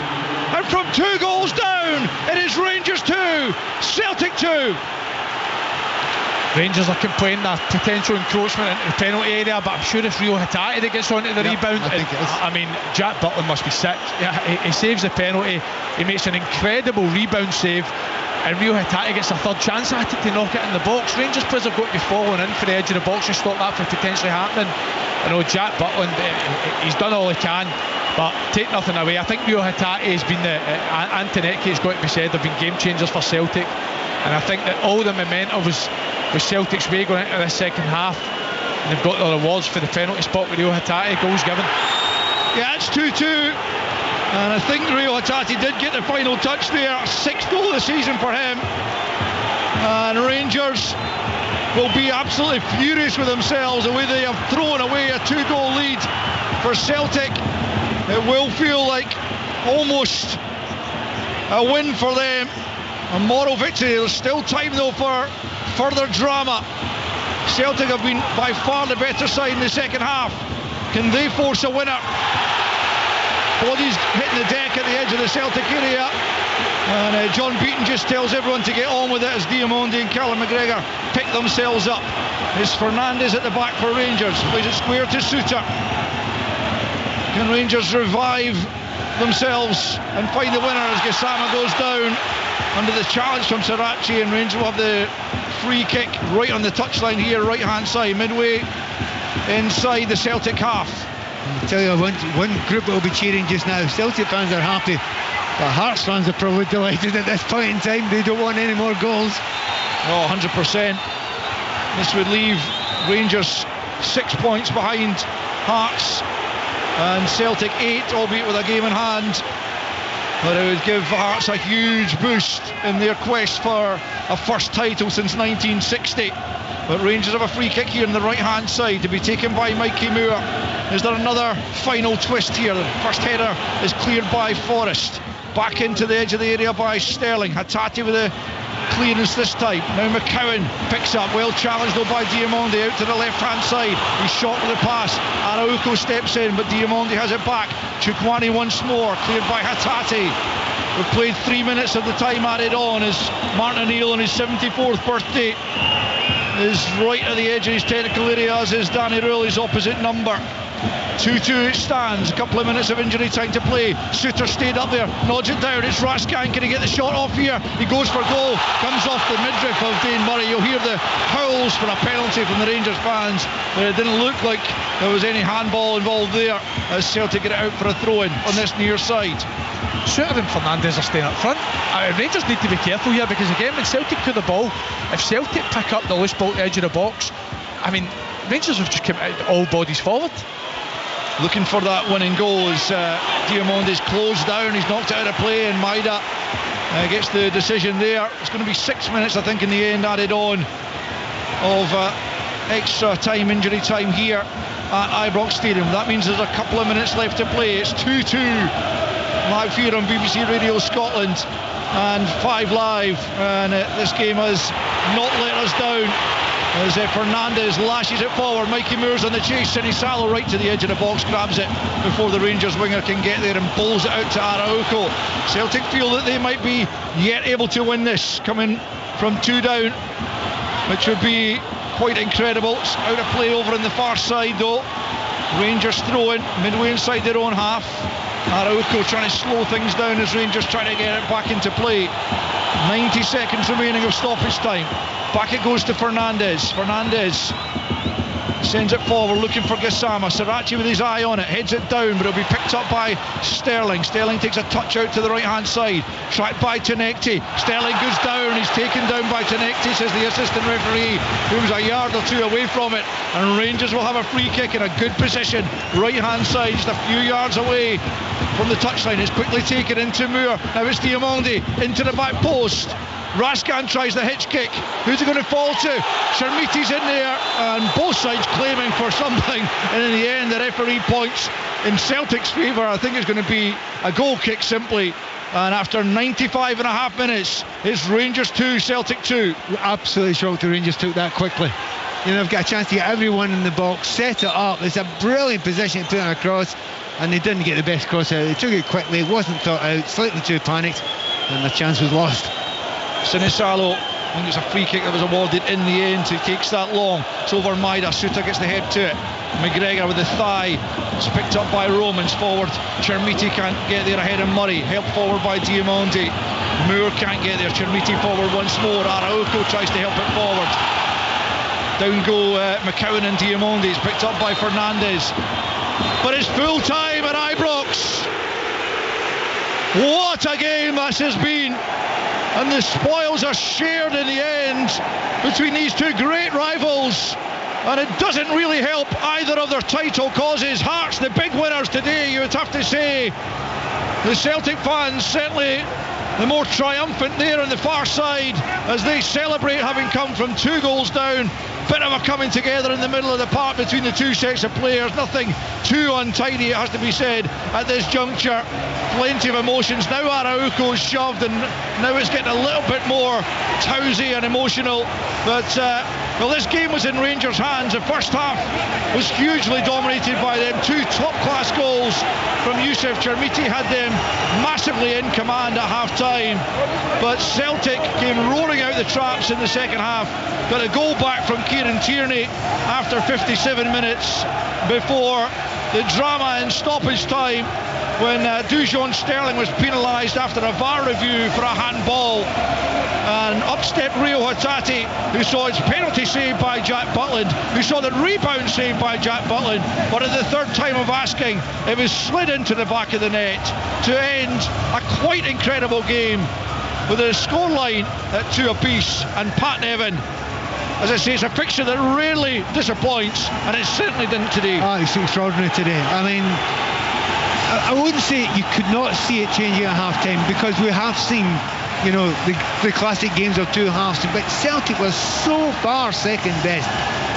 and from 2 goals down, it is Rangers 2, Celtic 2. Rangers are complaining of potential encroachment into the penalty area, but I'm sure it's Rio Hatate that gets onto the rebound. I mean, Jack Butland must be sick. Yeah, he saves the penalty, he makes an incredible rebound save, and Rio Hatate gets a third chance at it to knock it in the box. Rangers players have got to be falling in for the edge of the box and stop that from potentially happening. I know Jack Butland, he's done all he can, but take nothing away. I think Rio Hatate has been Antonecki has got to be said, have been game changers for Celtic, and I think that all the momentum was Celtic's way going into this second half, and they've got the rewards for the penalty spot with Rio Hatate. Goals given. Yeah, it's 2-2, and I think Rio Hatate did get the final touch there. 6th goal of the season for him, and Rangers will be absolutely furious with themselves the way they have thrown away a 2-goal lead for Celtic. It will feel like almost a win for them, a moral victory. There's still time though for further drama. Celtic have been by far the better side in the second half. Can they force a winner? Bodies hitting the deck at the edge of the Celtic area, and John Beaton just tells everyone to get on with it as Diamondi and Callum McGregor pick themselves up. It's Fernandes at the back for Rangers, plays it square to Suter. Can Rangers revive themselves and find the winner as Gassama goes down under the challenge from Sirachi, and Rangers will have the free kick right on the touchline here, right hand side, midway inside the Celtic half. I'll tell you, one group will be cheering just now. Celtic fans are happy, but Hearts fans are probably delighted at this point in time. They don't want any more goals. Oh, 100%. This would leave Rangers 6 points behind Hearts and Celtic 8, albeit with a game in hand. But it would give Hearts a huge boost in their quest for a first title since 1960. But Rangers have a free kick here on the right hand side to be taken by Mikey Moore. Is there another final twist here? The first header is cleared by Forrest. Back into the edge of the area by Sterling. Hatate with a clearance this time. Now McCowan picks up, well challenged though by Diamondi out to the left hand side. He's shot with the pass. Araujo steps in, but Diamondi has it back. Chukwani once more, cleared by Hatate. We've played 3 minutes of the time added on as Martin O'Neill on his 74th birthday is right at the edge of his technical area, as is Danny Rule, his opposite number. 2-2 it stands, a couple of minutes of injury time to play. Suter stayed up there, nods it down, it's Raskin, can he get the shot off here? He goes for goal, comes off the midriff of Dane Murray. You'll hear the howls for a penalty from the Rangers fans, but it didn't look like there was any handball involved there as Celtic get it out for a throw-in on this near side. Suter and Fernandes are staying up front. Rangers need to be careful here, because again, when Celtic put the ball, if Celtic pick up the loose ball at the edge of the box, I mean, Rangers have just come out all bodies forward. Looking for that winning goal as Diamondi's closed down, he's knocked it out of play, and Maida gets the decision there. It's going to be 6 minutes, I think, in the end added on of extra time, injury time here at Ibrox Stadium. That means there's a couple of minutes left to play. It's 2-2 live here on BBC Radio Scotland. and 5 Live, and this game has not let us down as Fernandez lashes it forward. Mikey Moore's on the chase. Sinisalo right to the edge of the box, grabs it before the Rangers winger can get there and bowls it out to Araujo. Celtic feel that they might be yet able to win this, coming from 2 down, which would be quite incredible. It's out of play over on the far side though. Rangers throwing midway inside their own half. Araujo trying to slow things down as Rangers trying to get it back into play. 90 seconds remaining of stoppage time. Back it goes to Fernandez. Fernandez sends it forward, looking for Gassama. Sirachi with his eye on it, heads it down, but it'll be picked up by Sterling. Sterling takes a touch out to the right hand side, tracked by Tenekti. Sterling goes down, he's taken down by Tenekti, says the assistant referee, who's a yard or two away from it, and Rangers will have a free kick in a good position, right hand side, just a few yards away from the touchline. It's quickly taken into Moore. Now it's Diamondi into the back post. Raskan tries the hitch kick. Who's it going to fall to? Chermiti's in there, and both sides claiming for something, and in the end the referee points in Celtic's favour. I think it's going to be a goal kick simply, and after 95 and a half minutes it's Rangers 2, Celtic 2. Absolutely shocked the Rangers took that quickly. You know, they've got a chance to get everyone in the box, set it up. It's a brilliant position to put it across, and they didn't get the best cross out. They took it quickly, it wasn't thought out, slightly too panicked, and the chance was lost. Sinisalo, I think it's a free kick that was awarded in the end. He takes that long. It's over Maida. Suter gets the head to it. McGregor with the thigh. It's picked up by Romans forward. Chermiti can't get there ahead of Murray. Helped forward by Diamondi. Moore can't get there. Chermiti forward once more. Araujo tries to help it forward. Down go McCowan and Diamondi. It's picked up by Fernandez. But it's full time at Ibrox. What a game this has been. And the spoils are shared in the end between these two great rivals, and it doesn't really help either of their title causes. Hearts, the big winners today, you would have to say. The Celtic fans certainly the more triumphant there on the far side as they celebrate having come from 2 goals down. Bit of a coming together in the middle of the park between the two sets of players. Nothing too untidy, it has to be said, at this juncture. Plenty of emotions. Now Araujo's shoved, and now it's getting a little bit more tousy and emotional. But well, this game was in Rangers' hands. The first half was hugely dominated by them. 2 top-class goals from Youssef Chermiti had them massively in command at half-time. But Celtic came roaring out the traps in the second half. Got a goal back from Kieran Tierney after 57 minutes before the drama in stoppage time when Dujon Sterling was penalised after a VAR review for a handball, and up stepped Rio Hatate, who saw his penalty saved by Jack Butland, who saw the rebound saved by Jack Butland, but at the third time of asking it was slid into the back of the net to end a quite incredible game with a scoreline at 2 apiece. And Pat Nevin, as I say, it's a fixture that rarely disappoints, and it certainly didn't today. It's extraordinary today. I mean, I wouldn't say you could not see it changing at half time, because we have seen, you know, the classic games of 2 halves, but Celtic was so far second best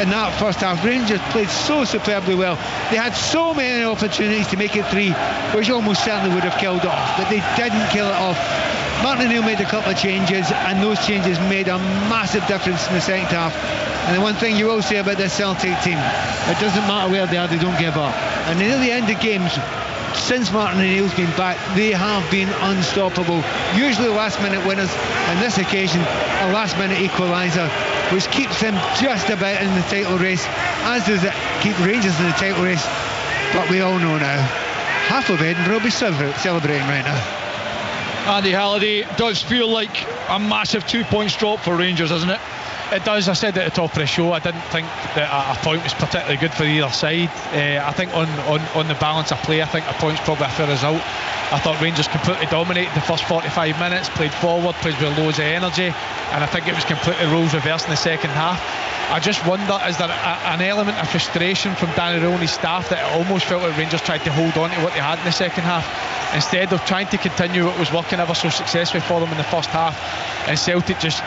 in that first half. Rangers played so superbly well. They had so many opportunities to make it 3, which almost certainly would have killed it off, but they didn't kill it off. Martin O'Neill made a couple of changes, and those changes made a massive difference in the second half. And the one thing you will say about this Celtic team, it doesn't matter where they are, they don't give up. And near the end of games, since Martin O'Neill's been back, they have been unstoppable. Usually last minute winners, on this occasion a last minute equaliser, which keeps them just about in the title race, as does it keep Rangers in the title race. But we all know now, half of Edinburgh will be celebrating right now. Andy Halliday, does feel like a massive 2 points drop for Rangers, doesn't it? It does. I said at the top of the show, I didn't think that a point was particularly good for either side. I think on the balance of play, I think a point's probably a fair result. I thought Rangers completely dominated the first 45 minutes, played forward, played with loads of energy, and I think it was completely roles reversed in the second half. I just wonder, is there an element of frustration from Danny Roney's staff that it almost felt like Rangers tried to hold on to what they had in the second half instead of trying to continue what was working ever so successfully for them in the first half, and Celtic just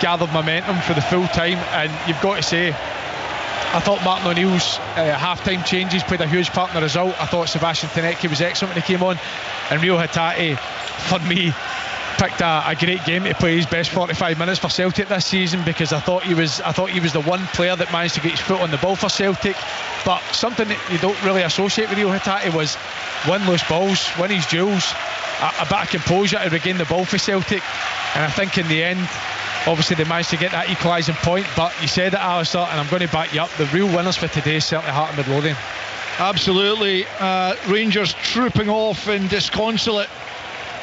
gathered momentum for the full time. And you've got to say, I thought Martin O'Neill's half-time changes played a huge part in the result. I thought Sebastian Tenecki was excellent when he came on, and Rio Hatate, for me, picked a great game to play his best 45 minutes for Celtic this season, because I thought he was the one player that managed to get his foot on the ball for Celtic. But something that you don't really associate with Reo Hatate was win loose balls, win his duels, a bit of composure to regain the ball for Celtic. And I think in the end, obviously they managed to get that equalising point. But you said it, Alistair, and I'm going to back you up, the real winners for today is certainly Heart and Midlothian. Absolutely. Rangers trooping off in disconsolate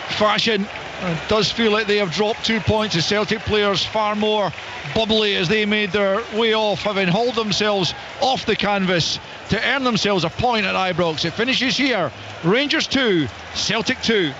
fashion. It does feel like they have dropped 2 points. The Celtic players far more bubbly as they made their way off, having hauled themselves off the canvas to earn themselves a point at Ibrox. It finishes here. Rangers 2, Celtic 2.